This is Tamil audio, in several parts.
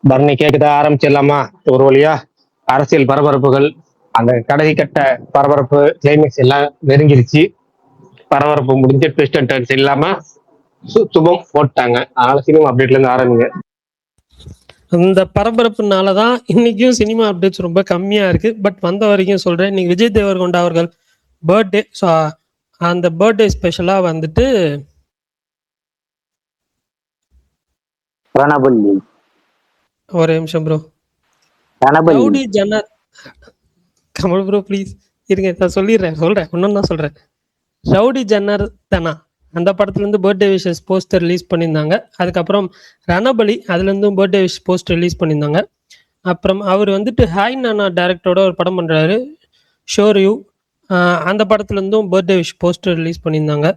பரணி கேக்குதா? ஆரம்பிச்சிடலாமா? ஒரு வழியா அரசியல் பரபரப்புகள், அந்த கடைசி கட்ட பரபரப்பு கிளைமேக்ஸ் எல்லாம் நெருங்கிருச்சு. பரபரப்பு முடிஞ்ச ட்விஸ்ட் அண்ட் டர்ன்ஸ் இல்லாம சுபம் போட்டாங்க. அதனால சினிமா அப்டேட்ல இருந்து ஆரம்பிங்க. அந்த பரபரப்புனால தான் இன்னைக்கும் சினிமா அப்டேட்ஸ் ரொம்ப கம்மியா இருக்கு. பட் வந்த வரைக்கும் சொல்றேன், இன்னைக்கு விஜய் தேவர்கொண்டா அவர்கள் பர்த்டே. ஸோ அந்த பர்த்டே ஸ்பெஷலா வந்துட்டு ரணபல்லி ஒரு நிமிஷம் ப்ரோ. ரணபல்லி ரவுடி ஜன்னர் கமல் ப்ரோ ப்ளீஸ் இருங்க, நான் சொல்றேன் இன்னும் தான் சொல்றேன். ரவுடி ஜன்னர் தானா அந்த படத்துல இருந்து பர்த்டே விஷஸ் போஸ்டர் ரிலீஸ் பண்ணியிருந்தாங்க. அதுக்கப்புறம் ரணபலி அதுல இருந்தும் பர்த்டே விஷ் போஸ்டர் ரிலீஸ் பண்ணியிருந்தாங்க. அப்புறம் அவர் வந்துட்டு ஹாய் நானா டைரக்டரோட ஒரு படம் பண்றாரு, ஷோர் யூ. அந்த படத்துல இருந்தும் பர்த்டே விஷ் போஸ்டர் ரிலீஸ் பண்ணியிருந்தாங்க.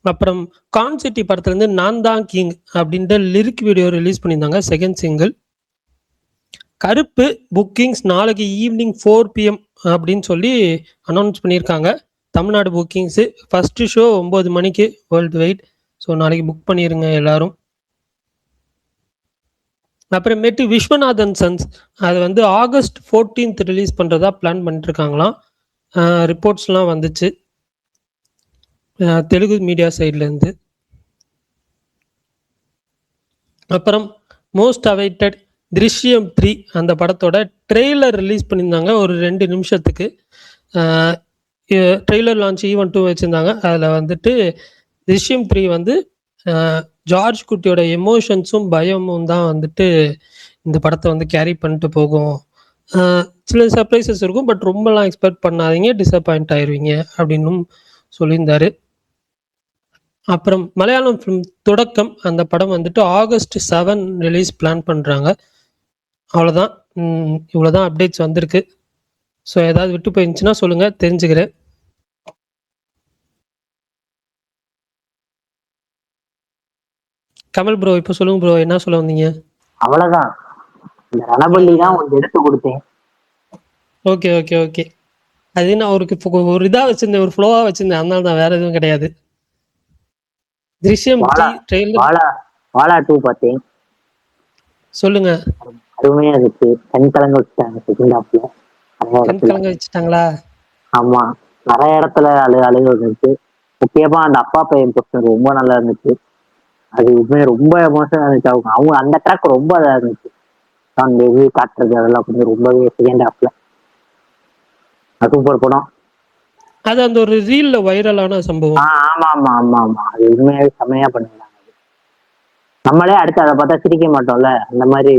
அப்புறம் கான்சிட்டி படத்துல இருந்து நான் தான் கிங் அப்படின்ற லிரிக் வீடியோ ரிலீஸ் பண்ணியிருந்தாங்க, செகண்ட் சிங்கிள். கருப்பு புக்கிங்ஸ் நாளைக்கு ஈவினிங் 4 PM அப்படின்னு சொல்லி அனௌன்ஸ் பண்ணியிருக்காங்க. தமிழ்நாடு புக்கிங்ஸு ஃபஸ்ட்டு ஷோ 9 மணிக்கு வேர்ல்டு வைட். ஸோ நாளைக்கு புக் பண்ணிடுங்க எல்லாரும். அப்புறமேட்டு விஸ்வநாதன் சன்ஸ் அது வந்து ஆகஸ்ட் 14th ரிலீஸ் பண்ணுறதா பிளான் பண்ணிட்டுருக்காங்களாம். ரிப்போர்ட்ஸ்லாம் வந்துச்சு தெலுங்கு மீடியா சைட்லேருந்து. அப்புறம் மோஸ்ட் அவைட்டட் திருஷ்யம் 3 அந்த படத்தோட ட்ரெய்லர் ரிலீஸ் பண்ணியிருந்தாங்க ஒரு 2 நிமிஷத்துக்கு. ட்ரெய்லர் லான்ச் ஈவெண்ட்டும் வச்சுருந்தாங்க. அதில் வந்துட்டு திருஷ்யம் 3 வந்து ஜார்ஜ் குட்டியோட எமோஷன்ஸும் பயமும் தான் வந்துட்டு இந்த படத்தை வந்து கேரி பண்ணிட்டு போகும். சில சர்ப்ரைசஸ் இருக்கும், பட் ரொம்பலாம் எக்ஸ்பெக்ட் பண்ணாதீங்க, டிசப்பாயிண்ட் ஆயிடுவீங்க அப்படின்னும் சொல்லியிருந்தாரு. அப்புறம் மலையாளம் ஃபிலிம் தொடக்கம் அந்த படம் வந்துட்டு ஆகஸ்ட் 7 ரிலீஸ் பிளான் பண்ணுறாங்க. அவ்வளோதான். இவ்வளோதான் அப்டேட்ஸ் வந்திருக்கு. ஸோ ஏதாவது விட்டு போயிருந்துச்சுன்னா சொல்லுங்கள், தெரிஞ்சுக்கிறேன். கமல் ப்ரோ இப்போ சொல்லுங்க ப்ரோ, என்ன சொல்ல வந்தீங்க? அவ்வளவுதான், இந்த ரணபல்லி தான் உங்களுக்கு எடுத்து கொடுத்தேன். Okay okay okay. அது நான் அவருக்கு ஒரு இதாக வச்சிருந்தேன், ஒரு ஃப்ளோவாக வச்சிருந்தேன், அதனால தான், வேற எதுவும் கிடையாது. திருஷ்யம் வாலா 2 பார்த்தேன். சொல்லுங்க. அருமையா இருக்கு. கண் கலங்க வச்சுட்டாங்க செகண்ட் ஹாஃப்ல. கண் கலங்க வச்சுட்டாங்களா? ஆமா, நிறைய இடத்துல அழுக இருந்துச்சு. முக்கியமா அந்த அப்பா பையன் போஸ்டர் ரொம்ப நல்லா இருந்துச்சு. அது உண்மையை ரொம்ப எமோஷனா இருந்துச்சு. அவங்க அந்த ட்ராக் ரொம்ப இதா இருந்துச்சு. அந்த இது காட்டுறது அதெல்லாம் கொஞ்சம் ரொம்பவே செகண்ட் ஹாஃப்ல சூப்பர் படம். அது அந்த ஒரு ரீல்ல வைரலான சம்பவம். ஆமா ஆமா ஆமா ஆமா, அது உண்மையாவே செம்மையா பண்ணிருந்தாங்க. நம்மளே அடுத்து அதை பார்த்தா சிரிக்க மாட்டோம்ல, அந்த மாதிரி.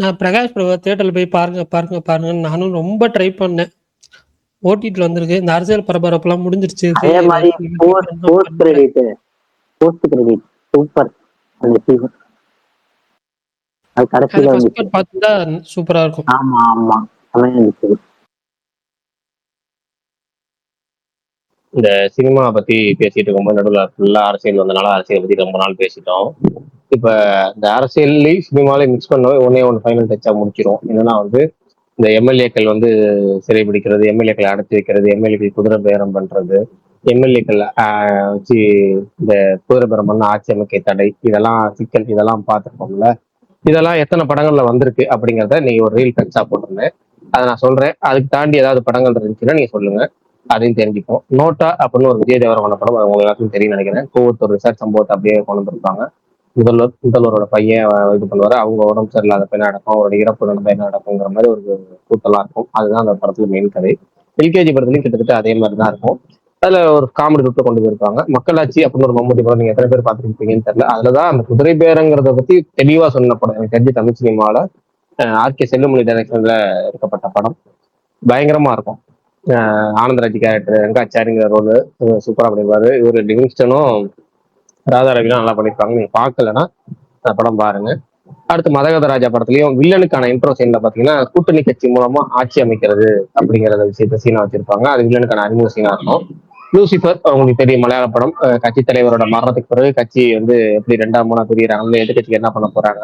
நான் பிரகாஷ் பிரபா தியேட்டர்ல போய் பாருங்க நானும் ரொம்ப ட்ரை பண்ணேன். ஓடிடில வந்திருக்கு. இந்த அரசியல் பரபரப்புலாம் முடிஞ்சிருச்சு. அதே மாதிரி போஸ்ட் கிரெடிட் சூப்பர். அந்த சீசன் அது கடைசியில பார்த்தா சூப்பரா இருக்கும். ஆமா ஆமா, செம்மையா இருந்துச்சு. இந்த சினிமா பத்தி பேசிட்டு இருக்கும்போது நடுவில் ஃபுல்லா அரசியல் வந்தனால அரசியல் பத்தி ரொம்ப நாள் பேசிட்டோம். இப்ப இந்த அரசியல்லையும் சினிமாலையும் மிக்ஸ் பண்ணவே ஒன்று ஃபைனல் டச்சா முடிச்சிடும். என்னன்னா வந்து இந்த எம்எல்ஏக்கள் வந்து சிறைபிடிக்கிறது, எம்எல்ஏக்களை அடைச்சி வைக்கிறது, எம்எல்ஏக்கள் குதிரை பேரம் பண்றது, எம்எல்ஏக்கள் வச்சு இந்த குதிரை பேரம் பண்ண ஆட்சி அமைக்க தடை, இதெல்லாம் சிக்கல், இதெல்லாம் பார்த்துருப்போம்ல. இதெல்லாம் எத்தனை படங்கள்ல வந்திருக்கு அப்படிங்கிறத நீ ஒரு ரீல் டச்சா போட்டிருந்தேன், அதை நான் சொல்றேன். அதுக்கு தாண்டி ஏதாவது படங்கள் இருந்துச்சுன்னா நீங்க சொல்லுங்க, அதையும் தெரிஞ்சுப்போம். நோட்டா அப்படின்னு ஒரு விஜய் தேவரகொண்ட படம், அது உங்களுக்கு எல்லாத்துக்கும் தெரியும் நினைக்கிறேன். கோவத்தூர் ரிசர்ச் சம்பவத்தை அப்படியே கொண்டு வந்திருப்பாங்க. முதல்வரோட பையன் இது பண்ணுவாரு, அவங்க உடம்பு சரியில்லாத பையன் நடக்கும், அவரோட இறப்பு நடந்த என்ன நடக்குங்கிற மாதிரி ஒரு கூட்டெல்லாம் இருக்கும். அதுதான் அந்த படத்துல மெயின் கதை. எல்கேஜி படத்துலையும் கிட்டத்தட்ட அதே மாதிரி தான் இருக்கும். அதுல ஒரு காமெடி ரூட்டை கொண்டு போயிருப்பாங்க. மக்களாட்சி அப்படின்னு ஒரு மம்மூட்டி படம் நீங்க எத்தனை பேர் பார்த்துருப்பீங்கன்னு தெரியல. அதுலதான் அந்த குதிரை பேரங்கிறத பத்தி தெளிவா சொன்ன படம் எனக்கு தெரிஞ்சு தமிழ் சினிமாவில ஆர்கே செல்லுமொழி டைரக்ஷன்ல இருக்கப்பட்ட படம். பயங்கரமா இருக்கும். ஆனந்தராஜ் கேரக்டர், வெங்காச்சாரிங்கிற ரோலு சூப்பரா பண்ணிருப்பாரு. இவரு லிவிங்ஸ்டனும் ராதா ரவிலாம் நல்லா பண்ணிருப்பாங்க. நீங்க பார்க்கலன்னா அந்த படம் பாருங்க. அடுத்து மதகத ராஜா படத்துலயும் வில்லனுக்கான இன்ட்ரோ சீன்ல பாத்தீங்கன்னா கூட்டணி கட்சி மூலமா ஆட்சி அமைக்கிறது அப்படிங்கிற விஷயத்த சீனா வச்சிருப்பாங்க. அது வில்லனுக்கான அறிமுக சீனா இருக்கும். லூசிபர் உங்களுக்கு தெரியும், மலையாள படம். கட்சி தலைவரோட மரணத்துக்கு பிறகு கட்சி வந்து எப்படி 2ஆம் 3ஆ பிரிகிறாங்க, எதிர்கட்சிக்கு என்ன பண்ண போறாங்க,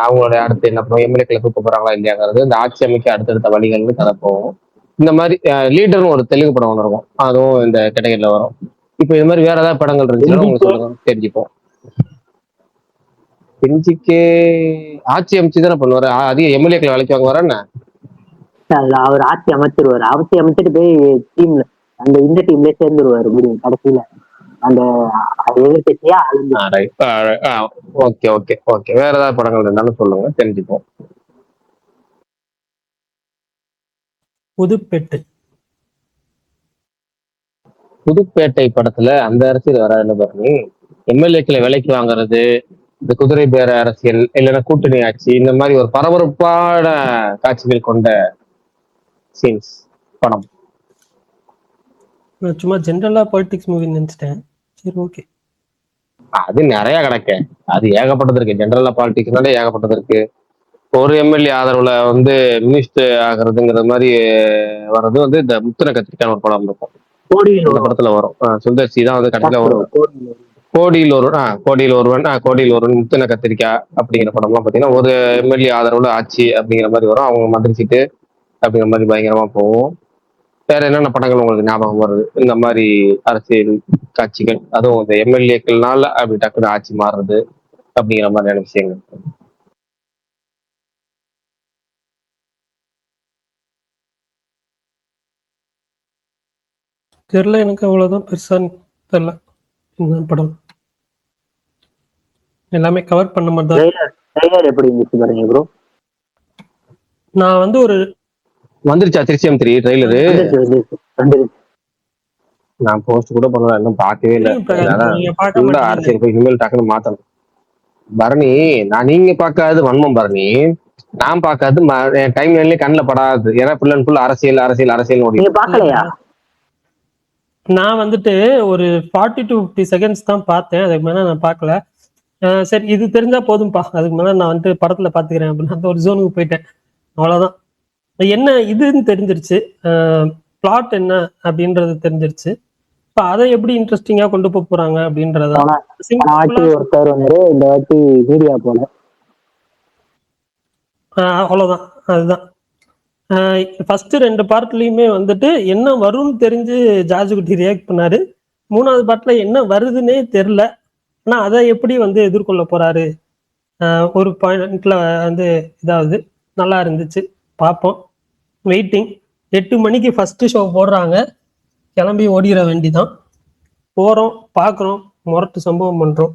அவங்களோட அடுத்து என்ன பண்ணுவோம், எம்எல்ஏக்களை தூக்க போறாங்களா இல்லையாங்கிறது, இந்த ஆட்சி அமைக்க அடுத்தடுத்த வழிகள்னு கதை போகும். இந்த மாதிரி லீடர்னு ஒரு தெலுங்கு படம் ஒன்று இருக்கும், அதுவும் இந்த கேட்டகரியில வரும். இப்போ இது மாதிரி வேற ஏதாவது படங்கள் இருந்துச்சுன்னா உங்களுக்கு சொல்லுங்க, தெரிஞ்சுப்போம். பெஞ்சிக்கே ஆட்சி அமைச்சு தானே பண்ணுவாரு. அதிக எம்எல்ஏக்கள் வேலைக்கு வாங்க வரேன்னு. அவர் ஆட்சி அமைச்சிருவாரு. ஆட்சி அமைச்சிட்டு போய் டீம்ல அந்த இந்த டீம்லயே சேர்ந்துருவாரு முடியும் கடைசியில. அந்த எதிர்கட்சியா ஓகே ஓகே ஓகே. வேற ஏதாவது படங்கள் இருந்தாலும் சொல்லுங்க, தெரிஞ்சுப்போம். புதுப்பேட்டை. புதுப்பேட்டை படத்துல அந்த அரசியல் வராதுன்னு பாருங்க. எம்எல்ஏக்களை விலைக்கு வாங்குறது, இந்த குதிரை பேர அரசியல், இல்லைன்னா கூட்டணி ஆட்சி, இந்த மாதிரி ஒரு பரபரப்பான காட்சிகள் கொண்ட சீன்ஸ் படம். நான் சும்மா ஜென்ரலா பாலிடிக்ஸ் மூவி நினைச்சிட்டேன். சரி ஓகே. அது நிறைய கிடக்க, அது ஏகப்பட்டது இருக்கு. ஜென்ரலா பாலிடிக்ஸ்னாலே ஏகப்பட்டது இருக்கு. ஒரு எம்எல்ஏ ஆதரவுல வந்து மினிஸ்டர் ஆகுறதுங்கிற மாதிரி வர்றது வந்து இந்த முத்தின கத்திரிக்கான ஒரு படம் இருக்கும். இந்த படத்துல வரும். சுந்தர்சி தான் வந்து கடைசியில வரும். கோடியில் ஒருவன் முத்தின கத்திரிக்காய் அப்படிங்கிற படம்லாம் பாத்தீங்கன்னா ஒரு எம்எல்ஏ ஆதரவுல ஆட்சி அப்படிங்கிற மாதிரி வரும். அவங்க மந்திரி சீட்டு அப்படிங்கிற மாதிரி பயங்கரமா போகும். வேற என்னென்ன படங்கள் உங்களுக்கு ஞாபகம் வருது இந்த மாதிரி அரசியல் காட்சிகள், அதுவும் இந்த எம்எல்ஏக்கள்னால அப்படி டக்குனு ஆட்சி மாறுறது அப்படிங்கிற மாதிரியான விஷயங்கள்? தெரியல, எனக்கு அவ்வளவுதான் பெருசா தெரியல. இந்த படம் எல்லாமே கவர் பண்ண மாதிரி தான். எப்படி இருந்துச்சு பாருங்க ப்ரோ. நான் வந்து ஒரு வந்துருச்சா திருச்சியம் 3 ட்ரெய்லரு? நான் போஸ்ட் கூட பண்ணல, இன்னும் பார்க்கவே இல்லை. அரசியல் போய் இனிமேல் டக்குன்னு மாத்தணும். பரணி, நீங்க பார்க்காது வன்மம் பரணி, நான் பார்க்காது டைம் லைன்லயே கண்ணில் படாது. ஏன்னா ஃபுல் அண்ட் ஃபுல் அரசியல் அரசியல் அரசியல் ஓடி. பார்க்கலையா? நான் வந்துட்டு ஒரு 40 to 50 செகண்ட்ஸ் தான் பார்த்தேன். அதுக்கு மேல நான் பார்க்கல. சரி இது தெரிஞ்சா போதும்பா, அதுக்கு மேல நான் வந்துட்டு படத்துல பாத்துக்கிறேன் அப்படின்னு அந்த ஒரு ஜோனுக்கு போயிட்டேன். அவ்வளவுதான். என்ன இதுன்னு தெரிஞ்சிருச்சு, பிளாட் என்ன அப்படின்றது தெரிஞ்சிருச்சு. இப்ப அதை எப்படி இன்ட்ரெஸ்டிங்கா கொண்டு போக போறாங்க அப்படின்றத ஒருத்தர் வந்து இந்த வாட்டி மீடியா போல. அவ்வளவுதான், அதுதான். ஃபர்ஸ்ட் 2 பார்ட்லயுமே வந்துட்டு என்ன வரும்னு தெரிஞ்சு ஜார்ஜ் குட்டி ரியாக்ட் பண்ணாரு. 3வது பார்ட்ல என்ன வருதுன்னே தெரியல. ஆனா அதை எப்படி வந்து எதிர்கொள்ள போறாரு ஒரு பாயிண்ட்ல வந்து இதாவது நல்லா இருந்துச்சு. பார்ப்போம், வெயிட்டிங். 8 மணிக்கு ஃபர்ஸ்ட் ஷோ போடுறாங்க, கிளம்பி ஓடிட வேண்டிதான். போறோம், பாக்குறோம், முரட்டு சம்பவம் பண்றோம்.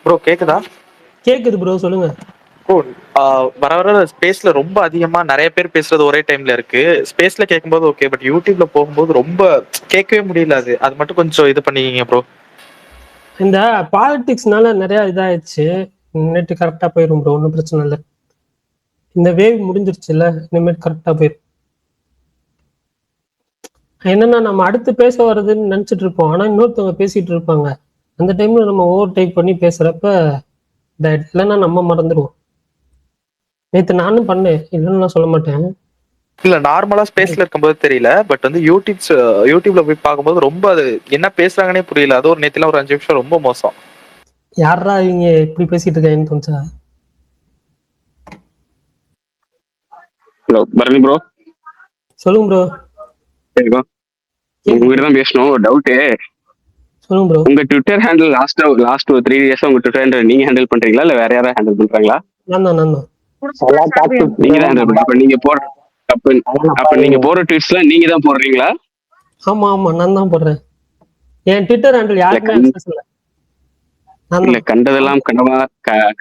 ப்ரோ கேக்குதா? கேக்குது ப்ரோ, சொல்லுங்க. வர வர ஸ்பேஸ்ல ரொம்ப அதிகமா நிறைய பேர் பேசுறது ஒரே டைம்ல இருக்கு. ஸ்பேஸ்ல கேட்கும்போது ஓகே, பட் யூடியூப்ல போகும்போது ரொம்ப கேட்கவே முடியல. அது மட்டும் கொஞ்சம் இது பண்ணிக்கிங்க ப்ரோ. இந்த பாலிடிக்ஸ்னால நிறைய இதாயிடுச்சு. நெட் கரெக்டா போயிடும் ப்ரோ, ஒன்றும் பிரச்சனை இல்லை. இந்த வேவ் முடிஞ்சிருச்சுல்ல, இனிமேல் கரெக்டா போயிடும். என்னன்னா நம்ம அடுத்து பேச வர்றதுன்னு நினைச்சிட்டு இருப்போம், ஆனா இன்னொருத்தவங்க பேசிட்டு இருப்பாங்க. அந்த டைம்ல நம்ம ஓவர் டேக் பண்ணி பேசுறப்ப இல்லைன்னா நம்ம மறந்துடுவோம். நேற்று நானும் பண்ணேன், இல்லைன்னு நான் சொல்ல மாட்டேன். இல்ல நார்மலா ஸ்பேஸ்ல இருக்கும்போது தெரியல, பட் வந்து யூடியூப்ல போய் பார்க்கும்போது ரொம்ப அது என்ன பேசுறாங்கன்னே புரியல. அது ஒரு நேத்துல ஒரு 5 நிமிஷம் ரொம்ப மோசம். யாரா இவங்க இப்படி பேசிட்டு இருக்காங்கன்னு தோணுச்சா? ஹலோ பரணி ப்ரோ, சொல்லுங்க ப்ரோ. சரிப்பா, உங்ககிட்ட தான் பேசணும். ஒரு டவுட்டு. சொல்லுங்க ப்ரோ. உங்க ட்விட்டர் ஹேண்டில் லாஸ்ட் ஒரு 3 இயர்ஸா உங்க ட்விட்டர் ஹேண்டில் நீங்க ஹேண்டில் பண்றீங்களா இல்ல வேற யாராவது ஹேண்டில் பண்றாங்களா? நான் தான் நீங்க தான் ஹேண்டில் பண்றீங்க. அப்ப நீங்க போற ட்வீட்ஸ்லாம் நீங்க தான் போடுறீங்களா? ஆமா ஆமா, நான் தான் போடுறேன். என் ட்விட்டர் ஹேண்டில் யாருக்குமே அக்சஸ் இல்ல. இல்ல கண்டதெல்லாம் கனவா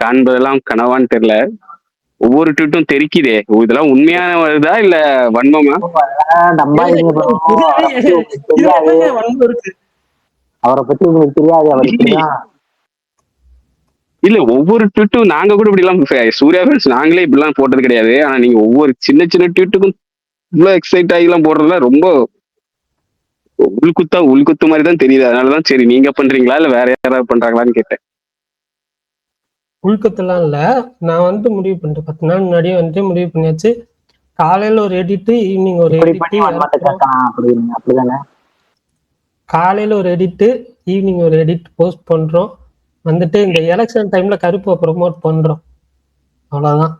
காண்பதெல்லாம் கனவான்னு தெரியல. ஒவ்வொரு ட்வீட்டும் தெரிக்குதே, இதெல்லாம் உண்மையான வருதா இல்ல வன்மமா? அவரை பத்தி உங்களுக்கு தெரியாது. இல்ல ஒவ்வொரு ட்வீட்டும் நாங்க கூட இப்படி எல்லாம் சூர்யா ஃபேன்ஸ் நாங்களே இப்படி எல்லாம் போட்டது கிடையாது. ஆனா நீங்க ஒவ்வொரு சின்ன சின்ன ட்வீட்டுக்கும் இவ்வளவு எக்ஸைட் ஆகி எல்லாம் போடுறதுல ரொம்ப உள்குத்து மாதிரி தான் தெரியுது. அதனாலதான் சரி நீங்க பண்றீங்களா இல்ல வேற யாராவது பண்றாங்களான்னு கேட்டேன். உள்கத்தெல்லாம் இல்ல, நான் வந்துட்டு முடிவு பண்ணிட்டேன். 10 நாள் முன்னாடியே வந்துட்டு முடிவு பண்ணியாச்சு. காலையில ஒரு எடிட், ஈவினிங் ஒரு எடிட். காலையில ஒரு எடிட், ஈவினிங் ஒரு எடிட் போஸ்ட் பண்றோம். வந்துட்டு இந்த எலெக்ஷன் டைம்ல கருப்பை ப்ரொமோட் பண்றோம். அவ்வளவுதான்.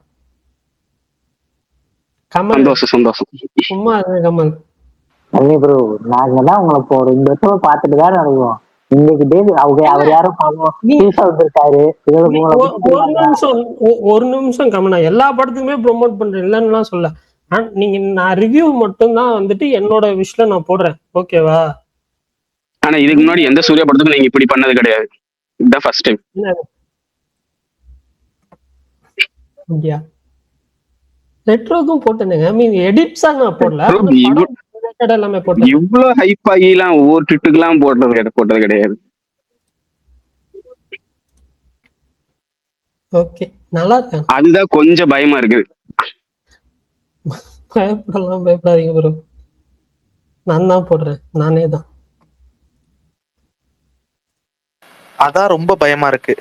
கமல் சந்தோஷம். சும்மா கமல் ப்ரோ, நாங்க தான் உங்களை இப்போ 2 வருஷமா பார்த்துட்டு தான் நடக்குவோம். இன்னைக்கு டேட் அவர் யாரும் பாவம் நீ புதுசா வந்திருக்காரு. நீ ஒரு நிமிஷம் ஒரு நிமிஷம் கம்மனா எல்லா படத்துக்குமே ப்ரொமோட் பண்றேன் இல்லைன்னுலாம் சொல்ல. நீங்க நான் ரிவ்யூ மட்டும் தான் வந்துட்டு என்னோட விஷல நான் போடுறேன், ஓகேவா? ஆனா இதுக்கு முன்னாடி எந்த சூர்யா படத்துக்கும் நீங்க இப்படி பண்ணது கிடையாது. இதுதான் ஃபர்ஸ்ட் டைம். இந்தியா ரெட்ரோக்கும் போட்டேனுங்க, மீன் எடிட்ஸா நான் போடல, எல்லாமே போட்டேன். இவ்வளவு ஹைப் ஆகிலாம் ஒவ்வொரு ட்விட்டுக்கெல்லாம் போட்டது கிடையாது. ஓகே, நல்லா இருக்கேன். அதுதான் கொஞ்சம் பயமா இருக்குது. பயப்படாதீங்க ப்ரோ, நான் தான் போடுறேன், நானே தான். அதான் ரொம்ப பயமா இருக்கு.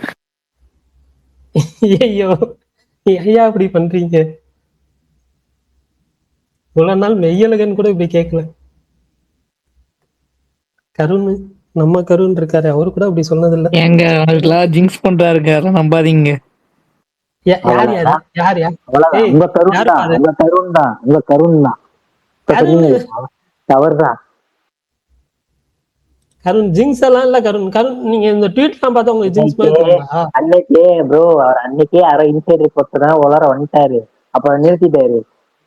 ஐயோ ஐயா அப்படி பண்றீங்க? இவ்வளவு நாள் மெய்யழகன் கூட இப்படி கேட்கல. கருண், நம்ம கருண் இருக்காரு, அவரு கூட அப்படி சொன்னதில்ல. எங்க அவருக்குலாம் ஜிங்க்ஸ் பண்றாருங்க, அதெல்லாம் நம்பாதீங்க. யார் யார் யார் யார்? உங்க கருண் தான், உங்க கருண் தான், உங்க கருண் தான். அவர்தான் கருண். ஜிங்ஸ் எல்லாம் இல்ல கருண். கருண் நீங்க இந்த ட்வீட் எல்லாம் பார்த்தா உங்களுக்கு ஜிங்ஸ் மாதிரி தெரியுமா? அன்னைக்கே ப்ரோ, அவர் அன்னைக்கே யாரோ இன்சைட் ரிப்போர்ட் தான் உலர வந்துட்டாரு. அப்புறம்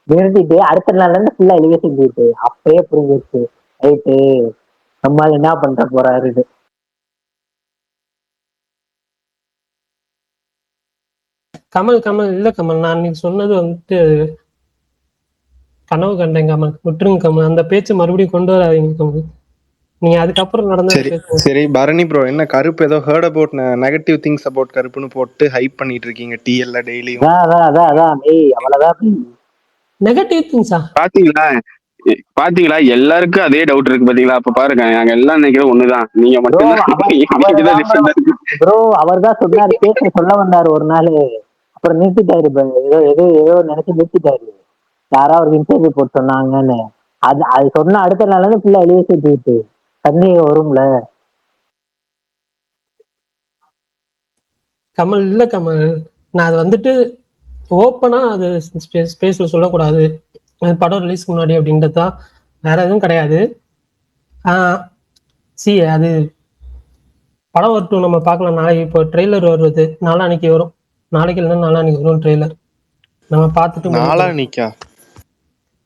நிறுத்திட்டு அடுத்த நாள்ல இருந்து ஃபுல்லா எலிவேஷன் போயிட்டு அப்பயே புரிஞ்சிருச்சு, ரைட்டு நம்மால் என்ன பண்ற போறாரு. கமல் கமல் இல்ல கமல், நான் நீங்க சொன்னது வந்துட்டு கனவு கண்டேன் கமல், விட்டுருங்க கமல். அந்த பேச்சு மறுபடியும் கொண்டு வராதீங்க கமல். நீங்க அதுக்கப்புறம் நடந்த சரி பரணி ப்ரோ, என்ன கருப்பு ஏதோ heard about negative things about கருப்புன்னு போட்டு ஹைப் பண்ணிட்டு இருக்கீங்க டிஎல்ல டெய்லியும். அவ்வளவுதான் நெகட்டிவ் திங்ஸா? பாத்தீங்களா எல்லாருக்கும் அதே டவுட் இருக்கு பாத்தீங்களா? அப்ப பாருங்க, நாங்க எல்லாம் நினைக்கிறது ஒண்ணுதான், நீங்க மட்டும் ப்ரோ. அவர் தான் சொன்னாரு, பேச சொல்ல வந்தாரு ஒரு நாள், அப்புறம் நிறுத்திட்டாரு. ஏதோ நினைச்சு நிறுத்திட்டாரு. யாரா அவருக்கு இன்டர்வியூ போட்டு சொன்னாங்கன்னு. அது சொன்ன அடுத்த நாள் வந்து ஃபுல்லா எலிவேஷன் போயிட்டு தண்ணி வரும்ல. கமல் இல்ல கமல், நான் அது வந்துட்டு ஓப்பனா அது ஸ்பேஸ்ல சொல்லக்கூடாது, படம் ரிலீஸ்க்கு முன்னாடி அப்படின்றதா, வேற எதுவும் கிடையாது. அது படம் வரட்டும், நம்ம பார்க்கலாம். நாளைக்கு இப்போ ட்ரெய்லர் வருது, நாளான்னைக்கு வரும். நாளைக்கு இல்லைன்னா நாளான்னைக்கு வரும் ட்ரெய்லர், நம்ம பார்த்துட்டு. நாளான்னைக்கா?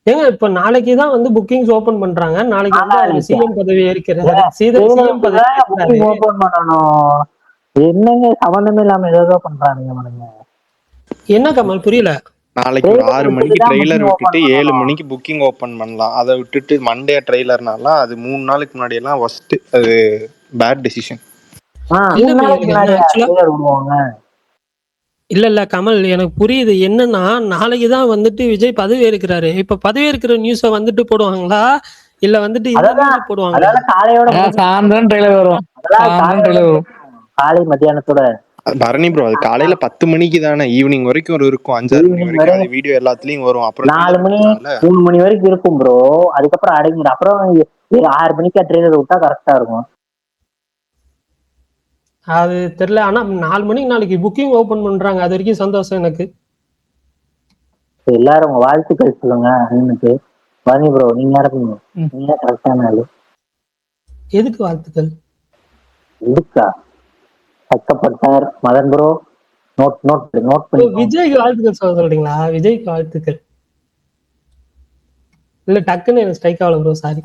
ஏங்க இப்ப நாளைக்கு தான் வந்து புக்கிங்ஸ் ஓபன் பண்றாங்க. நாளைக்கு வந்து சிஎம் பதவி ஏற்கிறாரு. சிஎம் பதவி ஓபன் பண்ணணும். என்னங்க சம்பந்தமே இல்லாம ஏதோ பண்றானுங்க. என்ன கமல் புரியல? நாளைக்கு 6 மணிக்கு ட்ரெய்லர் விட்டுட்டு 7 மணிக்கு புக்கிங் ஓபன் பண்ணலாம். அதை விட்டுட்டு மண்டே ட்ரெய்லர்னால அது 3 நாளைக்கு முன்னாடி எல்லாம் ஃபர்ஸ்ட் அது பேட் டெசிஷன். இல்ல கமல், எனக்கு புரியுது. என்னன்னா நாளைக்கு தான் வந்துட்டு விஜய் பதவி ஏற்கிறாரு. இப்ப பதவி ஏற்கிற நியூஸ வந்துட்டு போடுவாங்களா இல்ல வந்துட்டு போடுவாங்களா? சாயந்தரம் ட்ரெய்லர் வரும், காலை மத்தியானத்தோட. பரணி ப்ரோ, அது காலையில 10 மணிக்கு தானே, ஈவினிங் வரைக்கும் இருக்கும். 5-6 மணி வரைக்கும் அது வீடியோ எல்லாத்துலயும் வரும். அப்புறம் 4 மணி 3 மணி வரைக்கும் இருக்கும் ப்ரோ. அதுக்கப்புறம் அடங்கிடும். அப்புறம் 6 மணிக்கு ட்ரெய்லர் விட்டா கரெக்டா இருக்கும். அது தெரியல. ஆனா 4 மணிக்கு நாளைக்கு புக்கிங் ஓபன் பண்றாங்க, அது வரைக்கும் சந்தோஷம் எனக்கு. எல்லாரும் உங்க வாழ்த்துக்கள் சொல்லுங்க அண்ணனுக்கு. பரணி ப்ரோ, நீங்க இருக்கீங்க, நீங்க கரெக்டான ஆளு. எதுக்கு வாழ்த்துக்கள்? இதுக்கா? சக்கப்பட்டார் மதன் ப்ரோ, நோட் பண்ணி. விஜய்க்கு வாழ்த்துக்கள் சொல்றீங்களா? விஜய்க்கு வாழ்த்துக்கள் இல்ல, டக்குன்னு எனக்கு ஸ்ட்ரைக் ஆகல bro, sorry.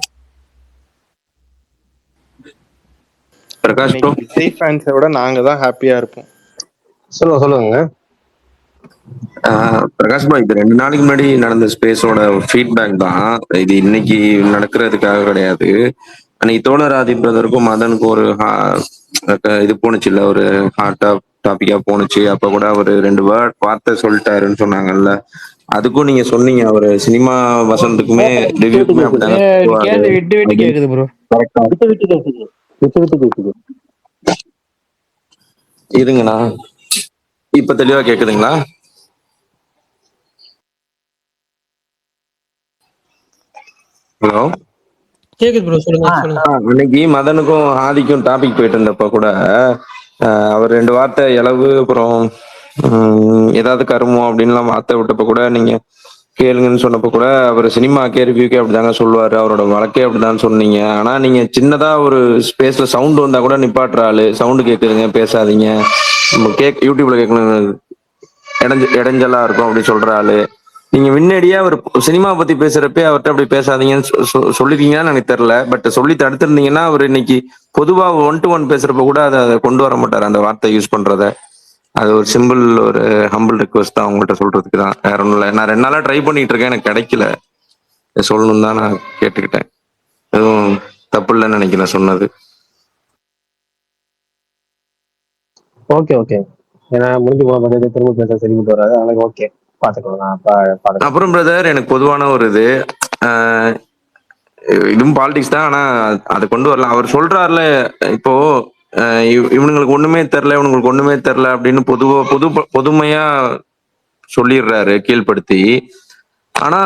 Prakash bro, Vijay ஃபேன்ஸை விட நாங்க தான் ஹாப்பியா இருப்போம். சொல்லுங்க. பிரகாஷ் பாய், இது 2 நாளைக்கு முன்னாடி நடந்த ஸ்பேஸோட ஃபீட்பேக் தான் இது. இன்னைக்கு நடக்கிறதுக்காக கிடையாது. அன்னைக்கு தோழர் ஆதி பிரதருக்கும் மதனுக்கும் ஒரு இது போனுச்சு இல்ல, ஒரு ஹாட் டாபிக்கா போனுச்சு. அப்ப கூட அவரு 2 வார்த்தை சொல்லிட்டாருன்னு சொன்னாங்கல்ல, அதுக்கும் நீங்க சொன்னீங்க. அவரு சினிமா வசந்துக்குமே ரிவ்யூக்குமே அப்படிதாங்க. விட்டு கேக்குது ப்ரோ. இருங்கண்ணா, இப்ப தெளிவா கேக்குதுங்களா? ஹலோ, கேக்குது ப்ரோ, சொல்லுங்க. இன்னைக்கு மதனுக்கும் ஆதிக்கும் டாபிக் போயிட்டு இருந்தப்ப கூட அவர் 2 வார்த்தை இளவு, அப்புறம் ஏதாவது கருமம் அப்படின்லாம் வார்த்தை விட்டப்ப கூட நீங்க கேளுங்கன்னு சொன்னப்போ கூட அவர் சினிமாக்கே ரிவ்யூக்கே அப்படிதாங்க சொல்லுவாரு, அவரோட வழக்கே அப்படிதான் சொன்னீங்க. ஆனா நீங்க சின்னதா ஒரு ஸ்பேஸ்ல சவுண்ட் வந்தா கூட நிப்பாட்டுற ஆளு. சவுண்ட் கேக்குதுங்க பேசாதீங்க, யூடியூப்ல கேட்கணும் இடைஞ்சலா இருக்கும் அப்படி சொல்ற ஆளு. நீங்க முன்னாடியே அவர் சினிமா பத்தி பேசுறப்ப அவர்கிட்ட அப்படி பேசாதீங்கன்னு சொல்லிருக்கீங்கன்னு எனக்கு தெரியல. பட் சொல்லி தடுத்திருந்தீங்கன்னா அவர் இன்னைக்கு பொதுவா 1 to 1 பேசுறப்ப கூட அதை கொண்டு வர மாட்டார், அந்த வார்த்தை யூஸ் பண்றத. அது ஒரு சிம்பிள், ஒரு ஹம்பிள் ரிக்வஸ்ட் தான் உங்கள்கிட்ட சொல்றதுக்கு தான், வேற ஒன்றும் இல்லை. நான் 2 நாளா ட்ரை பண்ணிட்டு இருக்கேன், எனக்கு கிடைக்கல. சொல்லணும் தான் நான் கேட்டுக்கிட்டேன். எதுவும் தப்பு இல்லைன்னு நினைக்கிறேன் சொன்னது. Okay okay. ஏன்னா முடிஞ்சு போன பட்சத்தை திரும்ப பேச சரிவிட்டு வராது, அதனால ஓகே பாத்துக்கலாம். நான் பாத்துக்கலாம். அப்புறம் பிரதர், எனக்கு பொதுவான ஒரு இது, இதுவும் பாலிடிக்ஸ் தான், ஆனா அதை கொண்டு வரலாம். அவர் சொல்றாருல இப்போ, இவனுங்களுக்கு ஒண்ணுமே தெரியல, இவனுங்களுக்கு ஒண்ணுமே தெரியல அப்படின்னு பொதுமையா சொல்லிடுறாரு கீழ்படுத்தி. ஆனா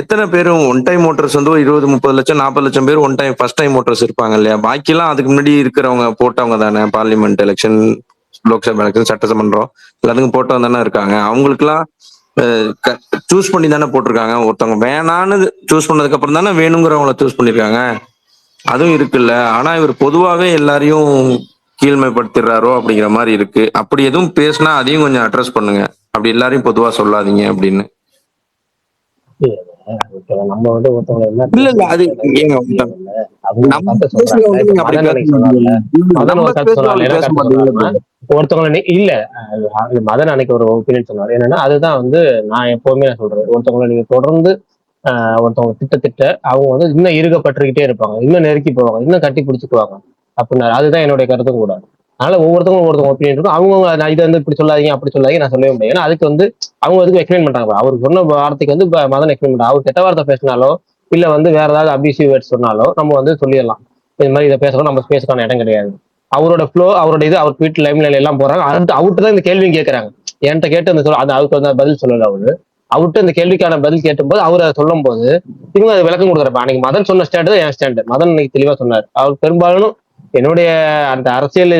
எத்தனை பேரும் ஒன் டைம் ஓட்டர்ஸ் வந்து 20-30 லட்சம் 40 லட்சம் பேர் one time first time voters இருப்பாங்க இல்லையா? பாக்கியெல்லாம் அதுக்கு முன்னாடி இருக்கிறவங்க போட்டவங்க தானே. பார்லிமெண்ட் எலெக்ஷன், லோக்சபா எலெக்ஷன், சட்டசமன்றம் எல்லாத்துக்கும் போட்டவங்க தானே இருக்காங்க. அவங்களுக்குலாம் சூஸ் பண்ணி தானே போட்டிருக்காங்க. ஒருத்தவங்க வேணான்னு சூஸ் பண்ணதுக்கு அப்புறம் தானே வேணுங்கிறவங்கள சூஸ் பண்ணிருக்காங்க. அதுவும் இருக்குல்ல. ஆனா இவர் பொதுவாவே எல்லாரையும் கீழ்மைப்படுத்திடுறாரோ அப்படிங்கிற மாதிரி இருக்கு. அப்படி எதுவும் பேசினா அதையும் கொஞ்சம் அட்ரஸ் பண்ணுங்க, அப்படி எல்லாரையும் பொதுவா சொல்லாதீங்க அப்படின்னு. நம்ம வந்து ஒருத்தவங்க என்ன இல்ல இல்ல, அது ஏங்க ஒருத்தவங்களை இல்ல மதன் அன்னைக்கு ஒரு ஒப்பீனியன் சொன்னார். என்னன்னா அதுதான் வந்து நான் எப்பவுமே நான் சொல்றேன், ஒருத்தவங்களை நீங்க தொடர்ந்து ஒருத்தவங்க திட்ட அவங்க வந்து இன்னும் இறுகப்பட்டுக்கிட்டே இருப்பாங்க, இன்னும் நெருக்கி போவாங்க, இன்னும் கட்டி பிடிச்சிக்குவாங்க அப்படின்னாரு. அதுதான் என்னுடைய கருத்தும் கூட. அதனால ஒவ்வொருத்தவங்க ஒப்பீனியன் இருக்கும். அவங்க இது வந்து இப்படி சொல்லாதீங்க அப்படி சொல்லாதீங்க நான் சொல்லவே முடியாது. ஏன்னா அதுக்கு வந்து அவங்க அதுக்கு எக்ஸ்பிளைன் பண்றாங்க. அவர் சொன்ன வார்த்தைக்கு வந்து மதன் எக்ஸ்பிளைன் பண்றாங்க. அவர் கெட்ட வார்த்தை பேசினாலோ இல்ல வந்து வேற ஏதாவது அபியூசிவ் வேர்ட்ஸ் சொன்னாலோ நம்ம வந்து சொல்லிடலாம், இது மாதிரி இதை பேசணும், நம்ம ஸ்பேஸ்க்கான இடம் கிடையாது. அவரோட ஃப்ளோ, அவரோட இது, அவர் ட்வீட் லைம்ல எல்லாம் போறாங்க. அவர்கிட்ட தான் இந்த கேள்வியும் கேட்கறாங்க. என்கிட்ட கேட்டு அந்த அவருக்கு வந்து பதில் சொல்லல. அவர்கிட்ட இந்த கேள்விக்கான பதில் கேட்டும்போது அவர் அதை சொல்லும் போது இவங்க அதை விளக்கம் கொடுக்குறப்ப அன்னைக்கு மதன் சொன்ன ஸ்டாண்டு தான் என் ஸ்டாண்டு. மதன் இன்னைக்கு தெளிவா சொன்னார். அவர் பெரும்பாலும் என்னுடைய அந்த அரசியல்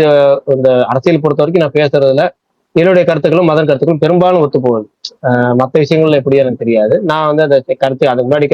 பொறுத்த வரைக்கும் நான் பேசுறதுல என்னுடைய கருத்துக்களும் மதன் கருத்துக்களும் பெரும்பாலும் ஒத்து போகுது. மற்ற விஷயங்கள்ல எப்படி எனக்கு தெரியாது. நான் வந்து அந்த கருத்து அதுக்கு முன்னாடி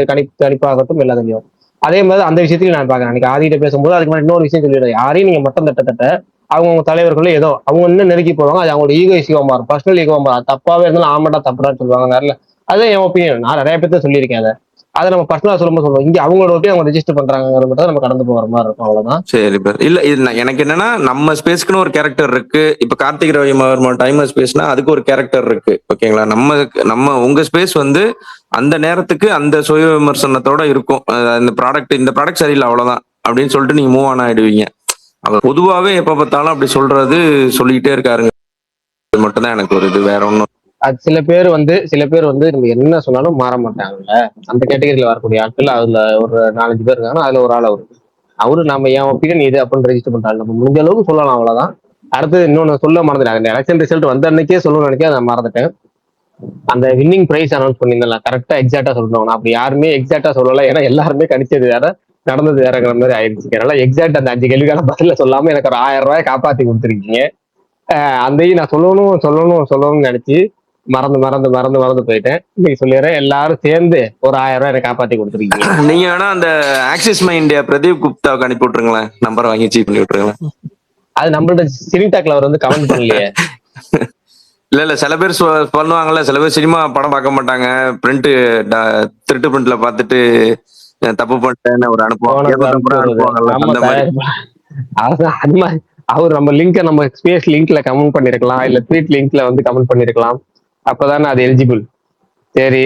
கணிப்பாகட்டும் எல்லாத்தையும் அதே மாதிரி அந்த விஷயத்தையும் நான் பாக்குறேன். அன்னைக்கு ஆதிட்ட பேசும்போது அதுக்கு முன்னாடி இன்னொரு விஷயம் சொல்லிடுறேன். யாரையும் நீங்க மட்டம் தட்ட அவங்க தலைவர்களும் ஏதோ அவங்க இன்னும் நெருக்கி போவாங்க. அது அவங்களோட ஈகோ இஷ்யூவா மாறும், பர்சனல் ஈகோவா மாறும். தப்பாவே இருந்தாலும் ஆமாட்டா தப்புடான்னு சொல்லுவாங்க. வேறல அதுதான் என் ஒப்பீனியன். நான் நிறைய பேர்த்த சொல்லியிருக்கேன். அதை நம்ம பர்சனலா சொல்லுவோம். இங்க அவங்களோட ஒப்பீனியன் அவங்க ரெஜிஸ்டர் பண்றாங்கிறது மட்டும் நம்ம கடந்து போகிற மாதிரி இருக்கும். அவ்வளவுதான். சரி இல்ல, இது எனக்கு என்னன்னா நம்ம ஸ்பேஸ்க்குன்னு ஒரு கேரக்டர் இருக்கு. இப்ப கார்த்திக் ரவி டைமர் ஸ்பேஸ்னா அதுக்கு ஒரு கேரக்டர் இருக்கு, ஓகேங்களா? நம்ம உங்க ஸ்பேஸ் வந்து அந்த நேரத்துக்கு அந்த சுய விமர்சனத்தோட இருக்கும். இந்த ப்ராடக்ட் சரியில்லை அவ்வளவுதான் அப்படின்னு சொல்லிட்டு நீங்க மூவ் ஆன் ஆயிடுவீங்க. அவர் பொதுவாவே எப்ப பார்த்தாலும் அப்படி சொல்லிக்கிட்டே இருக்காருங்க. அது மட்டும் தான் எனக்கு ஒரு இது, வேற ஒன்றும். அது சில பேர் வந்து நம்ம என்ன சொன்னாலும் மாற மாட்டாங்கல்ல. அந்த கேட்டகரியில வரக்கூடிய ஆட்கள் அதுல ஒரு 4-5 பேர் இருக்காங்க. அதுல ஒரு ஆள் அவரு நம்ம என் ஒப்பீனியன் இது அப்படின்னு ரெஜிஸ்டர் பண்றாங்க. நம்ம முடிஞ்ச அளவுக்கு சொல்லலாம், அவ்வளவுதான். அடுத்து இன்னொன்னு சொல்ல மறந்துட்டாங்க. இந்த எலெக்ஷன் ரிசல்ட் வந்த அன்னைக்கே சொல்லணும்னு நினைக்க அதை மறந்துட்டேன். அந்த வின்னிங் பிரைஸ் அனௌன்ஸ் பண்ணியிருந்தேன், கரெக்டா எக்ஸாக்டா சொல்லணும். அப்படி யாருமே எக்ஸாக்டா சொல்லல. ஏன்னா எல்லாருமே கணிச்சது வேற, நடந்தது வேறங்கிற மாதிரி ஆயிடுச்சு. அதனால எக்ஸாக்ட் அந்த 5 கேள்விக்கான பதில சொல்லாம எனக்கு ஒரு 1000 ரூபாய் காப்பாத்தி கொடுத்துருக்கீங்க. அந்தையும் நான் சொல்லணும்னு நினைச்சு மறந்து போயிட்டேன். இன்னைக்கு சொல்லிடுறேன், எல்லாரும் சேர்ந்து ஒரு 1000 ரூபாய் எனக்கு காப்பாத்தி கொடுத்துருக்கீங்க. நீங்க வேணா அந்த ஆக்சிஸ் மை இந்தியா பிரதீப் குப்தாவுக்கு அனுப்பி விட்டுருங்களேன், நம்பரை வாங்கி சீப் பண்ணி விட்டுருங்களேன். அது நம்மள்ட்ட சினிடாக்ல அவர் வந்து கமெண்ட் பண்ணலையே. இல்ல சில பேர் பண்ணுவாங்கல்ல, சில பேர் சினிமா படம் பார்க்க மாட்டாங்க, திருட்டு பிரிண்ட்ல பார்த்துட்டு தப்பு பண்ணிட்டேன்னு ஒரு அனுப்புவாங்க. அவர் நம்ம லிங்க நம்ம ஸ்பேஸ் லிங்க்ல கமெண்ட் பண்ணிருக்கலாம், இல்ல ட்வீட் லிங்க்ல வந்து கமெண்ட் பண்ணிருக்கலாம். அப்பதானே அது எலிஜிபிள். சரி,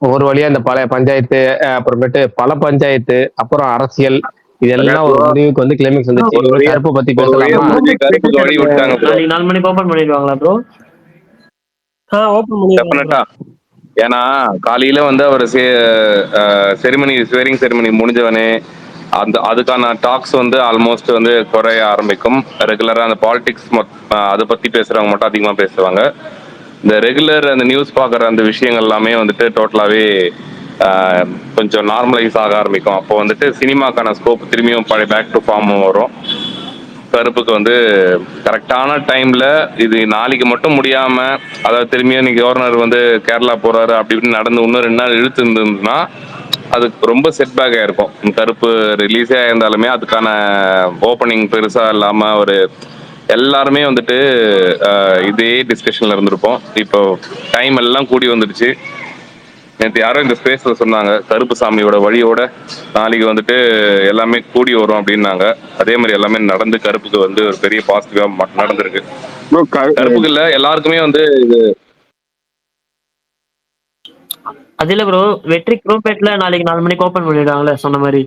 ஒரு வழியா இந்த பழைய பஞ்சாயத்து, அப்புறமேட்டு பல பஞ்சாயத்து, அப்புறம் அரசியல், இதெல்லாம் ஒரு முடிவுக்கு வந்து கிளைமேக்ஸ் வந்துச்சு. கருப்பு பத்தி பேசலாமா? 4 மணிக்கு ஓபன் பண்ணிடுவாங்களா ப்ரோ? ஓபன் பண்ணிடுவாங்க. ஏன்னா காலையில வந்து அவர் ஸ்வேரிங் செரிமனி முடிஞ்சவனே அதுக்கான டாக்ஸ் வந்து ஆல்மோஸ்ட் வந்து குறைய ஆரம்பிக்கும். ரெகுலரா அந்த பாலிடிக்ஸ் அதை பத்தி பேசுறவங்க மட்டும் அதிகமா பேசுவாங்க. இந்த ரெகுலர் அந்த நியூஸ் பாக்குற அந்த விஷயங்கள் எல்லாமே வந்துட்டு டோட்டலாவே கொஞ்சம் நார்மலைஸ் ஆக ஆரம்பிக்கும். அப்போ வந்துட்டு சினிமாக்கான ஸ்கோப் திரும்பியும் பேக் டு ஃபார்ம் வரும். கருப்புக்கு வந்து கரெக்டான டைம்ல இது நாளைக்கு மட்டும் முடியாம, அதாவது திரும்பியும் இன்னைக்கு கவர்னர் வந்து கேரளா போறாரு அப்படி இப்படின்னு நடந்து இன்னும் 2 நாள் இழுத்து இருந்ததுன்னா அது ரொம்ப செட்பேக் ஆயிருக்கும். கருப்பு ரிலீஸே ஆயிருந்தாலுமே அதுக்கான ஓப்பனிங் பெருசா இல்லாம ஒரு எல்லாருமே வந்துட்டு இதே டிஸ்கஷன்ல இருந்திருப்போம். இப்போ டைம் எல்லாம் கூடி வந்துடுச்சு. நேற்று யாரோ இந்த ஸ்பேஸ்ல சொன்னாங்க, கருப்பு சாமியோட வழியோட நாளைக்கு வந்துட்டு எல்லாமே கூடி வரும் அப்படின்னாங்க. அதே மாதிரி எல்லாமே நடந்து கருப்புக்கு வந்து ஒரு பெரிய பாசிட்டிவா நடந்திருக்கு. கருப்புக்கு இல்ல எல்லாருக்குமே வந்து இது அது இல்ல ப்ரோ, வெற்றி குரோபேட்ல நாளைக்கு 4 மணிக்கு ஓபன் பண்ணிடுவாங்கல்ல சொன்ன மாதிரி.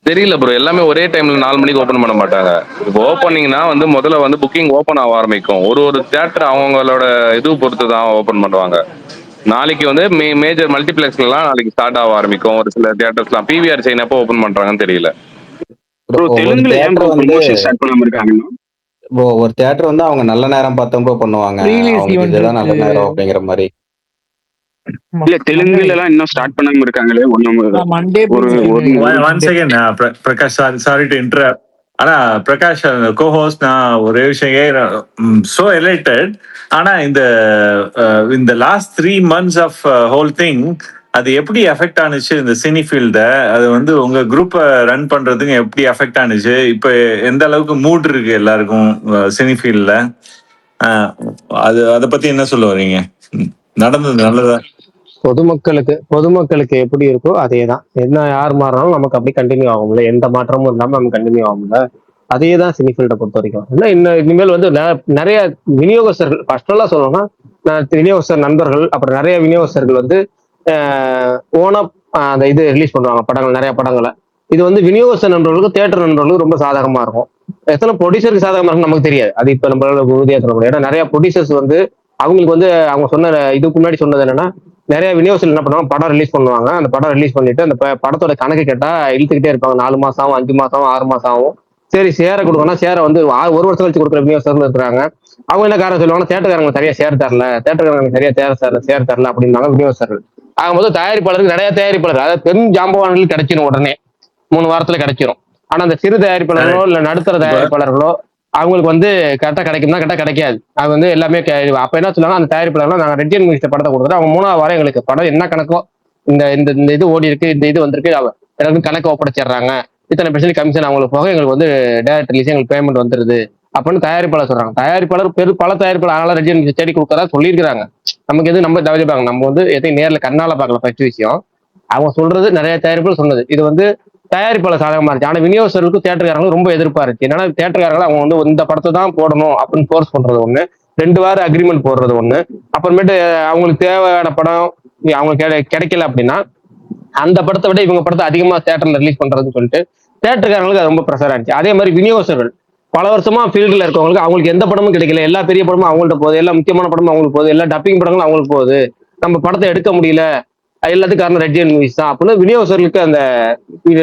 தெரியல ப்ரோ, எல்லாமே ஒரே டைம்ல 4 மணிக்கு ஓபன் பண்ண மாட்டாங்க. இப்போ ஓப்பனிங்னா வந்து முதல்ல வந்து புக்கிங் ஓப்பன் ஆக ஆரம்பிக்கும். ஒரு தியேட்டர் அவங்களோட இது பொறுத்து தான் ஓப்பன் பண்ணுவாங்க. நாளைக்கு வந்து மேஜர் மல்டிபிளெக்ஸ்லாம் நாளைக்கு ஸ்டார்ட் ஆக ஆரம்பிக்கும். ஒரு சில தியேட்டர்ஸ்லாம் பிவிஆர் செயின் எப்போ ஓப்பன் பண்றாங்கன்னு தெரியல. ப்ரோ தெலுங்குல ஏன் ப்ரோ ப்ரமோஷன் ஸ்டார்ட் பண்ணாம இருக்காங்க? ஒரு தியேட்டர் வந்து அவங்க நல்ல நேரம் பார்த்தோம் ப்ரோ பண்ணுவாங்க, அவங்களுக்கு இதுதான் நல்ல நேரம் அப்படிங்கிற மாதிரி. இல்ல தெலுங்குல எல்லாம் இன்னும் ஸ்டார்ட் பண்ணாம இருக்காங்களே Monday one second Prakash, sorry to interrupt. ஆனா பிரகாஷ் கோஹோஸ்ட், நான் ஒரே விஷயம் சோ எலைட்டட். ஆனா இந்த last 3 months of whole thing அது எப்படி எஃபெக்ட் ஆனிச்சு இந்த சினி ஃபீல்ட? அது வந்து உங்க குரூப்பை ரன் பண்றதுக்கு எப்படி எஃபெக்ட் ஆனிச்சு? இப்ப எந்த அளவுக்கு மூட் இருக்கு எல்லாருக்கும் சினி ஃபீல்ட்ல? அதை பத்தி என்ன சொல்ல வர்றீங்க? நடந்தது நல்லதா? பொதுமக்களுக்கு எப்படி இருக்கோ அதே தான். என்ன யார் மாறினாலும் நமக்கு அப்படி கண்டினியூ ஆகும்ல, எந்த மாற்றமும் இல்லாம நமக்கு கண்டினியூ ஆகும்ல. அதே தான் சினி ஃபீல்டை பொறுத்த வரைக்கும். இன்னும் இனிமேல் வந்து நிறைய விநியோகஸ்தர்கள், ஃபர்ஸ்ட் எல்லாம் சொல்லணும்னா விநியோகஸ்தர் நண்பர்கள், அப்புறம் நிறைய விநியோகஸ்தர்கள் வந்து ஓனா அந்த இது ரிலீஸ் பண்ணுவாங்க படங்கள், நிறைய படங்களை. இது வந்து விநியோகஸ்தர் நண்பர்களுக்கும் தியேட்டர் நண்பர்களுக்கும் ரொம்ப சாதகமா இருக்கும். எத்தனை ப்ரொடியூசருக்கு சாதகமா இருக்கும் நமக்கு தெரியாது, அது இப்ப நம்மளால உறுதியா சொல்ல முடியாது. ஏன்னா நிறைய ப்ரொடியூசர்ஸ் வந்து அவங்களுக்கு வந்து அவங்க சொன்ன இதுக்கு முன்னாடி சொன்னது என்னன்னா, நிறைய விநியோகஸ்தர் என்ன பண்ணுவாங்க, படம் ரிலீஸ் பண்ணுவாங்க. அந்த படம் ரிலீஸ் பண்ணிட்டு அந்த படத்தோட கணக்கு கேட்டா இழுத்துக்கிட்டே இருப்பாங்க. 4 மாசம் ஆகும், 5 மாசம் ஆகும், 6 மாசம் ஆகும். சரி சேர கொடுக்கணும், சேர வந்து 1 வருஷம் கழிச்சு கொடுக்குற விநியோகஸ்தர்கள் இருக்கிறாங்க. அவங்க என்ன காரணம் சொல்லுவாங்க, தேட்டருக்காரங்க சரியா சேர தரல, தேட்டருக்காரங்க சரியா சேர தரல அப்படின்னாங்க விநியோகஸ்தர்கள். ஆகும்போது தயாரிப்பாளருக்கு நிறைய தயாரிப்பாளர், அதாவது பெரும் ஜாம்பவான்கள் கிடைச்சிடும், உடனே 3 வாரத்துல கிடைச்சிரும். ஆனா அந்த சிறு தயாரிப்பாளர்களோ இல்ல நடுத்தர தயாரிப்பாளர்களோ அவங்களுக்கு வந்து கரெக்டா கிடைக்கும்னா கரெக்டா கிடைக்காது. அது வந்து எல்லாமே அப்ப என்ன சொல்லுவாங்க, அந்த தயாரிப்பாளர்கள் நாங்க ரெட் ஜெயின் மூவிஸ் படத்தை கொடுத்துட்டு அவங்க 3ஆவது வாரம் எங்களுக்கு படம் என்ன கணக்கோ இந்த இந்த இது ஓடி இருக்கு, இந்த இது வந்திருக்கு, எல்லாருக்கும் கணக்கு ஒப்படைச்சிடுறாங்க, இத்தனை பெர்சன்ட் கமிஷன் அவங்களுக்கு போக எங்களுக்கு வந்து டைரக்ட் ரிலீஸ் எங்களுக்கு பேமெண்ட் வந்துருது அப்படின்னு தயாரிப்பாளர் சொல்றாங்க. தயாரிப்பாளர் பல தயாரிப்பாளர் அதனால ரெட் ஜெயின் மூவிஸ் தேடி கொடுக்கறதா சொல்லியிருக்காங்க. நமக்கு எது நம்ம தவிர்ப்பாங்க, நம்ம வந்து எதையும் நேர்ல கண்ணால பார்க்கல. ஃபர்ஸ்ட் விஷயம் அவங்க சொல்றது, நிறைய தயாரிப்பாளர் சொன்னது இது வந்து தயாரிப்பாளர் சாதகமா இருந்துச்சு. ஆனா விநியோகஸ்தர்களுக்கும் தேட்டருக்காரங்களும் ரொம்ப எதிர்ப்பா இருக்கு. ஏன்னா தேட்டருக்காரங்க அவங்க வந்து இந்த படத்தை தான் போடணும் அப்படின்னு ஃபோர்ஸ் பண்றது ஒண்ணு, 2 வாரம் அக்ரிமெண்ட் போடுறது ஒண்ணு, அப்புறமேட்டு அவங்களுக்கு தேவையான படம் அவங்களுக்கு கிடைக்கல அப்படின்னா அந்த படத்தை விட இவங்க படத்தை அதிகமா தேட்டர்ல ரிலீஸ் பண்றதுன்னு சொல்லிட்டு தேட்டருக்காரங்களுக்கு அது ரொம்ப ப்ரெஷர் ஆயிடுச்சு. அதே மாதிரி விநியோகஸ்தர்கள் பல வருஷமா ஃபீல்டுல இருக்கவங்களுக்கு அவங்களுக்கு எந்த படமும் கிடைக்கல, எல்லா பெரிய படமும் அவங்கள்ட்ட போகுது, எல்லா முக்கியமான படமும் அவங்களுக்கு போகுது, எல்லா டப்பிங் படங்களும் அவங்களுக்கு போகுது, நம்ம படத்தை எடுக்க முடியல, எல்லாத்துக்கும் காரணம் ரெட் ஜெயின் மூவிஸ் தான் அப்படின்னு விநியோகஸ்தர்களுக்கு அந்த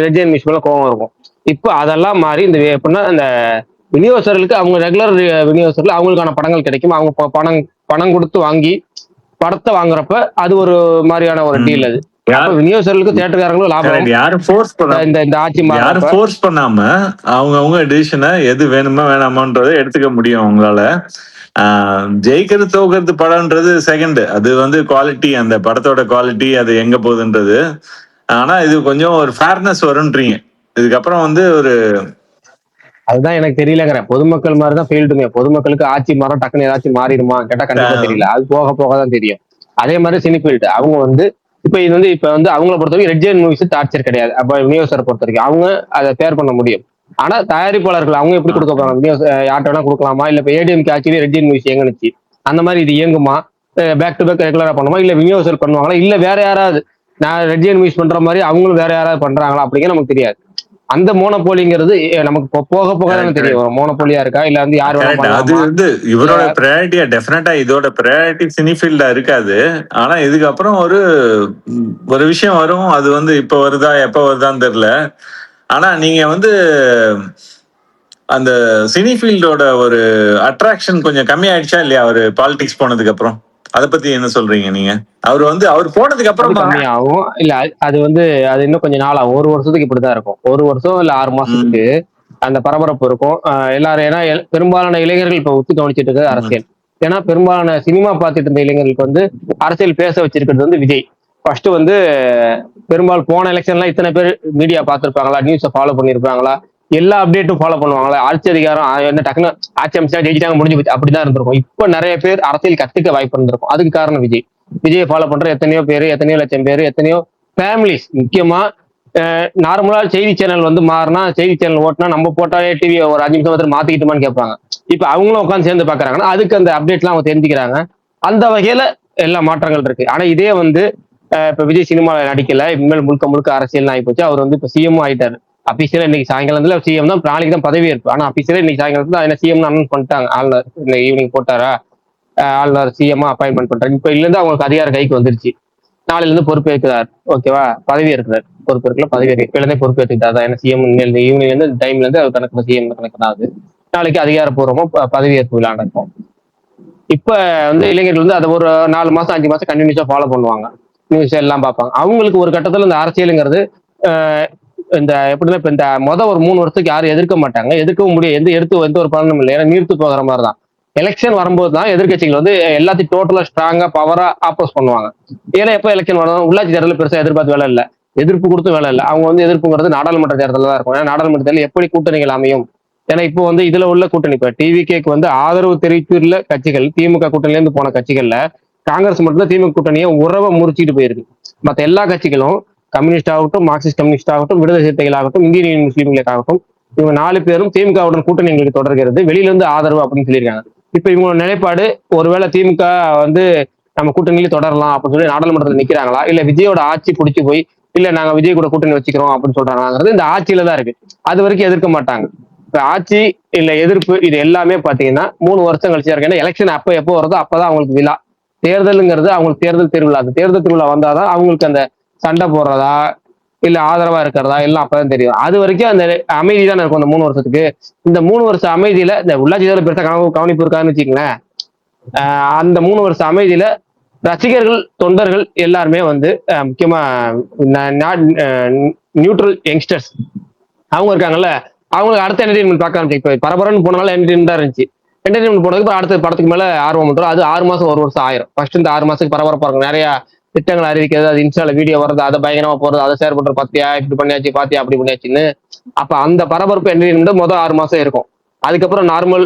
ரெட் ஜெயின் மூவிஸ் மேல கோபம் இருக்கும். இப்போ அதெல்லாம் மாறி இந்த எப்படின்னா அந்த விநியோகஸ்தர்களுக்கு அவங்க ரெகுலர் விநியோகஸ்தர்கள் அவங்களுக்கான படங்கள் கிடைக்கும். அவங்க பணம் கொடுத்து வாங்கி படத்தை வாங்குறப்ப அது ஒரு மாதிரியான ஒரு டீல். அது விநியோகஸ்தர்களுக்கு தியேட்டர்காரங்களும் லாபம். யாரும் ஃபோர்ஸ் பண்ணாம அவங்க டிசிஷனை எது வேணுமா வேணாமான்றதை எடுத்துக்க முடியும் அவங்களால. ஜெயிக்கிறது தோக்கிறது படம்ன்றது செகண்ட், அது வந்து குவாலிட்டி, அந்த படத்தோட குவாலிட்டி அது எங்க போகுதுன்றது. ஆனா இது கொஞ்சம் ஒரு ஃபேர்னஸ் வரும்ன்றீங்க. இதுக்கப்புறம் வந்து ஒரு அதுதான் எனக்கு தெரியலங்கிற பொதுமக்கள் மாதிரிதான் ஃபீல்டுமே. பொதுமக்களுக்கு ஆட்சி மாறும் டக்குன்னு ஏதாச்சும் மாறிடுமா கேட்டா கண்டிப்பா தெரியல, அது போக போக தான் தெரியும். அதே மாதிரி சினி ஃபீல்டு அவங்க வந்து இப்ப வந்து அவங்கள பொறுத்த வரைக்கும் ரெட் ஜெயின் மூவிஸ் டார்ச்சர் கிடையாது. அப்ப விநியோகஸ்தரை பொறுத்த வரைக்கும் அவங்க அதை பேர் பண்ண முடியும். ஆனா தயாரிப்பாளர்கள் அவங்க எப்படி கொடுக்க போறாங்க, யார்ட்ட வேணா கொடுக்கலாமா, இல்ல இப்ப ADMK actually Red Giant Movies இயங்குனுச்சு, அந்த மாதிரி இது இயங்குமா, பேக் டு பேக் ரெகுலரா பண்ணுமா, இல்ல விநியோகஸ்தர் பண்ணுவாங்களா, இல்ல வேற யாராவது நான் ரெட் ஜெயின் மூவிஸ் பண்ற மாதிரி அவங்களும் வேற யாராவது பண்றாங்களா அப்படிங்கிற நமக்கு தெரியாது. அந்த மோனோபோலிங்கிறது நமக்கு போக போக தான் தெரியும், மோனோபோலியா இருக்கா இல்ல வந்து யாரு. அது வந்து இவரோட ப்ரையாரிட்டியா டெஃபினட்டா இதோட ப்ரையாரிட்டி சினி ஃபீல்டா இருக்காது. ஆனா இதுக்கப்புறம் ஒரு விஷயம் வரும், அது வந்து இப்ப வருதா எப்ப வருதான்னு தெரியல. ஆனா நீங்க வந்து அந்த சினி ஃபீல்டோட ஒரு அட்ராக்ஷன் கொஞ்சம் கம்மி ஆயிடுச்சா இல்லையா அவர் பாலிடிக்ஸ் போனதுக்கு அப்புறம்? அத பத்தி என்ன சொல்றீங்க நீங்க? அவர் போனதுக்கு அப்புறம் கம்மியாகும் இல்ல, அது வந்து அது இன்னும் கொஞ்சம் நாள் ஆகும். 1 வருஷத்துக்கு இப்படிதான் இருக்கும். 1 வருஷம் இல்ல 6 மாசத்துக்கு அந்த பரபரப்பு இருக்கும். எல்லாரும் ஏன்னா பெரும்பாலான இளைஞர்கள் இப்ப ஒத்து கவனிச்சிட்டு இருக்கிறது அரசியல். ஏன்னா பெரும்பாலான சினிமா பார்த்துட்டு இருந்த இளைஞர்களுக்கு வந்து அரசியல் பேச வச்சிருக்கிறது வந்து விஜய். ஃபர்ஸ்ட் வந்து பெரும்பாலும் போன எலெக்ஷன்லாம் இத்தனை பேர் மீடியா பார்த்துருப்பாங்களா, நியூஸை ஃபாலோ பண்ணியிருப்பாங்களா, எல்லா அப்டேட்டும் ஃபாலோ பண்ணுவாங்களா, ஆட்சி அதிகாரம் என்ன டக்குன்னு ஆட்சி அமைச்சா ஜெயிச்சிட்டாங்க முடிஞ்சு போச்சு அப்படிதான் இருந்திருக்கும். இப்போ நிறைய பேர் அரசியல் கத்துக்க வாய்ப்பு இருந்திருக்கும். அதுக்கு காரணம் விஜய். விஜயை ஃபாலோ பண்ற எத்தனையோ பேர், எத்தனையோ லட்சம் பேர், எத்தனையோ ஃபேமிலிஸ். முக்கியமா நார்மலா செய்தி சேனல் வந்து மாறினா, செய்தி சேனல் ஓட்டினா நம்ம போட்டாலே டிவி ஒரு 5 நிமிஷம் மாத்திக்கிட்டுமான்னு கேட்பாங்க. இப்ப அவங்களும் உட்காந்து சேர்ந்து பாக்குறாங்கன்னா அதுக்கு அந்த அப்டேட்லாம் அவங்க தெரிஞ்சுக்கிறாங்க. அந்த வகையில எல்லா மாற்றங்கள் இருக்கு. ஆனா இதே வந்து இப்ப விஜய் சினிமாவில் நடிக்கல, இனிமேல் முழுக்க முழுக்க அரசியல் ஆகி போச்சு. அவர் வந்து இப்ப சிஎம் ஆயிட்டாரு. அபிஷியலா இன்னைக்கு சாயங்காலத்துல சிஎம் தான், நாளைக்கு தான் பதவி ஏற்பு. ஆனா அபிஷியலா இன்னைக்கு சாயங்காலத்துல என்ன சிஎம் அனௌன்ஸ் பண்ணிட்டாங்க. ஆளுநர் இன்னைக்கு ஈவினிங் போட்டாரா, ஆளுநர் சிஎம் அப்பாயின்மெண்ட் பண்றாரு. இப்ப இதுல இருந்து அவங்களுக்கு அதிகார கைக்கு வந்துருச்சு. நாளைல இருந்து பொறுப்பேற்கிறார். ஓகேவா, பதவி இருக்கிறார். பொறுப்பேற்கல பதவி ஏற்க இப்ப இருந்தே பொறுப்பேற்றுக்கிட்டாரு. ஏன்னா சிஎம் ஈவினிங் வந்து டைம்ல இருந்து அவர் கணக்கு சிஎம் கணக்கு தான். அது நாளைக்கு அதிகாரப்பூர்வமா பதவியேற்பு விழா நடக்கும். இப்ப வந்து இளைஞர்கள் வந்து அதை ஒரு 4 மாசம் 5 மாசம் கண்டினியூஸா ஃபாலோ பண்ணுவாங்க, நியூஸ் எல்லாம் பார்ப்பாங்க. அவங்களுக்கு ஒரு கட்டத்துல இந்த அரசியலுங்கிறது இந்த எப்படின்னா இப்ப இந்த ஒரு 3 வருஷத்துக்கு யாரும் எதிர்க்க மாட்டாங்க, எதிர்க்கவும் முடியாது, எந்த ஒரு பலனும் இல்லை. ஏன்னா நீர்த்து போகிற மாதிரி தான். எலெக்ஷன் வரும்போது தான் எதிர்கட்சிகள் வந்து எல்லாத்தையும் டோட்டலா ஸ்ட்ராங்கா பவரா ஆப்போஸ் பண்ணுவாங்க. ஏன்னா எப்ப எலெக்ஷன் வரும், உள்ளாட்சி தேர்தலில் பெருசா எதிர்பார்த்து வேலை இல்லை, எதிர்ப்பு கொடுத்து வேலை இல்லை. அவங்க வந்து எதிர்ப்புங்கிறது நாடாளுமன்ற தேர்தலில் தான் இருக்கும். ஏன்னா நாடாளுமன்ற தேர்தல் எப்படி கூட்டணிகள் அமையும். ஏன்னா இப்போ வந்து இதுல உள்ள கூட்டணி இப்ப டிவிகேக்கு வந்து ஆதரவு தெரிவித்துள்ள கட்சிகள், திமுக கூட்டணில இருந்து போன கட்சிகள்ல காங்கிரஸ் மட்டும்தான் திமுக கூட்டணியை உறவை முறிச்சிட்டு போயிருக்கு. மற்ற எல்லா கட்சிகளும் கம்யூனிஸ்ட் ஆகட்டும், மார்க்சிஸ்ட் கம்யூனிஸ்ட் ஆகட்டும், விடுதலை சிறுத்தைகள் ஆகட்டும், இந்தியன் யூனியன் முஸ்லீம் லீக் ஆகட்டும், இவங்க 4 பேரும் திமுகவுடன் கூட்டணி எங்களுக்கு தொடர்கிறது, வெளியில இருந்து ஆதரவு அப்படின்னு சொல்லியிருக்காங்க. இப்ப இவங்களோட நிலைப்பாடு, ஒருவேளை திமுக வந்து நம்ம கூட்டணியில தொடரலாம் அப்படின்னு சொல்லி நாடாளுமன்றத்தில் நிக்கிறாங்களா, இல்ல விஜயோட ஆட்சி பிடிச்சி போய் இல்ல நாங்க விஜய் கூட கூட்டணி வச்சுக்கிறோம் அப்படின்னு சொல்றாங்கிறது இந்த ஆட்சியில தான் இருக்கு. அது வரைக்கும் எதிர்க்க மாட்டாங்க. இப்ப ஆட்சி இல்ல எதிர்ப்பு இது எல்லாமே பாத்தீங்கன்னா 3 வருஷம் கழிச்சா இருக்கு. ஏன்னா எலெக்ஷன் எப்போ வருதோ அப்பதான் அவங்களுக்கு விழா. தேர்தலுங்கிறது அவங்களுக்கு தேர்தல் திருவிழா. அந்த தேர்தல் திருவிழா வந்தாதான் அவங்களுக்கு அந்த சண்டை போடுறதா இல்ல ஆதரவா இருக்கிறதா எல்லாம் அப்பதான் தெரியும். அது வரைக்கும் அந்த அமைதி தானே இருக்கும் அந்த 3 வருஷத்துக்கு. இந்த 3 வருஷம் அமைதியில இந்த உள்ளாட்சி தேர்தல் பெருசா கவனிப்பு இருக்காருன்னு வச்சுக்கங்களேன். அந்த 3 வருஷம் அமைதியில ரசிகர்கள், தொண்டர்கள் எல்லாருமே வந்து முக்கியமா நியூட்ரல் யங்ஸ்டர்ஸ் அவங்க இருக்காங்கல்ல, அவங்களுக்கு அடுத்த என்டர்டைன்மெண்ட் பார்க்க ஆரம்பிச்சு. இப்ப பரபரன்னு போனாலும் என்டர்டைன்மெண்டா இருந்துச்சு. என்டர்டைன்மெண்ட் போனதுக்கு அடுத்த படத்துக்கு மேல ஆர்வம் வந்துடும். அது 6 மாசம் 1 வருஷம் ஆயிரும். ஃபர்ஸ்ட் இந்த 6 மாசத்துக்கு பரபரப்பா இருக்கும். நிறைய திட்டங்கள் அறிவிக்கிறது, அது இன்ஸ்டால வீடியோ வர்றது, அதை பயங்கரமா போறது, அதை ஷேர் பண்றது, பாத்தியா இப்படி பண்ணியாச்சு, பாத்தியா அப்படி பண்ணியாச்சுன்னு. அப்ப அந்த பரபரப்பு என்டர்டைன்மெண்ட் முதல் 6 மாசம் இருக்கும். அதுக்கப்புறம் நார்மல்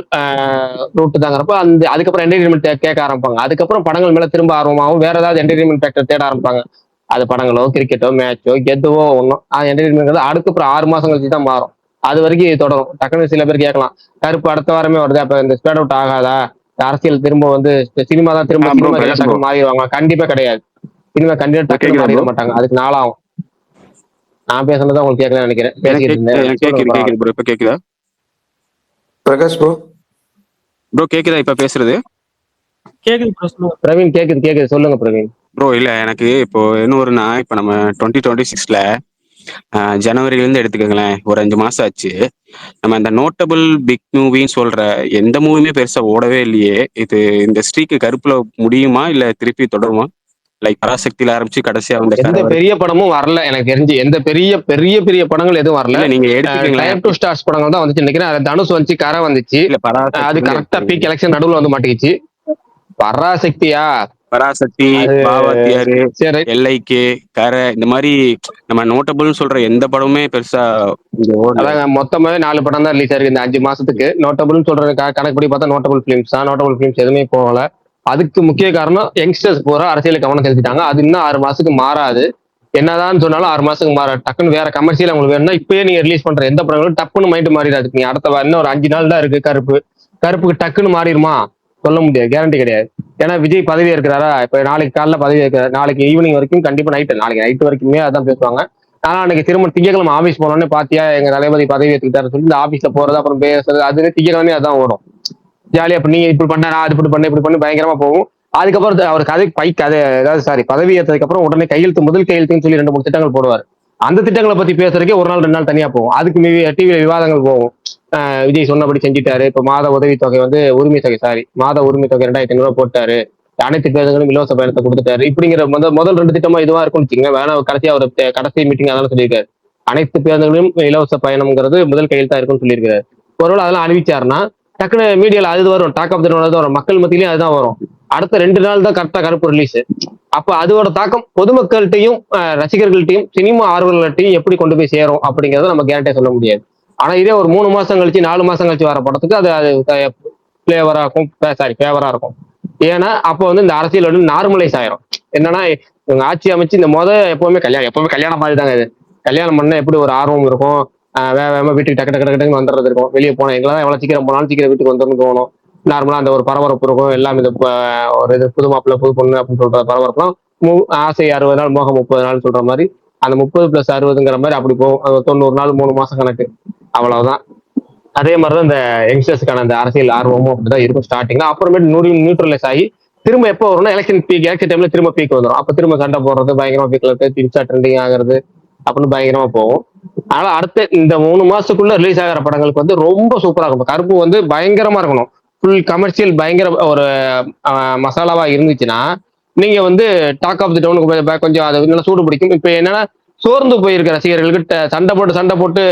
ரூட் தாங்கிறப்ப அதுக்கப்புறம் என்டர்டைன்மெண்ட் கேட்க ஆரம்பிப்பாங்க. அதுக்கப்புறம் படங்கள் மேல திரும்ப ஆர்வமாகவும் வேற ஏதாவது என்டர்டைன்மெண்ட் ஃபேக்டர் தேட ஆரம்பிப்பாங்க. அது படங்களோ, கிரிக்கெட்டோ, மேட்சோ, எதுவோ ஒன்றும் அது என்டர்டைன்மெண்ட் அதுக்கப்புறம் 6 மாசம் கழிச்சு தான் மாறும். அது வரைக்கும் இது தொடரும். டக்குன்னு சில பேர் கேட்கலாம், கருப்பு அடுத்த வாரமே வருது, அப்ப இந்த ஸ்பேட் அவுட் ஆகாதா, அரசியல் திரும்ப வந்து சினிமா தான் திரும்ப சினிமா மாறிடுவாங்க? கண்டிப்பா கிடையாது. சினிமா கண்டிப்பா டக்குனு மாறிட மாட்டாங்க, அதுக்கு நாளாகும். நான் பேசுனதான் உங்களுக்கு கேட்கலன்னு நினைக்கிறேன். கேக்குதா பிரகாஷ் ப்ரோ? ப்ரோ கேக்குதா இப்ப பேசுறது? கேக்குது பிரவீன், கேக்குது சொல்லுங்க பிரவீன். ப்ரோ இல்ல எனக்கு இப்போ என்ன ஒருனா, இப்ப நம்ம 2026ல ஜனவரியில இருந்து எடுத்துக்கோங்களேன், ஒரு 5 மாசம் ஆச்சு. நம்ம இந்த நோட்டபிள் பிக் மூவின்னு சொல்ற எந்த மூவியுமே பெருசா ஓடவே இல்லையே. இது இந்த ஸ்ட்ரீக்கு கருப்புல முடியுமா இல்ல திருப்பி தொடருமா? லைக் பராசக்தியில ஆரம்பிச்சு கடைசியா வந்து எந்த பெரிய படமும் வரல எனக்கு தெரிஞ்சு. எந்த பெரிய படங்கள் எதுவும் வரல. நீங்க எடுத்துக்கீங்களா, ஸ்டார்ஸ் படங்கள் தான் வந்துச்சு நினைக்கிறேன். தனுஷ் வந்துச்சு, கரை வந்துச்சு. அது கரெக்டா பீக் எலெக்ஷன் நடுவுல வந்து மாட்டிக்கிச்சு. பராசக்தியா, பராசக்தி, பாவாத்தியாரு, எல்ஐகே, கரை, இந்த மாதிரி நம்ம நோட்டபிள்னு சொல்ற எந்த படமுமே பெருசா அதாங்க மொத்தமாவே 4 படம் தான் ரிலீஸ் ஆயிருக்கு இந்த 5 மாசத்துக்கு. நோட்டபிள்னு சொல்ற கணக்குப்படி பார்த்தா நோட்டபிள் பிலிம்ஸ் தான். நோட்டபிள் பிலிம்ஸ் எதுவுமே போகல. அதுக்கு முக்கிய காரணம் யங்ஸ்டர்ஸ் பூரா அரசியலுக்கு கவனம் செலுத்திட்டாங்க. அது இன்னும் 6 மாசத்துக்கு மாறாது. என்னதான் சொன்னாலும் 6 மாசத்துக்கு மாற டக்குன்னு வேற கமர்ஷியல் உங்களுக்கு வேணும்னா இப்பயே நீங்க ரிலீஸ் பண்ற எந்த படங்களும் டப்புன்னு மைண்ட் மாறிடாது. நீங்க அடுத்த இன்னும் ஒரு 5 நாள் தான் இருக்கு. கருப்புக்கு டக்குன்னு மாறிடுமா சொல்ல முடியாது, கேரண்டி கிடையாது. ஏன்னா விஜய் பதவி இருக்கிறாரா, இப்ப நாளைக்கு காலைல பதவி இருக்கிறார், நாளைக்கு ஈவினிங் வரைக்கும் கண்டிப்பா நாளைக்கு நைட் வரைக்குமே அதான் பேசுவாங்க. ஆனா அன்னைக்கு திரும்ப திங்கக்கிழமை ஆபீஸ் போனோடனே பாத்தியா எங்க தளபதி பதவி ஏற்றுக்கிட்டாரு சொல்லி இந்த ஆபீஸ்ல போறது அப்புறம் பேசுறது, அது திங்கக்கிழமை அதான் ஓடும் ஜாலியா. இப்ப நீங்க இப்படி பண்ணா அது இப்படி பண்ணி பயங்கரமா போகும். அதுக்கப்புறம் அவர் பதவி ஏற்றதுக்கு அப்புறம் உடனே முதல் கையெழுத்துன்னு சொல்லி 2-3 திட்டங்கள் போடுவார். அந்த திட்டங்களை பத்தி பேசுறதுக்கே 1 நாள் 2 நாள் தனியா போகும். அதுக்கு டிவியில விவாதங்கள் போகும். விஜய் சொன்னபடி செஞ்சுட்டாரு, இப்ப மாத உதவித்தொகை வந்து மாத உரிமை தொகை 2500 ரூபாய் போட்டாரு, அனைத்து பேருந்துகளும் இலவச பயணத்தை கொடுத்துட்டாரு. இப்படிங்கிற முதல் 2 திட்டமா இதுவா இருக்கும்னு வச்சுக்கோங்க. வேணா கடைசியா ஒரு கடைசி மீட்டிங் அதெல்லாம் சொல்லியிருக்காரு. அனைத்து பேருந்துகளிலும் இலவச பயணம்ங்கிறது முதல் கையெழுத்தா இருக்குன்னு சொல்லியிருக்காரு. ஒருவேளை அதெல்லாம் அறிவிச்சாருன்னா டக்குனு மீடியால அது வரும், டாக் ஆஃப் த டவுன் வரும், மக்கள் மத்தியிலையும் அதுதான் வரும். அடுத்த 2 நாள் தான் கரெக்டா கருப்பு ரிலீஸ். அப்ப அதோட தாக்கம் பொதுமக்கள்கிட்டையும் ரசிகர்கள்ட்டையும் சினிமா ஆர்வலர்கள்ட்டையும் எப்படி கொண்டு போய் சேரும் அப்படிங்கறத நம்ம கேரண்டியா சொல்ல முடியாது. ஆனா இதே ஒரு 3 மாசம் கழிச்சு 4 மாசம் கழிச்சு வர படத்துக்கு அது ஃபேவரா இருக்கும். ஃபேவரா இருக்கும். ஏன்னா அப்போ வந்து இந்த அரசியல் வந்து நார்மலைஸ் ஆயிரும். என்னன்னா இவங்க ஆட்சி அமைச்சு இந்த எப்பவுமே கல்யாணம் மாதிரி தாங்க இது. கல்யாணம் பண்ண எப்படி ஒரு ஆர்வம் இருக்கும், வேகமா வீட்டுக்கு டக்கு டக்கு டக்குன்னு வந்துடுறது இருக்கும். வெளியே போனோம் எங்கெல்லாம் எவ்வளவு சீக்கிரம் போனாலும் சீக்கிரம் வீட்டுக்கு வந்துடணும் தோணும். நார்மலா அந்த ஒரு பரபரப்பு இருக்கும். எல்லாம் இந்த ஒரு இது புது மாப்பிள்ளை புது பொண்ணு அப்படின்னு சொல்ற பரபரப்புலாம் ஆசை 60 நாள் மோகம் 30 நாள் சொல்ற மாதிரி அந்த 30+60ங்கிற மாதிரி அப்படி போகும். 90 நாள் 3 மாசம் கணக்கு, அவ்வளவுதான். அதே மாதிரிதான் இந்த யங்ஸ்டர்ஸ்க்கான அந்த அரசியல் ஆர்வமும் அப்படிதான் இருக்கும் ஸ்டார்டிங்ல. அப்புறமேட்டு நியூட்ரலைஸ் ஆகி திரும்ப எப்போ வரும்னா எலெக்ஷன் டைம்ல திரும்ப பீக் வந்துடும். அப்ப திரும்ப சண்டை போடுறது, பயங்கரமா பீக்ல இருக்கு, திரிச்சா ட்ரெண்டிங் ஆகுறது அப்படின்னு பயங்கரமா போகும். அதனால அடுத்த இந்த 3 மாசத்துக்குள்ள ரிலீஸ் ஆகிற படங்களுக்கு வந்து ரொம்ப சூப்பரா இருக்கும். கருப்பு வந்து பயங்கரமா இருக்கணும், ஃபுல் கமர்ஷியல் பயங்கர ஒரு மசாலாவா இருந்துச்சுன்னா நீங்க வந்து டாக் ஆஃப் தி டவுனுக்கு கொஞ்சம் அது நல்லா சூடு பிடிக்கும். இப்ப என்னன்னா சோர்ந்து போயிருக்க ரசிகர்களுக்கு சண்டை போட்டு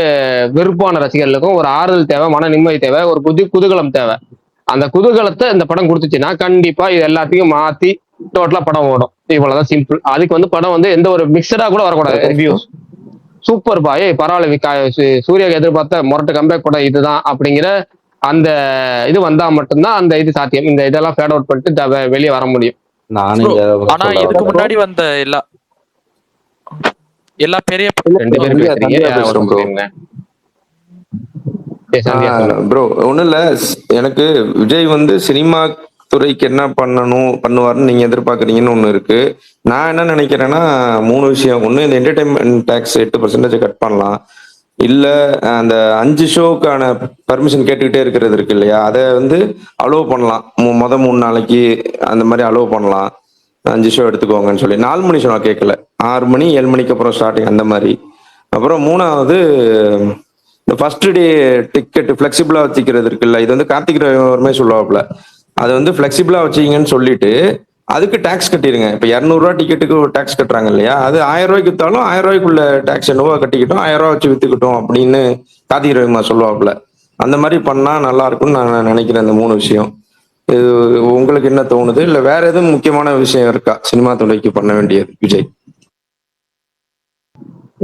வெறுப்பான ரசிகர்களுக்கும் ஒரு ஆறுதல் தேவை, மன நிம்மதி தேவை, ஒரு குதூகலம் தேவை. அந்த குதூகலத்தை இந்த படம் கொடுத்துச்சுன்னா கண்டிப்பா இது எல்லாத்தையும் மாத்தி டோட்டலா படம் ஓடும். இவ்வளவுதான் சிம்பிள். அதுக்கு வந்து படம் வந்து எந்த ஒரு மிக்சடா கூட வரக்கூடாது. ரிவ்யூஸ் சூப்பர் பாய், பரவாயில்ல, சூர்யாவுக்கு எதிர்பார்த்த மொரட்டு கம்பேக் கூட இதுதான் அப்படிங்கிற அந்த இது வந்தா மட்டும்தான் அந்த இது சாத்தியம். இந்த இதெல்லாம் ஃபேட் அவுட் பண்ணிட்டு வெளியே வர முடியும். ஆனா இதுக்கு முன்னாடி வந்த எல்லா பெரிய ப்ரோ ஒண்ணும் இல்ல, எனக்கு விஜய் வந்து சினிமா துறைக்கு என்ன பண்ணுவாருன்னு நீங்க எதிர்பார்க்கறீங்கன்னு ஒண்ணு இருக்கு. நான் என்ன நினைக்கிறேன்னா 3 விஷயம். ஒண்ணு, இந்த என்டர்டைன்மெண்ட் டேக்ஸ் 8% கட் பண்ணலாம். இல்ல அந்த 5 ஷோக்கான பர்மிஷன் கேட்டுக்கிட்டே இருக்கிறது இருக்கு இல்லையா, அதை வந்து அலோவ் பண்ணலாம். 3 நாளைக்கு அந்த மாதிரி அலோவ் பண்ணலாம். 5 ஷோ எடுத்துக்கோங்கன்னு சொல்லி. 4 மணி ஷோ நான் கேட்கல, 6 மணி 7 மணிக்கு அப்புறம் ஸ்டார்டிங் அந்த மாதிரி. அப்புறம் 3வது, இந்த ஃபர்ஸ்ட் டே டிக்கெட் ஃபிளெக்சிபிளா வச்சுக்கிறது இருக்குல்ல, இது வந்து கார்த்திக் ரவிவர்மே சொல்லுவாப்புல, அது வந்து ஃபிளெக்சிபிளா வச்சிங்கன்னு சொல்லிட்டு அதுக்கு டாக்ஸ் கட்டிடுங்க. இப்ப 200 ரூபா டிக்கெட்டுக்கு டாக்ஸ் கட்டுறாங்க இல்லையா, அது 1000 ரூபாய்க்கு வித்தாலும் 1000 ரூபாய்க்குள்ள டாக்ஸ் என்னவோ கட்டிக்கிட்டோம், 1000 ரூபாய் வச்சு வித்துக்கிட்டோம் அப்படின்னு கார்த்திக் ரவிமா சொல்லுவாப்புல. அந்த மாதிரி பண்ணா நல்லா இருக்கும்னு நான் நினைக்கிறேன். இந்த 3 விஷயம் இது உங்களுக்கு என்ன தோணுது? இல்ல வேற எதுவும் முக்கியமான விஷயம் இருக்கா சினிமா துறைக்கு பண்ண வேண்டியது விஜய்?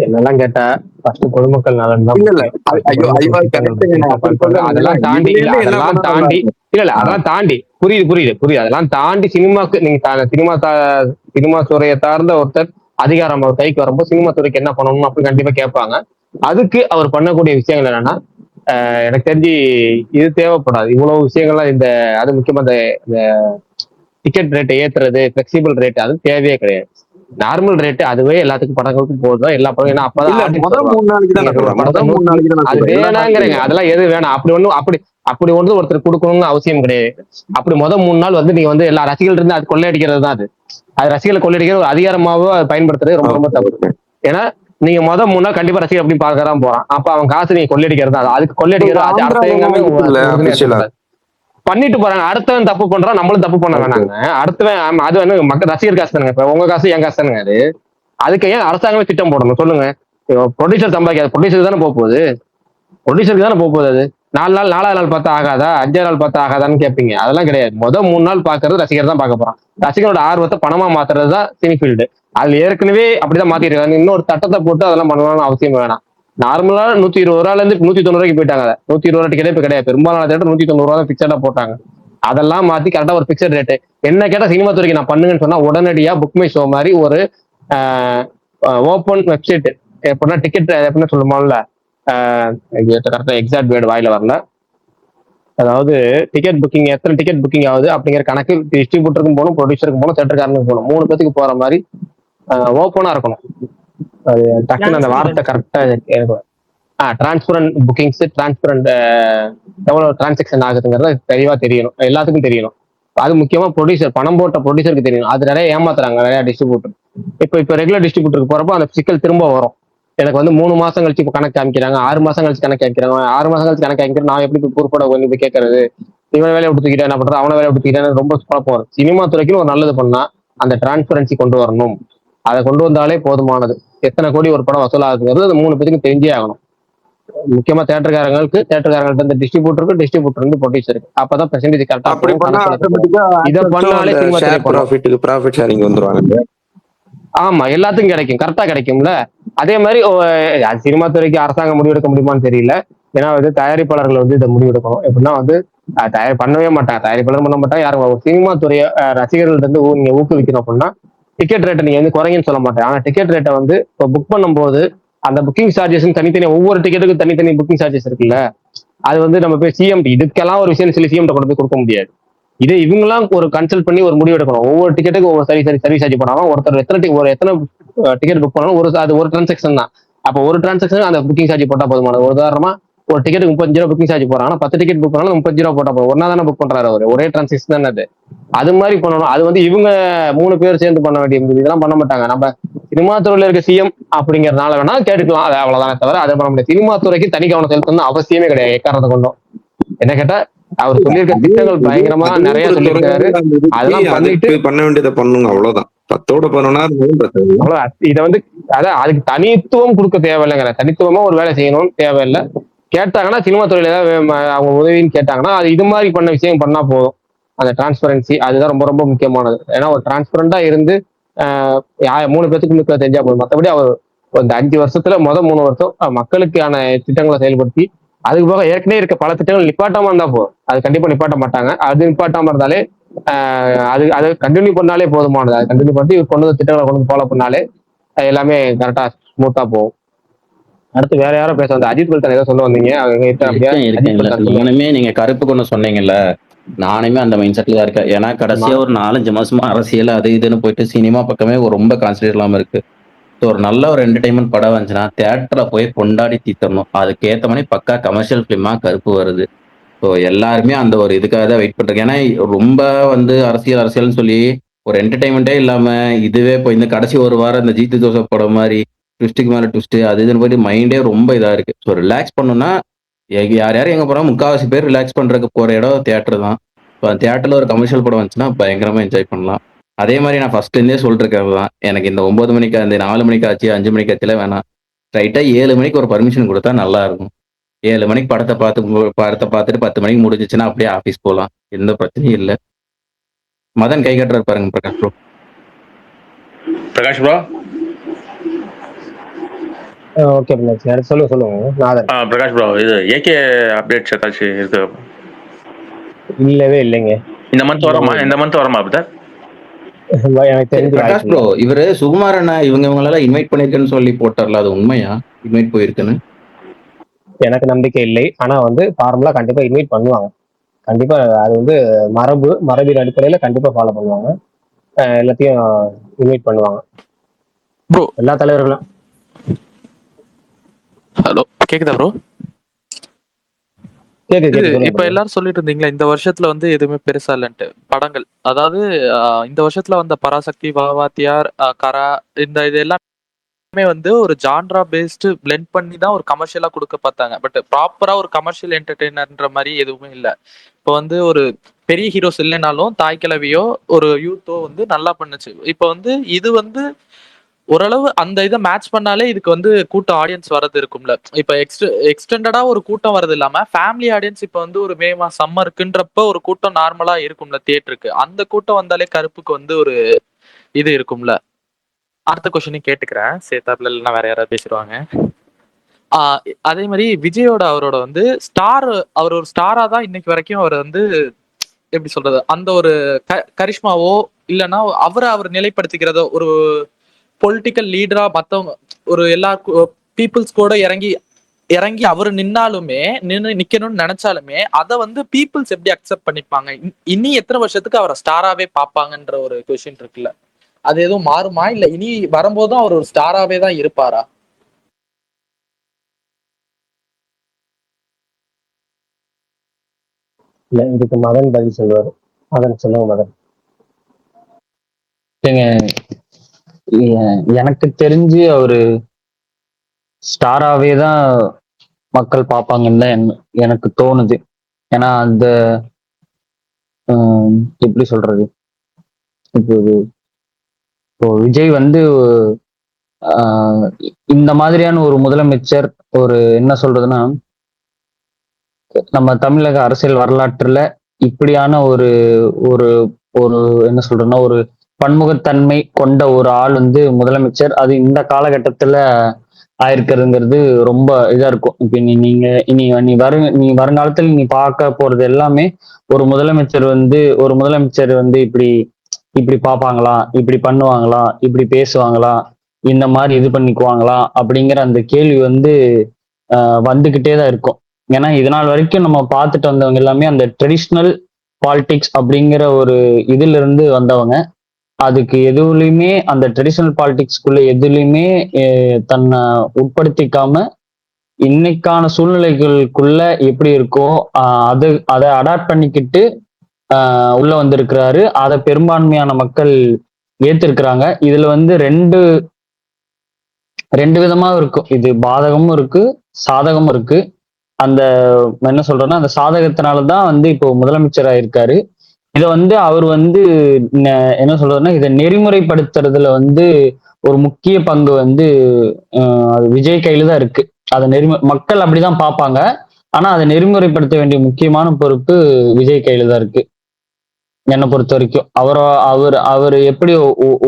என்னெல்லாம் கேட்டா ஃபர்ஸ்ட் பொதுமக்கள் நலன் தான். அதெல்லாம் தாண்டி புரியுது. அதெல்லாம் தாண்டி சினிமாக்கு நீங்க சினிமா துறையை சார்ந்த ஒருத்தர் அதிகாரம் அவர் கைக்கு வரும்போது சினிமா துறைக்கு என்ன பண்ணணும் அப்படின்னு கண்டிப்பா கேட்பாங்க. அதுக்கு அவர் பண்ணக்கூடிய விஷயங்கள் என்னன்னா, எனக்கு தெரிஞ்சு இது தேவைப்படாது. இவ்வளவு விஷயங்கள்லாம் அது முக்கியமா இந்த டிக்கெட் ரேட்டை ஏத்துறது, பிளெக்சிபிள் ரேட், அது தேவையே கிடையாது. நார்மல் ரேட் அதுவே எல்லாத்துக்கும் படங்களுக்கும் போதுதான். எல்லா படம் ஏன்னா அப்பதான் அது வேணாங்கிறீங்க. அதெல்லாம் எது வேணாம் அப்படி ஒன்று ஒருத்தர் கொடுக்கணும்னு அவசியம் கிடையாது. அப்படி 3 நாள் வந்து நீங்க வந்து எல்லா ரசிகர்கள் இருந்து அது கொள்ளையடிக்கிறது தான். அது ரசிகர்களை கொள்ளையடிக்கிற ஒரு அதிகாரமாவோ அதை பயன்படுத்துறது ரொம்ப ரொம்ப தப்பு. ஏன்னா நீங்க 3 நாள் கண்டிப்பா ரசிகர் அப்படின்னு பார்க்கதான் போறான். அப்ப அவன் காசு நீங்க கொள்ளையடிக்கிறது தான். அதுக்கு கொள்ளையடிக்கிறது பண்ணிட்டு போறாங்க. அடுத்தவன் தப்பு பண்றான், நம்மளும் தப்பு பண்ண வேணாங்க. அடுத்தவன் அது வந்து மக்கள் ரசிகர் காசு தானுங்க. இப்ப உங்க காசு என் காசு தானுங்க. அதுக்கு ஏன் அரசாங்கமே திட்டம் போடணும் சொல்லுங்க? ப்ரொடியூசர் சம்பாதிக்காது, ப்ரொடியூசர் தானே போகுது, ப்ரொடியூசருக்கு தானே போகுது. அது 4 நாள் பார்த்தா ஆகாதா, 5 நாள் பார்த்தா ஆகாதான்னு கேட்பீங்க. அதெல்லாம் கிடையாது. 3 நாள் பாக்குறது ரசிகர் தான் பார்க்க போறான். ரசிகரோட ஆர்வத்தை பணமா மாத்துறது தான் சினிஃபீல்டு. அதுல ஏற்கனவே அப்படிதான் மாத்திட்டு இருக்காங்க. இன்னொரு சட்டத்தை போட்டு அதெல்லாம் பண்ணணும்னு அவசியம் வேணாம். நார்மலா 120 ரூபாயில இருந்து 190 ரூபாய்க்கு போயிட்டாங்க. 120 ரூபா டிக்கெட் இப்ப கிடையாது. பெரும்பாலான தேட்டர் 190 ரூபா தான் பிக்சடா போட்டாங்க. அதெல்லாம் மாத்தி கரெக்டா ஒரு பிக்சர் ரேட்டு. என்ன கேட்டா சினிமா துறைக்கு நான் பண்ணுங்கன்னு சொன்னா உடனடியா புக் மை ஷோ மாதிரி ஒரு ஓப்பன் வெப்சைட் எப்படின்னா டிக்கெட் எப்படின்னா சொல்லுமால, கரெக்டா எக்ஸாக்ட் வேர்டு வாயில வரல. அதாவது டிக்கெட் புக்கிங் எத்தனை டிக்கெட் புக்கிங் ஆகுது அப்படிங்கிற கணக்கு டிஸ்ட்ரிபியூட்டருக்கும் போகணும், ப்ரொடியூசருக்கும் போகணும், தேட்டருக்காரனுக்கும் போகணும். 3 பேத்துக்கு போற மாதிரி ஓப்பனா இருக்கணும். அது டக்குன்னு அந்த வார்த்தை கரெக்டா டிரான்ஸ்பரண்ட் புக்கிங்ஸ், டிரான்ஸ்பரண்ட் எவ்வளவு டிரான்சாக்ஷன் ஆகுதுங்கிறத தெளிவா தெரியணும், எல்லாத்துக்கும் தெரியணும். அது முக்கியமா ப்ரொடியூசர், பணம் போட்ட ப்ரொடியூசருக்கு தெரியணும். அது நிறைய ஏமாத்துறாங்க நிறைய டிஸ்ட்ரிபியூட்டர். இப்போ ரெகுலர் டிஸ்ட்ரிபியூட்டருக்கு போறப்போ அந்த சிக்கல் திரும்ப வரும். எனக்கு வந்து 3 மாசம் கழிச்சு இப்போ கணக்கு காமிக்கிறாங்க, 6 மாசம் கழிச்சு கணக்கு காமிக்கிறாங்க. 6 மாசம் கழிச்சு கணக்கு காமிக்கிறேன், நான் எப்படி பொறுப்போட வந்து போய் கேட்கறது? இவன் வேலையை விட்டுக்கிட்டேன் என்ன பண்றது, அவனை வேலையை விட்டுக்கிட்டேன்னு ரொம்ப குழப்பம் வரும். சினிமா துறைக்குன்னு ஒரு நல்லது பண்ணா அந்த டிரான்ஸ்பரன்சி கொண்டு வரணும். அதை கொண்டு வந்தாலே போதுமானது. எத்தனை கோடி ஒரு படம் வசூலாகுங்கிறது அந்த 3 பேருக்கு தெரிஞ்சே ஆகணும். முக்கியமா தேட்டருக்காரங்கள்ட்ட இருந்து டிஸ்ட்ரிபியூட்டர் இருந்து ப்ரொடியூசருக்கு. அப்பதான் பெர்சன்டேஜ் கரெக்டா அப்படி போகும், பண்ணா கணக்குல போகும். ஆட்டோமேட்டிக்கா இதை பண்ணாலே அந்த சினிமா திரை ஷேர் பண்ணும். ப்ராஃபிட் ஷேரிங் வந்துருவாங்க. ஆமா, எல்லாத்துக்கும் கிடைக்கும், கரெக்டா கிடைக்கும்ல. அதே மாதிரி சினிமா துறைக்கு அரசாங்கம் முடிவெடுக்க முடியுமான்னு தெரியல. ஏன்னா வந்து தயாரிப்பாளர்கள் வந்து இதை முடிவெடுக்கணும். எப்படின்னா வந்து பண்ணவே மாட்டாங்க, தயாரிப்பாளரும் பண்ண மாட்டாங்க யாரும். சினிமா துறையை ரசிகர்கள் வந்து நீங்க ஊக்குவிக்கணும் அப்படின்னா டிக்கெட் ரேட்டை நீங்க வந்து குறைங்கன்னு சொல்ல மாட்டேன். ஆனா டிக்கெட் ரேட்டை வந்து இப்போ புக் பண்ணும்போது அந்த புக்கிங் சார்ஜஸ் தனித்தனி, ஒவ்வொரு டிக்கெட்டுக்கும் தனித்தனி புக்கிங் சார்ஜஸ் இருக்குல்ல. அது வந்து நம்ம போய் சிஎம் இதுக்கெல்லாம் ஒரு விஷயம் சொல்லி சிஎம் கொண்டு போய் கொடுக்க முடியாது. இதே இவங்கெல்லாம் ஒரு கன்சல்ட் பண்ணி ஒரு முடிவு எடுக்கணும். ஒவ்வொரு டிக்கெட்டுக்கு ஒவ்வொரு சர்வீஸ் சார்ஜ் பண்ணாலும் ஒருத்தர் எத்தனை டிக்கெட் புக் பண்ணாலும் அது ஒரு டிரான்சாக்ஷன் தான். அப்போ ஒரு டிரான்சாக்ஷன் அந்த புக்கிங் சார்ஜ் போட்டா போதுமான. உதாரணமா ஒரு டிக்கெட்டுக்கு 35 ரூபா புக்கிங் சார்ஜ் போறாங்கன்னா 10 டிக்கெட் புக் பண்ணாலும் 35 ரூபா போட்டா போதும். ஒன்னா தானே புக் பண்றாரு அவரு, ஒரே டிரான்சாக்ஷன் தானே அது. அது மாதிரி பண்ணணும். அது வந்து இவங்க 3 பேர் சேர்ந்து பண்ண வேண்டிய இதெல்லாம் பண்ண மாட்டாங்க. நம்ம சினிமா துறையில இருக்க சிஎம் அப்படிங்கறதுனால வேணா கேட்டுக்கலாம், அது அவ்வளவுதானே தவிர அதை பண்ண முடியாது. சினிமா துறைக்கு தனி கவனம் செலுத்தணும் அவசியமே கிடையாது எக்காரணத்தை கொண்டும். என்ன கேட்டா அவர் சொல்லியிருக்க திட்டங்கள் பயங்கரமா நிறைய சொல்லியிருக்காரு. அதெல்லாம் பண்ணிட்டு பண்ண வேண்டியதை பண்ணுங்க, அவ்வளவுதான். 10-11 இதை வந்து அதான் அதுக்கு தனித்துவம் கொடுக்க தேவையில்லைங்கிற, தனித்துவமா ஒரு வேலை செய்யணும்னு தேவையில்லை. கேட்டாங்கன்னா சினிமா துறையில ஏதாவது அவங்க உதவின்னு கேட்டாங்கன்னா அது இது மாதிரி பண்ண விஷயம் பண்ணா போதும். அந்த டிரான்ஸ்பரன்சி அதுதான் ரொம்ப ரொம்ப முக்கியமானது. ஏன்னா ஒரு டிரான்ஸ்பரண்டா இருந்து 3 பேத்துக்கு தெரிஞ்சா போதும். மற்றபடி அவர் இந்த 5 வருஷத்துல 3 வருஷம் மக்களுக்கான திட்டங்களை செயல்படுத்தி அதுக்கு போக ஏற்கனவே இருக்க பல திட்டங்கள் நிப்பாட்டாம இருந்தா போதும். அது கண்டிப்பா நிப்பாட்ட மாட்டாங்க. அது நிப்பாட்டாம இருந்தாலே அது கண்டினியூ பண்ணாலே போதுமானது. அது கண்டினியூ பண்ணி கொண்டு வந்து திட்டங்களை கொண்டு ஃபாலோ பண்ணாலே எல்லாமே கரெக்டா ஸ்மூத்தா போகும். அடுத்து வேற யாரும் பேச வந்த அஜித் பல்தான் ஏதோ சொல்ல வந்தீங்க. நானுமே நீங்க கருப்பு கொண்டு சொன்னீங்கல்ல, நானுமே அந்த மைண்ட் செட்ல தான் இருக்கேன். ஏன்னா கடைசியா ஒரு 4-5 மாசமா அரசியல் அது இதுன்னு போயிட்டு சினிமா பக்கமே ரொம்ப கான்சன்ட்ரேட் இல்லாம இருக்கு. ஒரு நல்ல ஒரு என்டர்டைன்மெண்ட் படம் வந்துச்சுன்னா தியேட்டர்ல போய் கொண்டாடி தீர்த்தரணும். அதுக்கேற்ற மாதிரி பக்கா கமர்ஷியல் ஃபிலிமா கருப்பு வருது. ஸோ எல்லாருமே அந்த ஒரு இதுக்காக தான் வெயிட் பண்றாங்க. ஏன்னா ரொம்ப அரசியல்னு சொல்லி ஒரு என்டர்டைன்மெண்ட்டே இல்லாம இதுவே இப்போ இந்த கடைசி ஒரு வாரம் இந்த ஜீத்து ஜோசப் படம் மாதிரி ட்விஸ்ட்டுக்கு மேல ட்விஸ்ட் அது இதுன்னு போயிட்டு மைண்டே ரொம்ப இதா இருக்கு. ஸோ ரிலாக்ஸ் பண்ணணும்னா யார் எங்க போறோம், 3/4 பேர் ரிலாக்ஸ் பண்றதுக்கு போற இடம் தியேட்டர் தான். இப்போ தியேட்டர்ல ஒரு கமர்ஷியல் படம் வந்துச்சுன்னா பயங்கரமா என்ஜாய் பண்ணலாம். அதே மாதிரி நான் ஃபர்ஸ்ட்ல இருந்தே சொல்லிருக்கிறது தான், எனக்கு இந்த 9 மணிக்கு அந்த 4 மணிக்கு ஆச்சு 5 மணிக்கு ஆச்சுல வேணாம். ரைட்டா 7 மணிக்கு ஒரு பர்மிஷன் கொடுத்தா நல்லா இருக்கும். 7 மணிக்கு படத்தை பார்த்துட்டு 10 மணிக்கு முடிஞ்சிச்சுன்னா அப்படியே ஆஃபீஸ் போகலாம், எந்த பிரச்சனையும் இல்லை. மதன் கை கட்டுறாரு பாருங்க Prakash bro. Prakash bro okay சொல்லுங்க. பிரகாஷ் ப்ரோ, இது ஏகே அப்டேட்ஸ் ஏதாச்சும் இருக்கு? இல்லவே இல்லைங்க. இந்த மந்த் வரமா பிரதர்? எனக்கு தெரிஞ்சு பிரகாஷ் ப்ரோ, இவரு சுகுமாரண்ணா இவங்களெல்லாம் இன்வைட் பண்ணிருக்கேன்னு சொல்லி போட்டார்ல, அது உண்மையா இன்வைட் போயிருக்குன்னு? எனக்கு நம்பிக்கை இல்லை. ஆனா வந்து ஃபார்முலா கண்டிப்பா இன்வைட் பண்ணுவாங்க. கண்டிப்பா அது வந்து மரபின் அடிப்படையில கண்டிப்பா ஃபாலோ பண்ணுவாங்க. எல்லாத்தையும் இன்வைட் பண்ணுவாங்க ப்ரோ. எல்லா தலைவர்களும். ஹலோ, கேக்குதா ப்ரோ? இப்ப எல்லாரும் சொல்லிட்டு இருந்தீங்களா இந்த வருஷத்துல வந்து எதுவுமே பெருசா இல்லைன்ட்டு படங்கள். அதாவது இந்த வருஷத்துல வந்த பராசக்தி, வாத்தியார், கரா, இது எல்லாமே வந்து ஒரு ஜான்ரா பேஸ்டு பிளெண்ட் பண்ணி தான் ஒரு கமர்ஷியலா கொடுக்க பார்த்தாங்க. பட் ப்ராப்பரா ஒரு கமர்ஷியல் என்டர்டெய்னர்ன்ற மாதிரி எதுவுமே இல்லை. இப்போ வந்து ஒரு பெரிய ஹீரோஸ் இல்லைனாலும் தாய் கிழவியோ ஒரு யூத்தோ வந்து நல்லா பண்ணுச்சு. இப்போ வந்து இது வந்து ஓரளவு அந்த இதை மேட்ச் பண்ணாலே இதுக்கு வந்து கூட்டம் ஆடியன்ஸ் வர்றது இருக்கும்ல. இப்ப எக்ஸ்டெண்டடா ஒரு கூட்டம் வர்றது இல்லாம ஃபேமிலி ஆடியன்ஸ் இப்ப வந்து ஒரு மே மாசம் சம்மருக்குன்றப்ப ஒரு கூட்டம் நார்மலா இருக்கும்ல தியேட்டருக்கு, அந்த கூட்டம் வந்தாலே கருப்புக்கு வந்து ஒரு இது இருக்கும்ல. அடுத்த கொஸ்டினையும் கேட்டுக்கிறேன் சேத்தாப்ல, இல்லைன்னா வேற யாராவது பேசிடுவாங்க. அதே மாதிரி விஜயோட அவரோட வந்து அவர் ஒரு ஸ்டாரா தான் இன்னைக்கு வரைக்கும் அவர் வந்து எப்படி சொல்றது, அந்த ஒரு கரிஷ்மாவோ இல்லைன்னா அவர் நிலைப்படுத்திக்கிறதோ ஒரு பொலிட்டிக்கல் லீடரா மத்தவங்க ஒரு எல்லா பீப்புள்ஸ் கூட இறங்கி அவர் நிக்கணும்னு நினைச்சாலுமே அதை வந்து பீப்புள்ஸ் எப்படி அக்செப்ட் பண்ணிப்பாங்க, இனி எத்தனை வருஷத்துக்கு அவரை ஸ்டாராவே பார்ப்பாங்கன்ற ஒரு கொஸ்டின் இருக்குல்ல, அது எதுவும் மாறுமா இல்ல இனி வரும்போதும் அவர் ஒரு ஸ்டாராவே தான் இருப்பாரா? இல்ல, இதுக்கு மதன் பதில் சொல்லுவாரு. மதன் சொல்லுங்க மதன். எனக்கு தெரிஞ்சு அவரு ஸ்டாராவே தான் மக்கள் பார்ப்பாங்கன்னு தான் எனக்கு தோணுது. ஏன்னா அந்த எப்படி சொல்றது, இப்போ விஜய் வந்து ஆஹ் இந்த மாதிரியான ஒரு முதலமைச்சர், ஒரு என்ன சொல்றதுன்னா, நம்ம தமிழக அரசியல் வரலாற்றுல இப்படியான ஒரு ஒரு ஒரு என்ன சொல்றதுன்னா, ஒரு பன்முகத்தன்மை கொண்ட ஒரு ஆள் வந்து முதலமைச்சர், அது இந்த காலகட்டத்துல ஆயிருக்கிறதுங்கிறது ரொம்ப இதா இருக்கும். இப்ப நீங்க நீ வருங்காலத்துல நீ பார்க்க போறது எல்லாமே ஒரு முதலமைச்சர் வந்து இப்படி இப்படி பார்ப்பாங்களா, இப்படி பண்ணுவாங்களா, இப்படி பேசுவாங்களா, இந்த மாதிரி இது பண்ணிக்குவாங்களா அப்படிங்கிற அந்த கேள்வி வந்து வந்துகிட்டே தான் இருக்கும். ஏன்னா இது நாள் வரைக்கும் நம்ம பார்த்துட்டு வந்தவங்க எல்லாமே அந்த ட்ரெடிஷ்னல் பாலிடிக்ஸ் அப்படிங்கிற ஒரு இதுல இருந்து வந்தவங்க. அதுக்கு எதுவுலையுமே அந்த ட்ரெடிஷ்னல் பாலிடிக்ஸ்குள்ள எதுலையுமே தன்னை உட்படுத்திக்காம இன்னைக்கான சூழ்நிலைகளுக்குள்ள எப்படி இருக்கோ அதை அடாப்ட் பண்ணிக்கிட்டு உள்ள வந்திருக்கிறாரு. அதை பெரும்பான்மையான மக்கள் ஏத்திருக்கிறாங்க. இதுல வந்து ரெண்டு விதமா இருக்கும். இது பாதகமும் இருக்கு, சாதகமும் இருக்கு. அந்த என்ன சொல்றேன்னா, அந்த சாதகத்தினாலதான் வந்து இப்போ முதலமைச்சர் ஆயிருக்காரு. இதை வந்து அவர் வந்து என்ன சொல்றதுன்னா, இதை நெறிமுறைப்படுத்துறதுல வந்து ஒரு முக்கிய பங்கு வந்து அது விஜய் கையில தான் இருக்கு. அதை மக்கள் அப்படிதான் பார்ப்பாங்க. ஆனா அதை நெறிமுறைப்படுத்த வேண்டிய முக்கியமான பொறுப்பு விஜய் கையில தான் இருக்கு, என்னை பொறுத்த வரைக்கும். அவர் எப்படி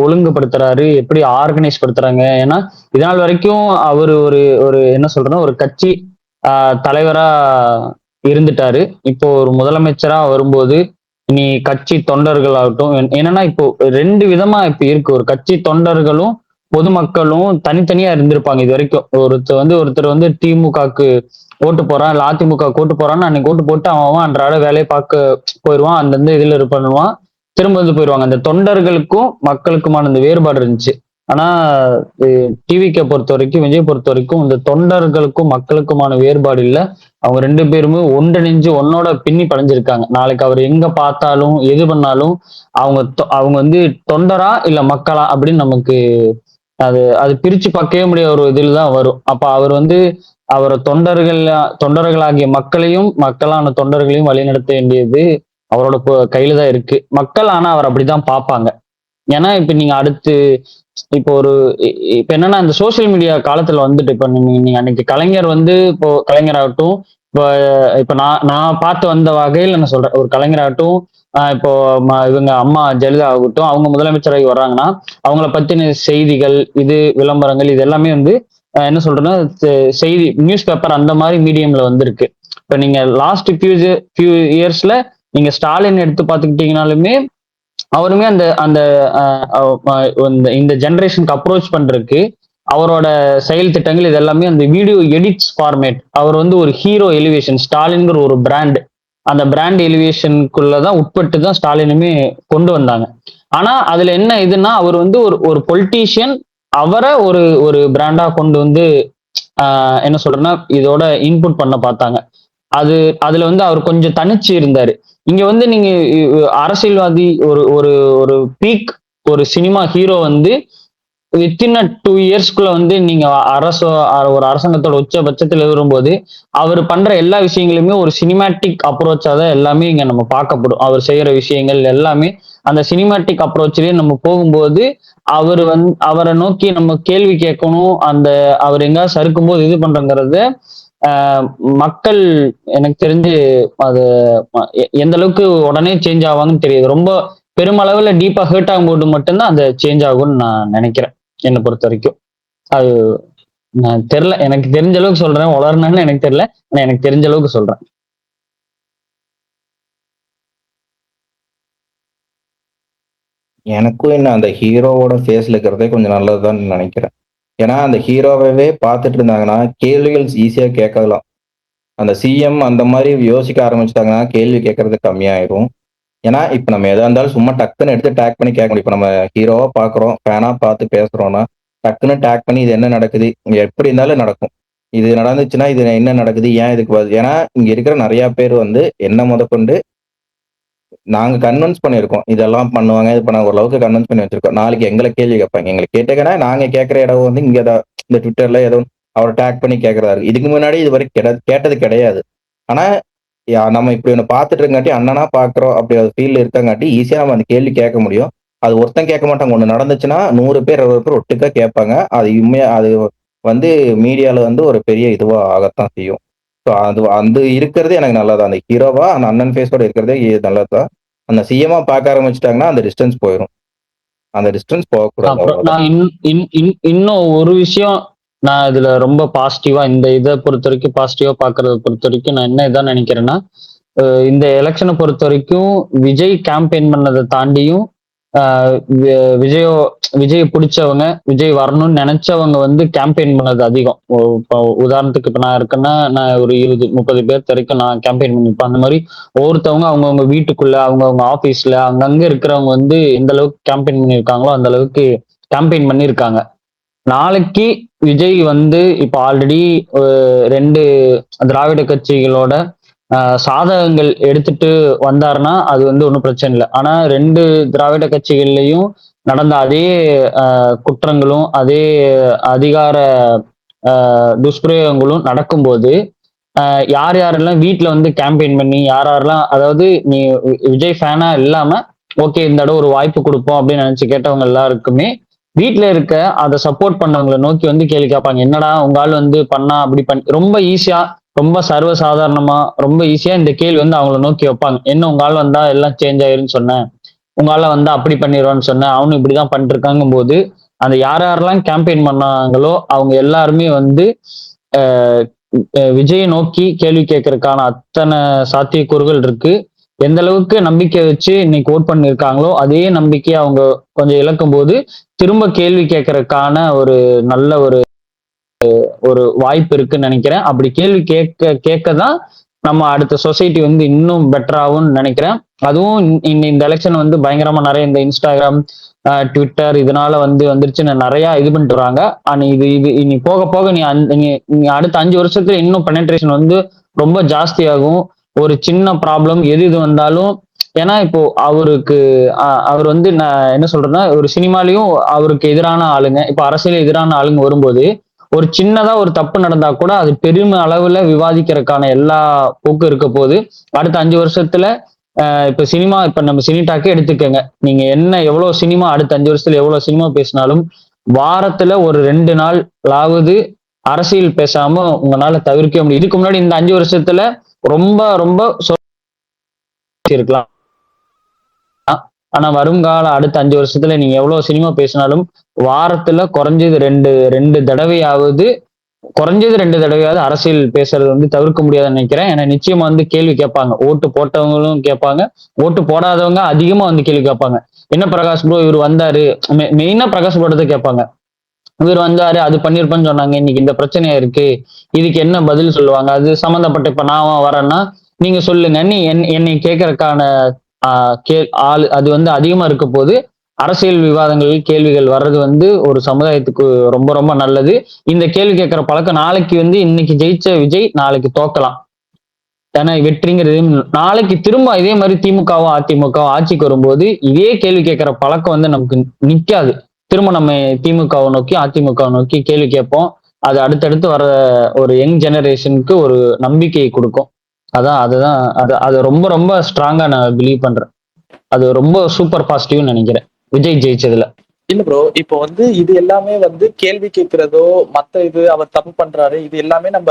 ஒழுங்குபடுத்துறாரு, எப்படி ஆர்கனைஸ் படுத்துறாங்க. ஏன்னா இதனால் வரைக்கும் அவர் ஒரு ஒரு என்ன சொல்றேன்னா, ஒரு கட்சி தலைவரா இருந்துட்டாரு. இப்போ ஒரு முதலமைச்சரா வரும்போது இனி கட்சி தொண்டர்கள் ஆகட்டும், என்னன்னா இப்போ ரெண்டு விதமா இப்ப இருக்கு. ஒரு கட்சி தொண்டர்களும் பொதுமக்களும் தனித்தனியா இருந்திருப்பாங்க இது வரைக்கும். ஒருத்தர் வந்து திமுகக்கு ஓட்டு போறான், இல்ல அதிமுக ஓட்டு போறான்னு அன்னைக்கு ஓட்டு போட்டு அவன் அன்றாட வேலையை பார்க்க போயிடுவான், அந்த இதுல பண்ணுவான், திரும்ப வந்து போயிடுவாங்க. அந்த தொண்டர்களுக்கும் மக்களுக்குமான அந்த வேறுபாடு இருந்துச்சு. ஆனா டிவிக்கை பொறுத்த வரைக்கும், விஜய் பொறுத்த வரைக்கும் இந்த தொண்டர்களுக்கும் மக்களுக்குமான வேறுபாடு இல்லை. அவங்க ரெண்டு பேருமே ஒன்றிணைஞ்சு ஒன்னோட பின்னி படைஞ்சிருக்காங்க. நாளைக்கு அவர் எங்க பார்த்தாலும் எது பண்ணாலும் அவங்க வந்து தொண்டரா இல்ல மக்களா அப்படின்னு நமக்கு அது பிரிச்சு பார்க்கவே முடியாத ஒரு இதில் தான் வரும். அப்ப அவர் வந்து அவரை தொண்டர்களாகிய மக்களையும் மக்களான தொண்டர்களையும் வழிநடத்த வேண்டியது அவரோட கையில தான் இருக்கு. மக்கள் ஆனா அவர் அப்படிதான் பார்ப்பாங்க. ஏன்னா இப்ப நீங்க அடுத்து இப்ப என்னன்னா, இந்த சோசியல் மீடியா காலத்துல வந்துட்டு இப்ப நீங்க அன்னைக்கு கலைஞர் வந்து இப்போ கலைஞராகட்டும், இப்ப நான் பார்த்து வந்த வகையில் என்ன சொல்றேன், ஒரு கலைஞராகட்டும், இப்போ இவங்க அம்மா ஜெயலலிதா ஆகட்டும், அவங்க முதலமைச்சராகி வர்றாங்கன்னா அவங்கள பத்தின செய்திகள், இது விளம்பரங்கள், இது எல்லாமே வந்து என்ன சொல்றேன்னா, செய்தி நியூஸ் பேப்பர் அந்த மாதிரி மீடியம்ல வந்திருக்கு. இப்ப நீங்க லாஸ்ட் ஃபியூ இயர்ஸ்ல நீங்க ஸ்டாலின் எடுத்து பார்த்துக்கிட்டீங்கனாலுமே அவருமே அந்த அந்த இந்த ஜெனரேஷனுக்கு அப்ரோச் பண்றதுக்கு அவரோட செயல் திட்டங்கள் இது எல்லாமே அந்த வீடியோ எடிட்ஸ் ஃபார்மேட். அவர் வந்து ஒரு ஹீரோ எலிவேஷன், ஸ்டாலின்ங்கிற ஒரு பிராண்ட், அந்த பிராண்ட் எலிவேஷனுக்குள்ளதான் உட்பட்டு தான் ஸ்டாலினுமே கொண்டு வந்தாங்க. ஆனா அதுல என்ன இதுன்னா, அவர் வந்து ஒரு பொலிட்டீஷியன், அவரை ஒரு ஒரு பிராண்டா கொண்டு வந்து என்ன சொல்றேன்னா இதோட இன்புட் பண்ண பார்த்தாங்க. அதுல வந்து அவர் கொஞ்சம் தனிச்சு இருந்தாரு. இங்க வந்து நீங்க அரசியல்வாதி ஒரு ஒரு ஒரு பீக் ஒரு சினிமா ஹீரோ வந்து வித்தின் 2 இயர்ஸ்க்குள்ள வந்து நீங்க ஒரு அரசாங்கத்தோட உச்சபட்சத்துல வரும்போது அவர் பண்ற எல்லா விஷயங்களுமே ஒரு சினிமேட்டிக் அப்ரோச்சா தான் எல்லாமே இங்க நம்ம பார்க்கப்படும். அவர் செய்யற விஷயங்கள் எல்லாமே அந்த சினிமேட்டிக் அப்ரோச்லயே நம்ம போகும்போது அவரை நோக்கி நம்ம கேள்வி கேட்கணும், அவர் எங்காவது சறுக்கும் போது இது பண்றங்கிறத மக்கள் எனக்கு தெரிஞ்சு அது எந்த அளவுக்கு உடனே சேஞ்ச் ஆவாங்கன்னு தெரியுது. ரொம்ப பெருமளவுல டீப்பா ஹர்ட் ஆகும்போது மட்டும்தான் அந்த சேஞ்ச் ஆகும்னு நான் நினைக்கிறேன், என்னை பொறுத்த வரைக்கும். அது நான் தெரியல, எனக்கு தெரிஞ்ச அளவுக்கு சொல்றேன். வளரணும்னு எனக்கு தெரியல, ஆனா எனக்கு தெரிஞ்ச அளவுக்கு சொல்றேன். எனக்கும் இன்னும் அந்த ஹீரோவோட ஃபேஸ்ல இருக்கிறதே கொஞ்சம் நல்லதுதான் நினைக்கிறேன். ஏன்னா அந்த ஹீரோவே பார்த்துட்டு இருந்தாங்கன்னா கேள்விகள் ஈஸியா கேட்கலாம். அந்த சிஎம் அந்த மாதிரி யோசிக்க ஆரம்பிச்சிட்டாங்கன்னா கேள்வி கேட்கறது கம்மியாயிரும். ஏன்னா இப்ப நம்ம எதா இருந்தாலும் சும்மா டக்குன்னு எடுத்து டேக் பண்ணி கேட்க முடியும். இப்ப நம்ம ஹீரோவா பாக்குறோம், ஃபேனா பார்த்து பேசுறோம்னா டக்குன்னு டேக் பண்ணி இது என்ன நடக்குது, இங்க எப்படி இருந்தாலும் நடக்கும், இது நடந்துச்சுன்னா இது என்ன நடக்குது, ஏன் இதுக்கு ஏன்னா இங்க இருக்கிற நிறைய பேர் வந்து என்ன முதற்கொண்டு நாங்க கன்வின்ஸ் பண்ணியிருக்கோம், இதெல்லாம் பண்ணுவாங்க, இது பண்ண ஓரளவுக்கு கன்வின்ஸ் பண்ணி வச்சிருக்கோம். நாளைக்கு எங்களை கேள்வி கேட்பாங்க. எங்களை கேட்டேங்கன்னா நாங்க கேட்கிற இடம் வந்து இங்க இந்த ட்விட்டர்ல ஏதோ அவரை டேக் பண்ணி கேட்கறாரு. இதுக்கு முன்னாடி இது வரைக்கும் கேட்டது கிடையாது. ஆனா நம்ம இப்படி ஒண்ணு பார்த்துட்டு இருக்காட்டி அண்ணனா பாக்குறோம் அப்படி ஒரு ஃபீல் இருக்கங்காட்டி ஈஸியா நம்ம அந்த கேள்வி கேட்க முடியும். அது ஒருத்தன் கேட்க மாட்டாங்க. ஒண்ணு நடந்துச்சுன்னா 100 பேர் 60 பேர் ஒட்டுக்கா கேட்பாங்க. அது உண்மையா அது வந்து மீடியால வந்து ஒரு பெரிய இதுவா ஆகத்தான் செய்யும். ஸோ அது இருக்கிறது எனக்கு நல்லது. அந்த ஹீரோவா அந்த அண்ணன் ஃபேஸோட இருக்கிறதே நல்லதுதான். அந்த சிஎம்மா பார்க்க ஆரம்பிச்சிட்டாங்கன்னா அந்த டிஸ்டன்ஸ் போயிடும். அந்த டிஸ்டன்ஸ் போகக்கூடாது. அப்புறம் அவ்வளவுதான். நான் இன்னும் ஒரு விஷயம் நான் இதுல ரொம்ப பாசிட்டிவா இந்த இதை பொறுத்த வரைக்கும் பாசிட்டிவா பாக்குறத பொறுத்த வரைக்கும் நான் என்ன இதான் நினைக்கிறேன்னா, இந்த எலெக்ஷனை பொறுத்த வரைக்கும் விஜய் கேம்பெயின் பண்ணதை தாண்டியும் விஜய் பிடிச்சவங்க, விஜய் வரணும்னு நினைச்சவங்க வந்து கேம்பெயின் பண்ணது அதிகம். இப்போ உதாரணத்துக்கு இப்ப நான் இருக்கேன்னா நான் ஒரு 20-30 பேர் வரைக்கும் நான் கேம்பெயின் பண்ணிப்பேன். அந்த மாதிரி ஒவ்வொருத்தவங்க அவங்கவுங்க வீட்டுக்குள்ள அவங்கவுங்க ஆபீஸ்ல அங்கங்க இருக்கிறவங்க வந்து எந்த அளவுக்கு கேம்பெயின் பண்ணியிருக்காங்களோ அந்த அளவுக்கு கேம்பெயின் பண்ணியிருக்காங்க. நாளைக்கு விஜய் வந்து இப்ப ஆல்ரெடி 2 திராவிட கட்சிகளோட சாதகங்கள் எடுத்துட்டு வந்தாருன்னா அது வந்து ஒன்றும் பிரச்சனை இல்லை. ஆனா 2 திராவிட கட்சிகள்லையும் நடந்த அதே குற்றங்களும் அதே அதிகார துஷ்பிரயோகங்களும் நடக்கும்போது யார் யாரெல்லாம் வீட்டுல வந்து கேம்பெயின் பண்ணி யாரெல்லாம், அதாவது நீ விஜய் ஃபேனா இல்லாம ஓகே இந்த தடவை ஒரு வாய்ப்பு கொடுப்போம் அப்படின்னு நினைச்சு கேட்டவங்க எல்லாருக்குமே வீட்டுல இருக்க அதை சப்போர்ட் பண்ணவங்களை நோக்கி வந்து கேள்வி கேட்பாங்க. என்னடா உங்க ஆள் வந்து பண்ணா அப்படி பண்ணி ரொம்ப ஈஸியா ரொம்ப சர்வசாதாரணமா ரொம்ப ஈஸியா இந்த கேள்வி வந்து அவங்கள நோக்கி வைப்பாங்க. என்ன உங்க ஆள் வந்தா எல்லாம் சேஞ்ச் ஆயிருன்னு சொன்னேன், உங்க ஆள வந்தா அப்படி பண்ணிடுவான்னு சொன்னேன், அவனு இப்படிதான் பண்ணிட்டு இருக்காங்கும் போது அந்த யாரெல்லாம் கேம்பெயின் பண்ணாங்களோ அவங்க எல்லாருமே வந்து விஜயை நோக்கி கேள்வி கேட்கறதுக்கான அத்தனை சாத்தியக்கூறுகள் இருக்கு. எந்த அளவுக்கு நம்பிக்கை வச்சு இன்னைக்கு ஓட் பண்ணிருக்காங்களோ அதே நம்பிக்கையை அவங்க கொஞ்சம் இழக்கும் போது திரும்ப கேள்வி கேட்கறதுக்கான ஒரு நல்ல ஒரு வாய்ப்பு இருக்குன்னு நினைக்கிறேன். அப்படி கேள்வி கேட்கதான் நம்ம அடுத்த சொசைட்டி வந்து இன்னும் பெட்டராகும்னு நினைக்கிறேன். அதுவும் இந்த எலெக்ஷன் வந்து பயங்கரமா நிறைய இந்த இன்ஸ்டாகிராம் ட்விட்டர் இதனால வந்துருச்சுன்னு நிறைய இது பண்ணிட்டு வராங்க. இனி போக போக நீ அடுத்த 5 வருஷத்துல இன்னும் பெனட்ரேஷன் வந்து ரொம்ப ஜாஸ்தியாகும். ஒரு சின்ன ப்ராப்ளம் எது வந்தாலும், ஏன்னா இப்போ அவர் வந்து நான் என்ன சொல்றேன்னா ஒரு சினிமாலையும் அவருக்கு எதிரான ஆளுங்க, இப்போ அரசியல் எதிரான ஆளுங்க வரும்போது ஒரு சின்னதா ஒரு தப்பு நடந்தா கூட அது பெரும் அளவுல விவாதிக்கிறதுக்கான எல்லா போக்கும் இருக்க போது. அடுத்த 5 வருஷத்துல இப்ப சினிமா, இப்ப நம்ம சினிடாக்கே எடுத்துக்கங்க, நீங்க எவ்வளவு சினிமா அடுத்த 5 வருஷத்துல எவ்வளவு சினிமா பேசினாலும் வாரத்துல ஒரு 2 நாளாவது அரசியல் பேசாம உங்களால தவிர்க்க முடியும். இதுக்கு முன்னாடி இந்த 5 வருஷத்துல ரொம்ப ரொம்ப இருக்கலாம். ஆனா வருங்கால அடுத்த 5 வருஷத்துல நீங்க எவ்வளவு சினிமா பேசினாலும் வாரத்துல குறைஞ்சது ரெண்டு தடவையாவது அரசியல் பேசுறது வந்து தவிர்க்க முடியாதுன்னு நினைக்கிறேன். ஏன்னா நிச்சயமா வந்து கேள்வி கேட்பாங்க, ஓட்டு போட்டவங்களும் கேட்பாங்க, ஓட்டு போடாதவங்க அதிகமா வந்து கேள்வி கேட்பாங்க. என்ன பிரகாஷ் ப்ரோ இவர் வந்தாரு, மெயினா பிரகாஷ் போட்டதை கேட்பாங்க, இவர் வந்தாரு அது பண்ணிருப்பேன்னு சொன்னாங்க, இன்னைக்கு இந்த பிரச்சனையா இருக்கு, இதுக்கு என்ன பதில் சொல்லுவாங்க, அது சம்பந்தப்பட்ட இப்ப நான் வரேன்னா நீங்க சொல்லுங்க, நீ என்னை கேட்கறதுக்கான ஆள் அது வந்து அதிகமா இருக்க போது அரசியல் விவாதங்கள் கேள்விகள் வர்றது வந்து ஒரு சமுதாயத்துக்கு ரொம்ப ரொம்ப நல்லது. இந்த கேள்வி கேட்கிற பழக்கம் நாளைக்கு வந்து இன்னைக்கு ஜெயிச்ச விஜய் நாளைக்கு தோக்கலாம். ஏன்னா வெற்றிங்கிறது நாளைக்கு திரும்ப இதே மாதிரி திமுகவோ அதிமுகவோ ஆட்சிக்கு வரும்போது இதே கேள்வி கேட்கிற பழக்கம் வந்து நமக்கு நிக்காது. திரும்ப நம்ம திமுகவை நோக்கி அதிமுகவை நோக்கி கேள்வி கேட்போம். அது அடுத்தடுத்து வர ஒரு யங் ஜெனரேஷனுக்கு ஒரு நம்பிக்கையை கொடுக்கும். அதுதான் அது ரொம்ப ரொம்ப ஸ்ட்ராங்கா நான் பிலீவ் பண்றேன். அது ரொம்ப சூப்பர் பாசிட்டிவ்னு நினைக்கிறேன் விஜய் ஜெயிச்சதுல. இல்ல ப்ரோ, இப்போ வந்து இது எல்லாமே வந்து கேள்வி கேட்கிறதோ மத்த இது அவர் தப்பு பண்றாரு இது எல்லாமே நம்ம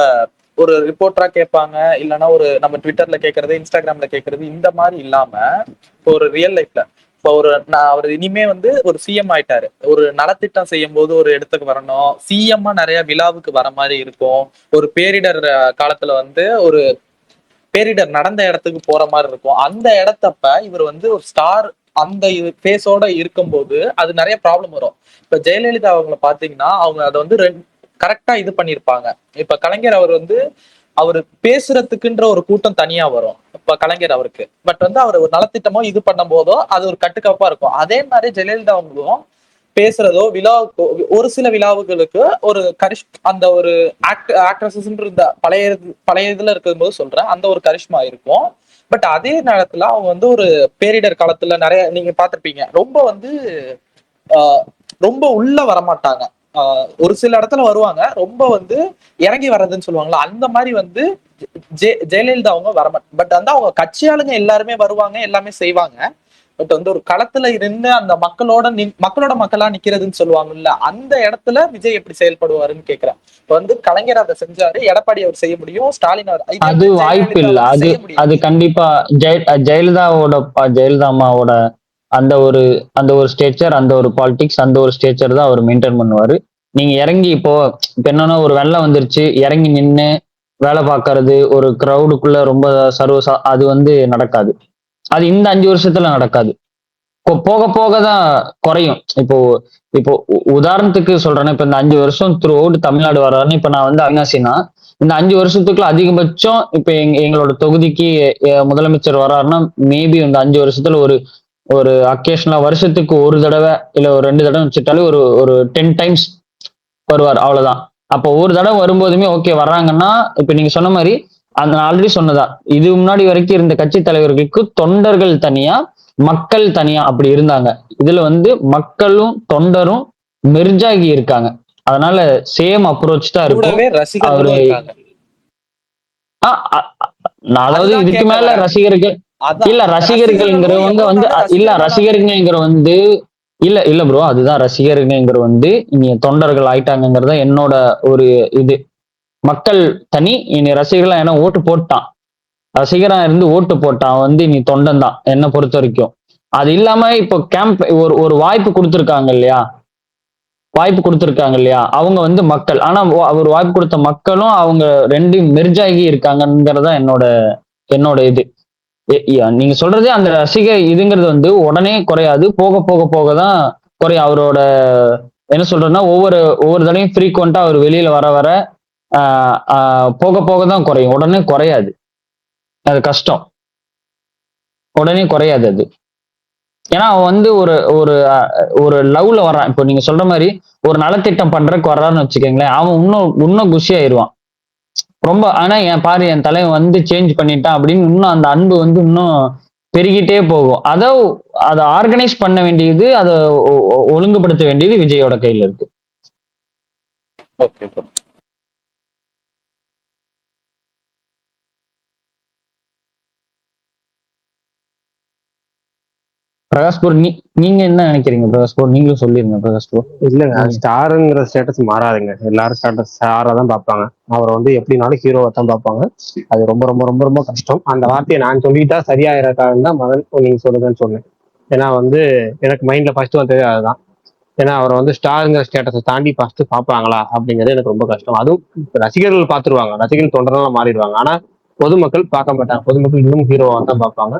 ஒரு ரிப்போர்ட்டரா கேட்பாங்க, இல்லைன்னா ஒரு நம்ம ட்விட்டர்ல கேட்கறது இன்ஸ்டாகிராம்ல கேட்கறது இந்த மாதிரி இல்லாம இப்போ ஒரு ரியல் லைஃப்ல இப்போ அவர் இனிமே வந்து ஒரு சிஎம் ஆயிட்டாரு, ஒரு நலத்திட்டம் செய்யும் போது ஒரு இடத்துக்கு வரணும், சிஎம்மா நிறைய விழாவுக்கு வர மாதிரி இருக்கும், ஒரு பேரிடர் காலத்துல வந்து ஒரு பேரிடர் நடந்த இடத்துக்கு போற மாதிரி இருக்கும். அந்த இடத்தப்ப இவர் வந்து ஒரு ஸ்டார் அந்த ஃபேஸோட இருக்கும்போது அது நிறைய ப்ராப்ளம் வரும். இப்ப ஜெயலலிதா அவங்கள பாத்தீங்கன்னா அவங்க அதை வந்து கரெக்டா இது பண்ணிருப்பாங்க. இப்ப கலைஞர் அவர் வந்து அவரு பேசுறதுக்குன்ற ஒரு கூட்டம் தனியா வரும் இப்ப கலைஞர் அவருக்கு, பட் வந்து அவர் ஒரு நலத்திட்டமோ இது பண்ணும் போதோ அது ஒரு கட்டுக்கோப்பா இருக்கும். அதே மாதிரி ஜெயலலிதா அவங்களும் பேசுறதோ விழாவுக்கு ஒரு சில விழாவுகளுக்கு ஒரு அந்த ஒரு ஆக்ட்ரஸஸ்ன்ற பழைய இதுல இருக்கும் போது சொல்றேன் அந்த ஒரு கரிஷ்மா இருக்கும். பட் அதே நேரத்துல அவங்க வந்து ஒரு பேரிடர் காலத்துல நிறைய நீங்க பாத்திருப்பீங்க ரொம்ப வந்து ரொம்ப உள்ள வரமாட்டாங்க, ஒரு சில இடத்துல வருவாங்க, ரொம்ப வந்து இறங்கி வர்றதுன்னு சொல்லுவாங்களா அந்த மாதிரி வந்து ஜெயலலிதா அவங்க வரமாட்டாங்க. பட் வந்து அவங்க கட்சி ஆளுங்க எல்லாருமே வருவாங்க எல்லாமே செய்வாங்க. பட் வந்து ஒரு களத்துல இருந்து அந்த மக்களோட மக்களா நிக்கிறதுன்னு சொல்லுவாங்கல்ல, அந்த இடத்துல விஜய் எப்படி செயல்படுவாருன்னு கேக்குறேன். இப்ப வந்து கலைஞர் அதை செஞ்சாரு, எடப்பாடி அவர் செய்ய முடியும், ஸ்டாலின் அவர் அது வாய்ப்பு இல்ல. அது அது கண்டிப்பா ஜெயலலிதா அம்மாவோட அந்த ஒரு ஸ்டேச்சர், அந்த ஒரு பாலிடிக்ஸ், அந்த ஒரு ஸ்டேச்சர் தான் அவர் மெயின்டைன் பண்ணுவாரு. நீங்க இறங்கி இப்போ என்னன்னா ஒரு வெள்ளம் வந்துருச்சு, இறங்கி நின்று வேலை பார்க்கறது, ஒரு கிரௌடுக்குள்ள ரொம்ப அது வந்து நடக்காது. அது இந்த 5 வருஷத்துல நடக்காது. போக போக தான் குறையும். இப்போ இப்போ உதாரணத்துக்கு சொல்றேன்னா, இப்ப இந்த 5 வருஷம் த்ரூ அவுட் தமிழ்நாடு வர்றாருன்னு இப்ப நான் வந்து அவினாசினா, இந்த 5 வருஷத்துக்குள்ள அதிகபட்சம் இப்ப எங்களோட தொகுதிக்கு முதலமைச்சர் வர்றாருன்னா, மேபி இந்த 5 வருஷத்துல ஒரு அக்கேஷனலா வருஷத்துக்கு ஒரு தடவை இல்ல ஒரு 2 தடவை வச்சுட்டாலே ஒரு 10 டைம்ஸ் வருவார், அவ்வளவுதான். அப்போ ஒரு தடவை வரும்போதுமே ஓகே வர்றாங்கன்னா, இப்ப நீங்க சொன்ன மாதிரி அந்த ஆல்ரெடி சொன்னதா, இது முன்னாடி வரைக்கும் இருந்த கட்சி தலைவர்களுக்கு தொண்டர்கள் தனியா, மக்கள் தனியா அப்படி இருந்தாங்க. இதுல வந்து மக்களும் தொண்டரும் மெர்ஜாகி இருக்காங்க. அதனால சேம் அப்ரோச் தான் இருக்கும். அவரு அதாவது இதுக்கு மேல ரசிகர்கள் இல்ல, ரசிகர்கள்ங்கிறவங்க வந்து இல்ல ரசிகர்கள்ங்கிற வந்து இல்ல ப்ரோ, அதுதான் ரசிகர்கள்ங்கிற வந்து இனி தொண்டர்கள் ஆயிட்டாங்கிறத என்னோட ஒரு இது. மக்கள் தனி, இனி ரசிகர்களா ஏன்னா ஓட்டு போட்டான், ரசிகரா இருந்து ஓட்டு போட்டான் வந்து இனி தொண்டன் தான் என்ன பொறுத்த வரைக்கும். அது இல்லாம இப்போ கேம்ப் ஒரு வாய்ப்பு கொடுத்துருக்காங்க இல்லையா, அவங்க வந்து மக்கள். ஆனா அவர் வாய்ப்பு கொடுத்த மக்களும் அவங்க ரெண்டும் மெர்ஜாகி இருக்காங்கிறதா என்னோட இது. நீங்க சொல்றதே அந்த ரசிகர் இதுங்கிறது வந்து உடனே குறையாது, போக போக போக தான் குறையும். அவரோட என்ன சொல்றேன்னா ஒவ்வொரு தடவையும் ஃப்ரீக்வெண்டா அவர் வெளியில வர போக போக தான் குறையும், உடனே குறையாது. அது கஷ்டம், உடனே குறையாது அது. ஏன்னா அவன் வந்து ஒரு லவ்ல வர்றான். இப்போ நீங்க சொல்ற மாதிரி ஒரு நலத்திட்டம் பண்றதுக்கு வர்றான்னு வச்சுக்கோங்களேன், அவன் இன்னும் குஷி ஆயிடுவான் ரொம்ப. ஆனா என் தலைவன் வந்து சேஞ்ச் பண்ணிட்டான் அப்படின்னு இன்னும் அந்த அன்பு வந்து இன்னும் பெருகிட்டே போகும். அதை ஆர்கனைஸ் பண்ண வேண்டியது, அதை ஒழுங்குபடுத்த வேண்டியது விஜயோட கையில இருக்கு. பிரகாஷ் ப்ரோ, நீங்க என்ன நினைக்கிறீங்க? பிரகாஷ் ப்ரோ நீங்களும் சொல்லிருங்க. பிரகாஷ் ப்ரோ இல்லைங்க, ஸ்டாருங்கிற ஸ்டேட்டஸ் மாறாதுங்க. எல்லாரும் ஸ்டாரா தான் பார்ப்பாங்க. அவரை வந்து எப்படினாலும் ஹீரோவை தான் பார்ப்பாங்க. அது ரொம்ப ரொம்ப ரொம்ப ரொம்ப கஷ்டம். அந்த வார்த்தையை நான் சொல்லிட்டா சரியாயிரக்காக தான் மதன் நீங்க சொல்லுங்கன்னு சொன்னேன். ஏன்னா வந்து எனக்கு மைண்ட்ல ஃபர்ஸ்ட் வந்தது அதுதான். ஏன்னா அவரை வந்து ஸ்டாருங்கிற ஸ்டேட்டஸை தாண்டி ஃபர்ஸ்ட் பார்ப்பாங்களா அப்படிங்கிறது எனக்கு ரொம்ப கஷ்டம். அதுவும் ரசிகர்கள் பார்த்துருவாங்க, ரசிகர்கள் தொண்டரெல்லாம் மாறிடுவாங்க. ஆனா பொதுமக்கள் பார்க்க மாட்டாங்க. பொதுமக்கள் இன்னும் ஹீரோவா தான் பார்ப்பாங்க.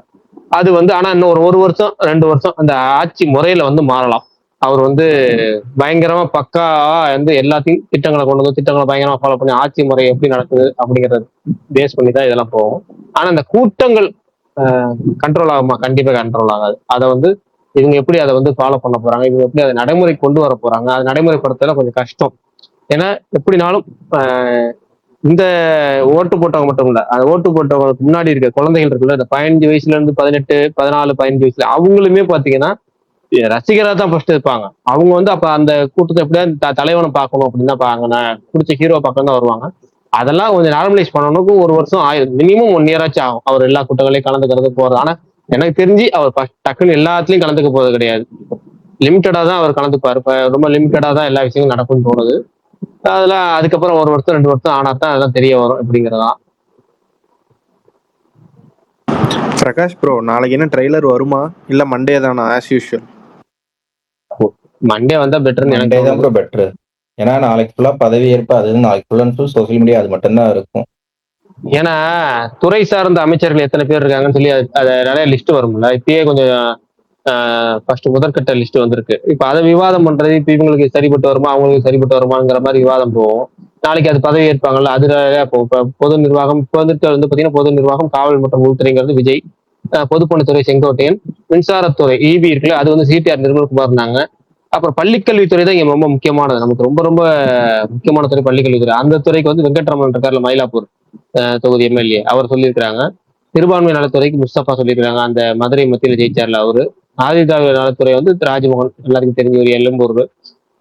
அது வந்து ஆனா இன்னும் ஒரு வருஷம் 2 வருஷம் அந்த ஆட்சி முறையில வந்து மாறலாம். அவர் வந்து பயங்கரமா பக்காவா வந்து எல்லாத்தையும் திட்டங்களை கொண்டு வந்து திட்டங்களை பயங்கரமா ஃபாலோ பண்ணி ஆட்சி முறை எப்படி நடக்குது அப்படிங்கறத பேஸ் பண்ணி தான் இதெல்லாம் போகும். ஆனா இந்த கூட்டங்கள் கண்ட்ரோல் ஆகுமா? கண்டிப்பா கண்ட்ரோல் ஆகாது. அதை வந்து இவங்க எப்படி அதை வந்து ஃபாலோ பண்ண போறாங்க, இவங்க எப்படி அதை நடைமுறை கொண்டு வர போறாங்க, அது நடைமுறைப்படுத்தல கொஞ்சம் கஷ்டம். ஏன்னா எப்படினாலும் இந்த ஓட்டு போட்டவங்க மட்டும் இல்ல, அந்த ஓட்டு போட்டவங்களுக்கு முன்னாடி இருக்க குழந்தைகள் இருக்குல்ல, இந்த 15 வயசுல இருந்து 18, 14, 15 வயசுல அவங்களுமே பாத்தீங்கன்னா ரசிகரா தான் ஃபர்ஸ்ட் இருப்பாங்க. அவங்க வந்து அப்ப அந்த கூட்டத்தை எப்படியா தலைவனை பார்க்கணும் அப்படின்னு தான் பாங்க, பிடிச்ச ஹீரோ பார்க்கணும் தான் வருவாங்க. அதெல்லாம் கொஞ்சம் நார்மலைஸ் பண்ணணுக்கு 1 வருஷம் ஆயிரும், மினிமம் 1 இயர் ஆச்சும் ஆகும் அவர் எல்லா கூட்டங்களையும் கலந்துக்கிறது போறது. ஆனா எனக்கு தெரிஞ்சு அவர் டக்குன்னு எல்லாத்துலயும் கலந்துக்க போறது கிடையாது, லிமிட்டடா தான் அவர் கலந்துப்பாரு. இப்ப ரொம்ப லிமிட்டடா தான் எல்லா விஷயங்களும் நடக்கும்னு தோணுது. அதெல்லாம் அதுக்கப்புறம் 1 வருஷம் 2 வருஷம் ஆனா தான் அதெல்லாம் தெரிய வரும் அப்படிங்கிறதா. பிரகாஷ் ப்ரோ, நாளைக்கு என்ன ட்ரெய்லர் வருமா இல்ல மண்டே தானா? ஆஸ் யூஷுவல் மண்டே வந்தா பெட்டர்னு மண்டே தான் ப்ரோ பெட்டர். ஏன்னா நாளைக்கு ஃபுல்லா பதவி ஏற்பு, அது நாளைக்கு full and full social media அது மட்டும்தான் இருக்கும். ஏன்னா துறை சார்ந்த அமைச்சர்கள் எத்தனை பேர் இருக்காங்கன்னு சொல்லி அது நிறைய லிஸ்ட் வரும்ல. இப்பயே கொஞ்சம் ஃபர்ஸ்ட் முதற்கட்ட லிஸ்ட் வந்திருக்கு. இப்ப அதை விவாதம் பண்றது இப்ப இவங்களுக்கு சரிப்பட்டு வருமா அவங்களுக்கு சரிப்பட்டு வருமாங்கிற மாதிரி விவாதம் போகும். நாளைக்கு அது பதவி ஏற்பாங்கல்ல, அது பொது நிர்வாகம் இப்போ வந்துட்டு வந்து பாத்தீங்கன்னா பொது நிர்வாகம், காவல் மற்றும் உள்துறைங்கிறது விஜய், பொதுப்பணித்துறை செங்கோட்டையன், மின்சாரத்துறை இபி இருக்குல்ல அது வந்து சிடிஆர் நிர்மல்குமார் இருந்தாங்க. அப்புறம் பள்ளிக்கல்வித்துறை தான் இங்க ரொம்ப முக்கியமானது, நமக்கு ரொம்ப ரொம்ப முக்கியமான துறை பள்ளிக்கல்வித்துறை. அந்த துறைக்கு வந்து வெங்கட்ரமன் இருக்காருல, மயிலாப்பூர் தொகுதி எம்எல்ஏ, அவர் சொல்லியிருக்கிறாங்க. சிறுபான்மை நலத்துறைக்கு முஸ்தபா சொல்லியிருக்காங்க, அந்த மதுரை மத்தியில ஜெயிச்சார்ல அவரு. ஆதிதிராவிட நலத்துறை வந்து ராஜ்மோகன், எல்லாருக்கும் தெரிஞ்ச ஒரு எல்லம்பூர்.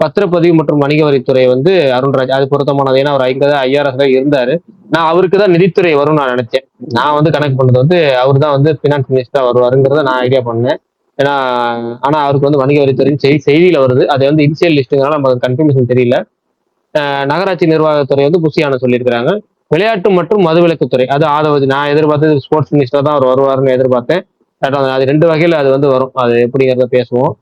பத்திரப்பதிவு மற்றும் வணிக வரித்துறை வந்து அருண்ராஜ், அது பொருத்தமானது. ஏன்னா அவர் ஐஆர்எஸ் இருந்தாரு. நான் அவருக்கு தான் நிதித்துறை வரும்னு நான் நினைச்சேன். நான் வந்து கணக்கு பண்ணது வந்து அவர் தான் வந்து பினான்ஸ் மினிஸ்டரா வருவாருங்கிறத நான் ஐடியா பண்ணேன். ஏன்னா ஆனா அவருக்கு வந்து வணிக வரித்துறையின் செய்தியில வருது. அது வந்து இனிஷியல் லிஸ்ட்டுனால நமக்கு கன்ஃபர்மேஷன் தெரியல. நகராட்சி நிர்வாகத்துறை வந்து புசியான சொல்லியிருக்கிறாங்க. விளையாட்டு மற்றும் மதுவிலக்குத்துறை அது ஆதவதி. நான் எதிர்பார்த்தது ஸ்போர்ட்ஸ் மினிஸ்டர் தான் அவர் வருவாருன்னு எதிர்பார்த்தேன். அது 2 வகையில அது வந்து வரும். அது எப்படிங்கிறத பேசுவோம்.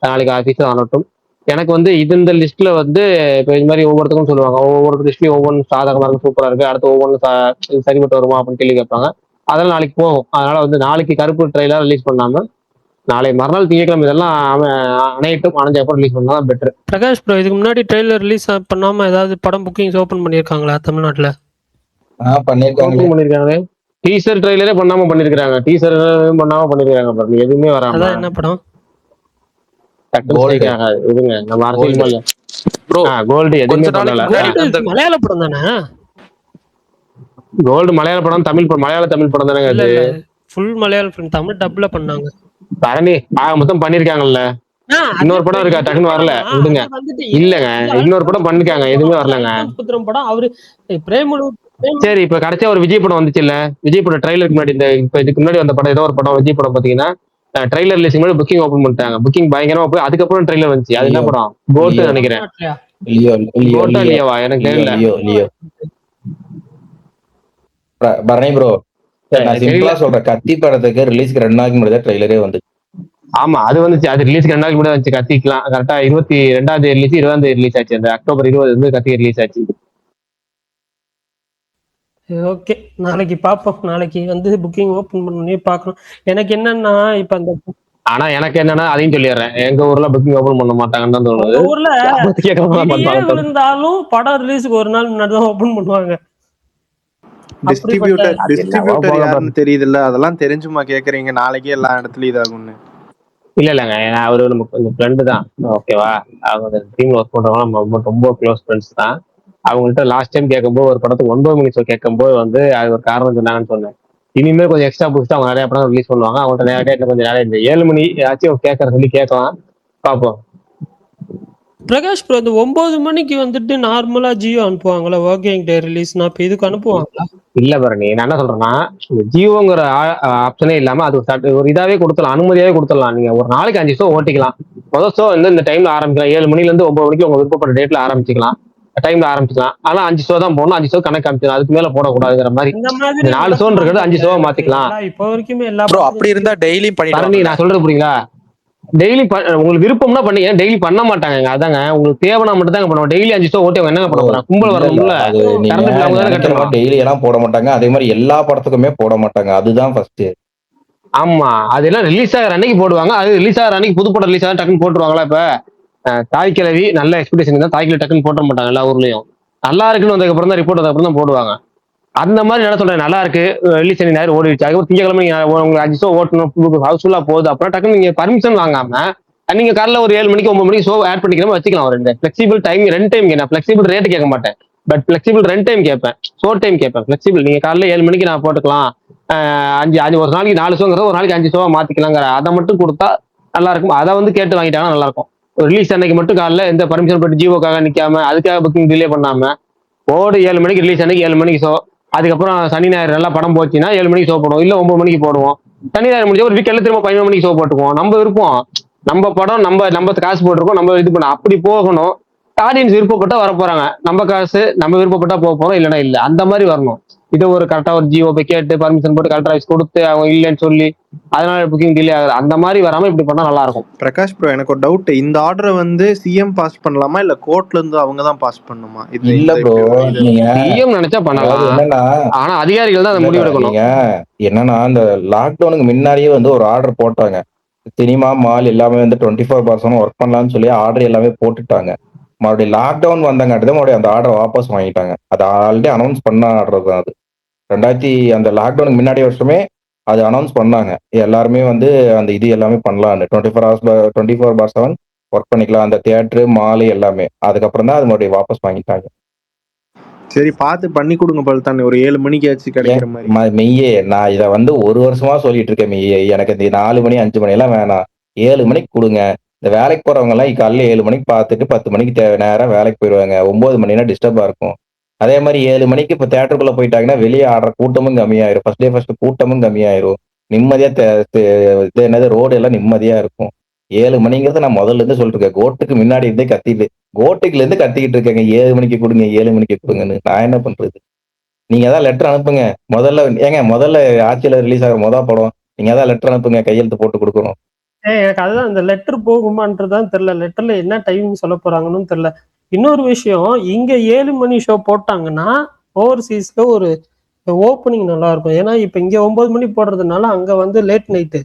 நாளைக்கு ஆஃபீஸ்ல ஆனட்டும். எனக்கு வந்து இது இந்த லிஸ்ட்ல வந்து இப்போ இது மாதிரி ஒவ்வொருத்தருக்கும் சொல்லுவாங்க. ஒவ்வொரு லிஸ்ட்லயும் ஒவ்வொன்றும் சாதகமா இருக்கு, சூப்பரா இருக்கு. அடுத்து ஒவ்வொன்றும் இது சரிப்பட்டு வருமா அப்படின்னு கேள்வி கேட்பாங்க. அதெல்லாம் நாளைக்கு போகும். அதனால வந்து நாளைக்கு கருப்பு ட்ரெயிலர் ரிலீஸ் பண்ணாம நாளை மறுநாள் திங்கட்கிழமை இதெல்லாம் அணையட்டும். அணைஞ்ச அப்புறம் ரிலீஸ் பண்ணா பெட்டர். பிரகாஷ் ப்ரோ, இதுக்கு முன்னாடி ட்ரெய்லர் ரிலீஸ் பண்ணாம ஏதாவது படம் புக்கிங்ஸ் ஓபன் பண்ணியிருக்காங்களா தமிழ்நாட்டுல? பண்ணிருக்காங்களே. பண்ணிருக்காங்க. டீசர் ட்ரெய்லரே பண்ணாம பண்ணிருக்காங்க. டீசர் பண்ணாம பண்ணிருக்காங்க பாருங்க. எதுவுமே வராம. அதான் என்ன படம்? இதுங்க நம்ம அரசியல் மேல ப்ரோ கோல்டு எதுவுமே கொஞ்ச நாளைக்கு பண்ணல. முன்னாடி அந்த மலையாள படம் தானே? கோல்டு மலையாள படம், தமிழ் படம், மலையாள தமிழ் படம் தானே இல்ல அது. இல்ல, ஃபுல் மலையாள film, தமிழ் டப்ல பண்ணாங்க. பரணி மொத்தம் பண்ணிருக்காங்கல்ல. இன்னொரு படம் இருக்கா டக்குன்னு வரல விடுங்க. இல்லங்க இன்னொரு படம் பண்ணிருக்காங்க எதுவுமே வரலங்க. புத்திரம் படம் அவரு பிரேமலு. சரி இப்ப கடைசியா ஒரு விஜய் படம் வந்துச்சு இல்ல, விஜய் படம் ட்ரைலருக்கு முன்னாடி இந்த இப்ப இதுக்கு முன்னாடி வந்த படம் ஏதோ ஒரு படம் விஜய் படம் பாத்தீங்கன்னா ட்ரைலர் ரிலீஸ் முன்னாடி புக்கிங் ஓபன் பண்ணிட்டாங்க. புக்கிங் பயங்கரமா போய் அதுக்கப்புறம் ட்ரைலர் வந்துச்சு. அது என்ன படம்? கோட்டு நினைக்கிறேன். கோட்டா லியோவா எனக்கு தெரியல. பரணி ப்ரோ, நான் சிம்பிளா சொல்றேன், கத்தி படத்துக்கு ரிலீஸ்க்கு 2 நாளைக்கு முன்னாடி ட்ரெய்லரே வந்து. ஆமா அது வந்துச்சு. அது ரிலீஸ்க்கு 2 நாளைக்கு முன்னாடி வந்துச்சு. கத்திக்கலாம் கரெக்டா 22ஆம் தேதி ரிலீஸ், 20ஆம் தேதி ரிலீஸ் ஆச்சு. அந்த அக்டோபர் 20 வந்து கத்தி ரிலீஸ் ஆச்சு. ஓகே, நாளைக்கு பாப்போம். நாளைக்கு வந்து புக்கிங் ஓபன் பண்ணி பார்க்கணும். எனக்கு என்னன்னா இப்ப அந்த ஆனா எனக்கு என்னன்னா அதையும் சொல்லிடுறேன், எங்க ஊர்ல புக்கிங் ஓபன் பண்ண மாட்டாங்கன்னு தான் தோணுது. உங்க ஊர்ல வெளியே விழுந்தாலும் படம் ரிலீஸ்க்கு ஒரு நாள் முன்னாடி தான் ஓபன் பண்ணுவாங்க. டிஸ்ட்ரிபியூட்டர் யாருன்னு தெரியுதுல்ல, அதெல்லாம் தெரிஞ்சுமா கேக்குறீங்க? நாளைக்கே எல்லா இடத்துலயும் இதாகும்னு. இல்லங்க அவரு நமக்கு கொஞ்சம் ஃப்ரெண்டு தான், ஓகேவா? அவங்க டீம்ல ஒர்க் பண்றவங்க நம்ம ரொம்ப க்ளோஸ் ஃப்ரெண்ட்ஸ் தான். அவங்கள்ட்ட லாஸ்ட் டைம் கேட்கும்போது ஒரு படத்துக்கு 9 மணி ஷோ கேட்கும்போது வந்து அது ஒரு காரணம் சொன்னாங்கன்னு சொன்னேன். இனிமே கொஞ்சம் எக்ஸ்ட்ரா பூஸ்ட் அவங்க நிறைய படம் ரிலீஸ் பண்ணுவாங்க. அவங்கள்ட்ட நிறைய கொஞ்சம் நிறைய இந்த 7 மணி ஏதாச்சும் கேட்கற சொல்லி கேட்கலாம், பார்ப்போம். பிரகாஷ் ப்ரோ, இந்த 9 மணிக்கு வந்துட்டு நார்மலா ஜியோ அனுப்புவாங்களா ஒர்க்கிங் டே ரிலீஸ்னா? இப்ப இதுக்கு அனுப்புவாங்களா? இல்ல பரணி, நான் என்ன சொல்றேன்னா இந்த ஜியோங்கிற ஆப்ஷனே இல்லாம அது ஒரு இதாவே கொடுத்துடலாம், அனுமதியாவே கொடுத்துடலாம். நீங்க ஒரு நாளைக்கு 5 ஷோ ஓட்டிக்கலாம். முதல் ஷோ வந்து இந்த டைம்ல ஆரம்பிக்கலாம். 7 மணில இருந்து 9 மணிக்கு உங்க விருப்பப்பட்ட டேட்ல ஆரம்பிச்சுக்கலாம், டைம்ல ஆரம்பிச்சுக்கலாம். ஆனா 5 ஷோ தான் போடணும். 5 ஷோ கணக்கு காமிச்சிடும். அதுக்கு மேல போடக்கூடாதுங்கிற மாதிரி. இந்த 4 ஷோன்னு இருக்கிறது 5 ஷோவா மாத்திக்கலாம். இப்போ வரைக்குமே எல்லா ப்ரோ அப்படி இருந்தா டெய்லியும் பரணி நான் சொல்றது புரியுங்களா? டெய்லி உங்களுக்கு விருப்பம்னா பண்ணீங்க, டெய்லி பண்ண மாட்டாங்க. அதாங்க உங்களுக்கு தேவைனா மட்டும் தாங்க பண்ணுவோம். டெய்லி 5 ஷோ ஓட்டி அவங்க என்னங்க பண்ண போறாங்க? கும்பல் வரணும்ல, கரண்ட் பில் அவங்க தானே கட்டணும். டெய்லி எல்லாம் போட மாட்டாங்க, அதே மாதிரி எல்லா படத்துக்குமே போட மாட்டாங்க. அதுதான் ஃபர்ஸ்ட். ஆமா அதெல்லாம் ரிலீஸ் ஆகிற அன்னைக்கு போடுவாங்க. அது ரிலீஸ் ஆகிற அன்னைக்கு புது படம் ரிலீஸ் ஆக டக்குன்னு போட்டுருவாங்களா? இப்ப தாய் கிழவி நல்ல எக்ஸ்பெக்டேஷன் தான், தாய் கிழவி டக்குன்னு போட்ட மாட்டாங்க. எல்லா ஊர்லயும் நல்லா இருக்குன்னு வந்ததுக்கு அப்புறம் தான் ரிப்போர்ட் அப்புறம் தான் போடுவாங்க. அந்த மாதிரி என்ன சொல்றேன், நல்லா இருக்கு ரிலீஸ் சனி ஞாயிறு ஓடிடுச்சு, அதுக்கப்புறம் திங்கக்கிழமை உங்களுக்கு 5 ஷோ ஓட்டணும் ஹவுஸ்ஃபுல்லா போகுது அப்புறம் டக்குன்னு நீங்க பர்மிஷன் வாங்காம நீங்க காலைல ஒரு 7 மணிக்கு 9 மணிக்கு ஷோ ஆட் பண்ணிக்கிறோம் வச்சுக்கலாம். ஒரு ஃபிளெக்சிபிள் டைம், ரெண்டு டைம். நான் ஃபிளெக்சிபிள் ரேட் கேட்க மாட்டேன், பட் ஃபிளெக்சிபிள் 2 டைம் கேட்பேன், ஷோ டைம் கேட்பேன். ஃபிளெக்சிபிள் நீங்க காலைல 7 மணிக்கு நான் போட்டுக்கலாம், 5 ஒரு நாளைக்கு 4 ஷோங்கிறத ஒரு நாளைக்கு 5 ஷோவா மாத்திக்கலாங்கிற அதை மட்டும் கொடுத்தா நல்லா இருக்கும். அதை வந்து கேட்டு வாங்கிட்டாங்கன்னா நல்லா இருக்கும். ரிலீஸ் அன்னைக்கு மட்டும் காலைல எந்த பர்மிஷன் போட்டு ஜியோக்காக நிக்காம அதுக்காக புக்கிங் டிலே பண்ணாம ஓடு 7 மணிக்கு ரிலீஸ் அன்னைக்கு 7 மணிக்கு ஷோ. அதுக்கப்புறம் சனி ஞாயிறு நல்லா படம் போச்சுன்னா 7 மணிக்கு ஷோ போடுவோம், இல்ல 9 மணிக்கு போடுவோம். சனி ஞாயிறு முடிஞ்ச ஒரு வீக்கெண்ட்ல திரும்ப 11 மணிக்கு ஷோ போட்டுக்குவோம். நம்ம விருப்பம், நம்ம படம், நம்ம காசு போட்டிருக்கோம், நம்ம இது பண்ண அப்படி போகணும். ஆடியன்ஸ் விருப்பப்பட்டா வர போறாங்க, நம்ம காசு நம்ம விருப்பப்பட்டா போக போறோம், இல்லைன்னா இல்ல. அந்த மாதிரி வரணும். இதை ஒரு கரெக்டா ஒரு ஜியோ போய் கேட்டு பர்மிஷன் போட்டு கலெக்டர் ஆஃபீஸ் கொடுத்து அவங்க இல்லைன்னு சொல்லி அதனால புக்கிங் டிலே ஆகுது. அந்த மாதிரி வராம இப்படி பண்ணா நல்லா இருக்கும். பிரகாஷ் ப்ரோ, எனக்கு ஒரு டவுட். இந்த ஆர்டரை வந்து சிஎம் பாஸ் பண்ணலாமா இல்ல கோர்ட்ல இருந்து அவங்க தான் பாஸ் பண்ணுமா? இது இல்ல ப்ரோ, சிஎம் நினைச்சா பண்ணலாம், என்னன்னா ஆனா அதிகாரிகள் தான் அதை முடிவெடுக்கணும். என்னன்னா இந்த லாக்டவுனுக்கு முன்னாடியே வந்து ஒரு ஆர்டர் போட்டாங்க. சினிமா மால் எல்லாமே வந்து 24/7 ஒர்க் பண்ணலாம்னு சொல்லி ஆர்டர் எல்லாமே போட்டுட்டாங்க. மறுபடியும் லாக்டவுன் வந்தாங்காட்டி தான் மறுபடியும் அந்த ஆர்டர் வாபஸ் வாங்கிட்டாங்க. அது ஆல்ரெடி அனௌன்ஸ் பண்ண ஆர்டர் தான் அது. அந்த லாக்டவுனுக்கு முன்னாடி வருஷமே அது அனௌன்ஸ் பண்ணாங்க. எல்லாருமே வந்து அந்த இது எல்லாமே பண்ணலாம்னு 24/7 ஒர்க் பண்ணிக்கலாம், அந்த தியேட்டரு மாலு எல்லாமே. அதுக்கப்புறம் தான் அது மறுபடியும் வாபஸ் வாங்கிட்டாங்க. சரி பார்த்து பண்ணி கொடுங்க பல்தானே, ஒரு 7 மணிக்கு ஆச்சு கிடைக்கிற மாதிரி. மெய்யே நான் இதை வந்து ஒரு வருஷமா சொல்லிட்டு இருக்கேன். மெய்யே எனக்கு இந்த 4 மணி 5 மணி எல்லாம் வேணாம், 7 மணிக்கு கொடுங்க. இந்த வேலைக்கு போறவங்க எல்லாம் காலையில 7 மணிக்கு பார்த்துட்டு 10 மணிக்கு நேரம் வேலைக்கு போயிடுவாங்க. 9 மணினா டிஸ்டர்பா இருக்கும். அதே மாதிரி 7 மணிக்கு இப்போ தேட்டருக்குள்ள போயிட்டாங்கன்னா வெளியே ஆடுற கூட்டமும் கம்மியாயிரும். ஃபர்ஸ்ட் கூட்டமும் கம்மியாயிரும். நிம்மதியா இது என்னது ரோடு எல்லாம் நிம்மதியா இருக்கும். 7 மணிங்கிறது நான் முதல்ல இருந்து சொல்லிட்டு இருக்கேன். கோட்டுக்கு முன்னாடி இருந்தே கோட்டுக்குல இருந்து கத்திக்கிட்டு இருக்கேங்க. 7 மணிக்கு கொடுங்க, 7 மணிக்கு கொடுங்கன்னு. நான் என்ன பண்றது? நீங்க ஏதாவது லெட்டர் அனுப்புங்க. முதல்ல ஆட்சியில ரிலீஸ் ஆகிற படம் நீங்க ஏதாவது லெட்டர் அனுப்புங்க, கையெழுத்து போட்டு கொடுக்கணும். எனக்கு அதுதான் இந்த லெட்டர் போகுமான்றதான் தெரியல. லெட்டர்ல என்ன டைம் சொல்ல போறாங்கன்னு தெரியல. இன்னொரு விஷயம், இங்க 7 மணி ஷோ போட்டாங்கன்னா ஓவர்சீஸ்ல ஒரு ஓப்பனிங் நல்லா இருக்கும். ஏன்னா இப்ப இங்க 9 மணி போடுறதுனால அங்க வந்து லேட் நைட்டு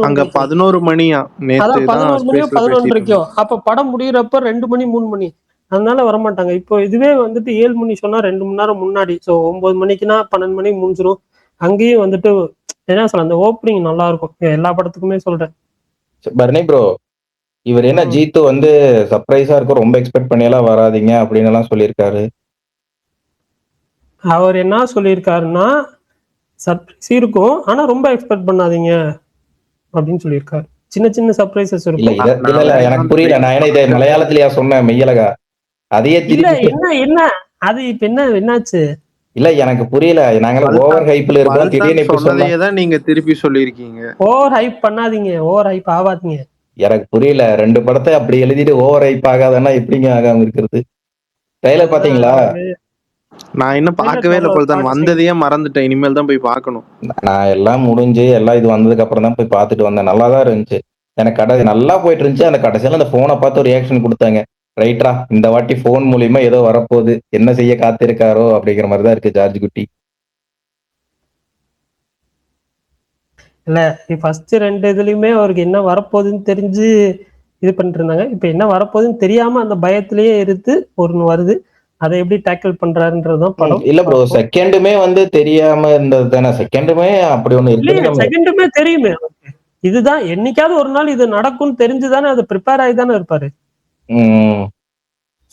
அங்க 11 மணியா? அதான் 11 மணியோ 11:30 அப்ப படம் முடியறப்ப 2 மணி 3 மணி, அதனால வரமாட்டாங்க. இப்போ இதுவே வந்துட்டு 7 மணி சொன்னா 2 மணி நேரம் முன்னாடி. ஸோ 9 மணிக்குன்னா 12 மணி முடிஞ்சிடும். அங்கேயும் வந்துட்டு என்ன சொல்ல, அந்த ஓப்பனிங் நல்லா இருக்கும் எல்லா படத்துக்குமே சொல்றேன். பர்னி ப்ரோ, இவர் என்ன ஜீத்து வந்து சர்ப்ரைஸா இருக்கும், ரொம்ப எக்ஸ்பெக்ட் பண்ணியெல்லாம் வராதீங்க அப்படின்னு எல்லாம் சொல்லியிருக்காரு. அவர் என்ன சொல்லியிருக்காருன்னா, சர்ப்ரைஸ் இருக்கும் ஆனா ரொம்ப எக்ஸ்பெக்ட் பண்ணாதீங்க அப்படின்னு சொல்லியிருக்காரு. சின்ன சின்ன சர்ப்ரைசஸ் இருக்கும். இல்ல எனக்கு புரியல. நான் என்ன இதை மலையாளத்திலயா சொன்னேன் மெய்யலகா? அதையே இல்ல என்ன அது இப்ப என்னாச்சு? இல்ல எனக்கு புரியல. நாங்க ஓவர் ஹைப்ல இருக்கோம். திடீர்னு இப்ப சொன்னதையே தான் நீங்க திருப்பி சொல்லியிருக்கீங்க. ஓவர் ஹைப் பண்ணாதீங்க, ஓவர் ஹைப் ஆகாதீங்க. எனக்கு புரியல. 2 படத்தை அப்படி எழுதிட்டு ஓவர் ஹைப் ஆகாதன்னா எப்படிங்க ஆகாம இருக்கிறது? ட்ரைலர் பாத்தீங்களா? நான் இன்னும் பார்க்கவே இல்லை. பொழுது வந்ததையே மறந்துட்டேன். இனிமேல் தான் போய் பார்க்கணும். நான் எல்லாம் முடிஞ்சு எல்லாம் இது வந்ததுக்கு அப்புறம் தான் போய் பார்த்துட்டு வந்தேன். நல்லா தான் இருந்துச்சு. எனக்கு கடைசி நல்லா போயிட்டு இருந்துச்சு. அந்த கடைசியில அந்த போனை பார்த்து ஒரு ரியாக்ஷன் கொடுத்தாங்க. ரைட்ரா, இந்த வாட்டி போன் மூலியமா ஏதோ வரப்போகுது, என்ன செய்ய காத்திருக்காரோ அப்படிங்கிற மாதிரி தான் இருக்கு ஜார்ஜ் குட்டி. இல்ல ஃபர்ஸ்ட் 2 இதுலயுமே அவருக்கு என்ன வரப்போகுதுன்னு தெரிஞ்சு இது பண்ணிட்டு இருந்தாங்க. இப்ப என்ன வரப்போகுதுன்னு தெரியாம அந்த பயத்திலேயே இருந்து ஒன்னு வருது. அதை எப்படி டேக்கிள் பண்றாருன்றதுதான் படம். இல்ல ப்ரோ, செகண்டுமே வந்து தெரியாம இருந்தது தானே. செகண்டுமே அப்படி ஒண்ணு இருக்கு. செகண்டுமே தெரியுமே. இதுதான் என்னைக்காவது ஒரு நாள் இது நடக்கும்னு தெரிஞ்சுதானே அது ப்ரிப்பேர் ஆகி தானே இருப்பாரு.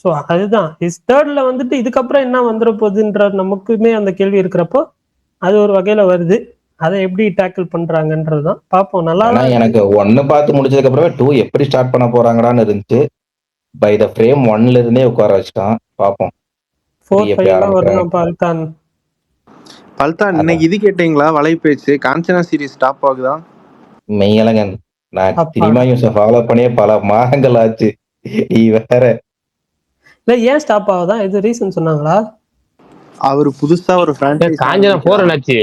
சோ அதுதான் தேர்ட்ல வந்துட்டு இதுக்கப்புறம் என்ன வந்துட போகுதுன்ற நமக்குமே அந்த கேள்வி இருக்கிறப்போ அது ஒரு வகையில வருது. அதை எப்படி டேக்கிள் பண்றாங்கன்றதுதான் பார்ப்போம். நல்லா எனக்கு 1 பார்த்து முடிச்சதுக்கு அப்புறமே 2 எப்படி ஸ்டார்ட் பண்ண போறாங்கடான்னு இருந்துச்சு. பை த ஃப்ரேம் 1ல இருந்தே உட்கார வச்சுட்டான். பார்ப்போம். 4-5 வருதான் பல்தான். இன்னைக்கு இது கேட்டீங்களா? வலைபேச்சு காஞ்சனா சீரிஸ் ஸ்டாப் ஆகுதா? மெய்யழகன், நான் சினிமா நியூஸை ஃபாலோ பண்ணியே பல மாதங்கள் ஆச்சு. நீ வேற. இல்ல ஏன் ஸ்டாப் ஆகுதா? இது ரீசன் சொன்னாங்களா? அவரு புதுசா ஒரு பிரான்சைஸ் காஞ்சனா 4 என்னாச்சு?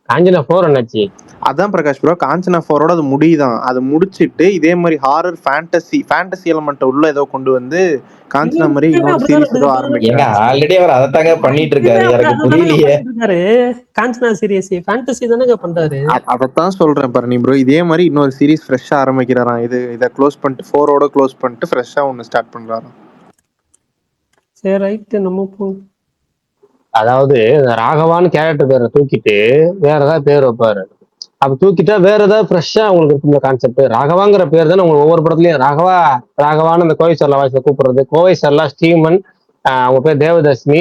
காஞ்சனா 4 என்னாச்சு? அதான் பிரகாஷ் ப்ரோ, காஞ்சனா 4ஓட அது முடியுதான். அது முடிச்சிட்டு இதே மாதிரி ஹாரர் ஃபேண்டசி எலிமெண்ட் உள்ள ஏதோ கொண்டு வந்து காஞ்சனா மாதிரி இன்னொரு சீரிஸ் ஏதோ ஆரம்பிக்கிறாங்க. ஆல்ரெடி அவர் அதத்தாங்க பண்ணிட்டு இருக்காரு. எனக்கு புரியலையே. காஞ்சனா சீரிஸ் ஃபேண்டசி தானே பண்றாரு. அதத்தான் சொல்றேன் பர்னி ப்ரோ. இதே மாதிரி இன்னொரு சீரிஸ் ஃப்ரெஷ்ஷா ஆரம்பிக்கிறாராம். இதை க்ளோஸ் பண்ணிட்டு 4ஓட க்ளோஸ் பண்ணிட்டு ஃப்ரெஷ்ஷா ஒன்னு ஸ்டார்ட் பண்றாராம். சரி ரைட், நம்ம போ. அதாவது ராகவான்னு கேரக்டர் பேரை தூக்கிட்டு வேற ஏதாவது பேர் வைப்பாரு. அப்ப தூக்கிட்டா வேற ஏதாவது ஃப்ரெஷ்ஷா உங்களுக்கு இருக்கு. இந்த கான்செப்ட் ராகவாங்கிற பேர் தானே உங்களுக்கு ஒவ்வொரு படத்துலயும் ராகவான்னு அந்த கோவை சர்லா வாய்ஸ்ல கூப்பிடுறது. கோவை சர்லா, ஸ்ரீமன், அவங்க பேர் தேவதர்ஷினி,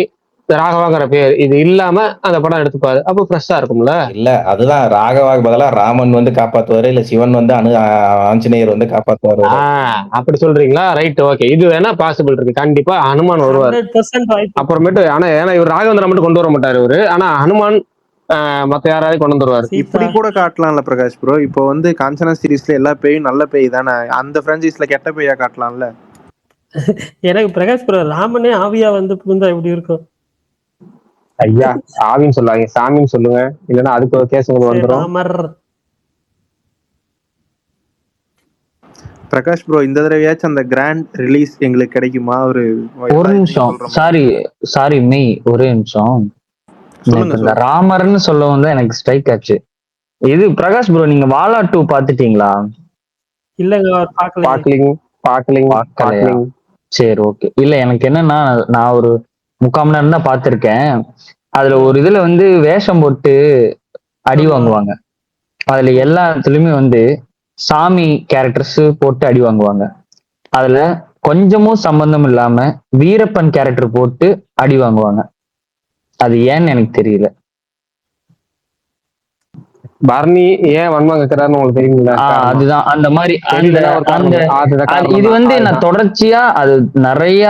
ராகவாங்கிற பேர் இது இல்லாம அந்த படம் எடுத்துப்பாரு. அப்போ ஃப்ரெஷ்ஷா இருக்கும்ல. இல்ல அதுதான் ராகவாக்கு பதிலா ராமன் வந்து காப்பாத்துவாரு, இல்ல சிவன் வந்து ஆஞ்சநேயர் வந்து காப்பாத்துவாரு. அப்படி சொல்றீங்களா? Right, okay. இது வேணா பாசிபிள் இருக்கு. கண்டிப்பா ஹனுமான் வருவாரு அப்புறமேட்டு. ஆனா ஏன்னா இவர் ராகவேந்திரா மட்டும் கொண்டு வர மாட்டாரு இவரு. ஆனா ஹனுமான் மத்த யாராவது கொண்டு வந்துருவாரு. இப்படி கூட காட்டலாம்ல பிரகாஷ் ப்ரோ. இப்போ வந்து காஞ்சனா சீரிஸ்ல எல்லா பேயும் நல்ல பேய் தானே, அந்த பிரான்சைஸ்ல கெட்ட பேயா காட்டலாம்ல. எனக்கு பிரகாஷ் ப்ரோ ராமனே ஆவியா வந்து புகுந்தா எப்படி இருக்கும்? ஐயா ஆவின்னு சொல்லாங்க, சாமின்னு சொல்லுங்க. இல்லன்னா அதுக்கு ஒரு கேஸ் வந்துடும். பிரகாஷ் ப்ரோ, இந்த தடவையாச்சும் அந்த கிராண்ட் ரிலீஸ் எங்களுக்கு கிடைக்குமா? ஒரு நிமிஷம். சாரி மெய், ஒரே நிமிஷம். இந்த ராமர்னு சொல்ல வந்து எனக்கு ஸ்ட்ரைக் ஆச்சு. இது பிரகாஷ் ப்ரோ, நீங்க வாலா 2 பாத்துட்டீங்களா? இல்லங்க, பாக்கலையா? சரி, ஓகே. இல்ல எனக்கு என்னன்னா, நான் ஒரு 3/4 மணி நேரம் தான் பாத்திருக்கேன். அதுல ஒரு இதுல வந்து வேஷம் போட்டு அடி வாங்குவாங்க. அதுல எல்லாத்துலயுமே வந்து சாமி கேரக்டர்ஸ் போட்டு அடி வாங்குவாங்க. அதுல கொஞ்சமும் சம்பந்தம் இல்லாம வீரப்பன் கேரக்டர் போட்டு அடி வாங்குவாங்க. அது ஏன்னு எனக்கு தெரியல. பர்னி ஏன் வன்மம் கேட்கிறாருன்னு உங்களுக்கு தெரியுங்களா? அதுதான் அந்த மாதிரி இது வந்து நான் தொடர்ச்சியா அது நிறைய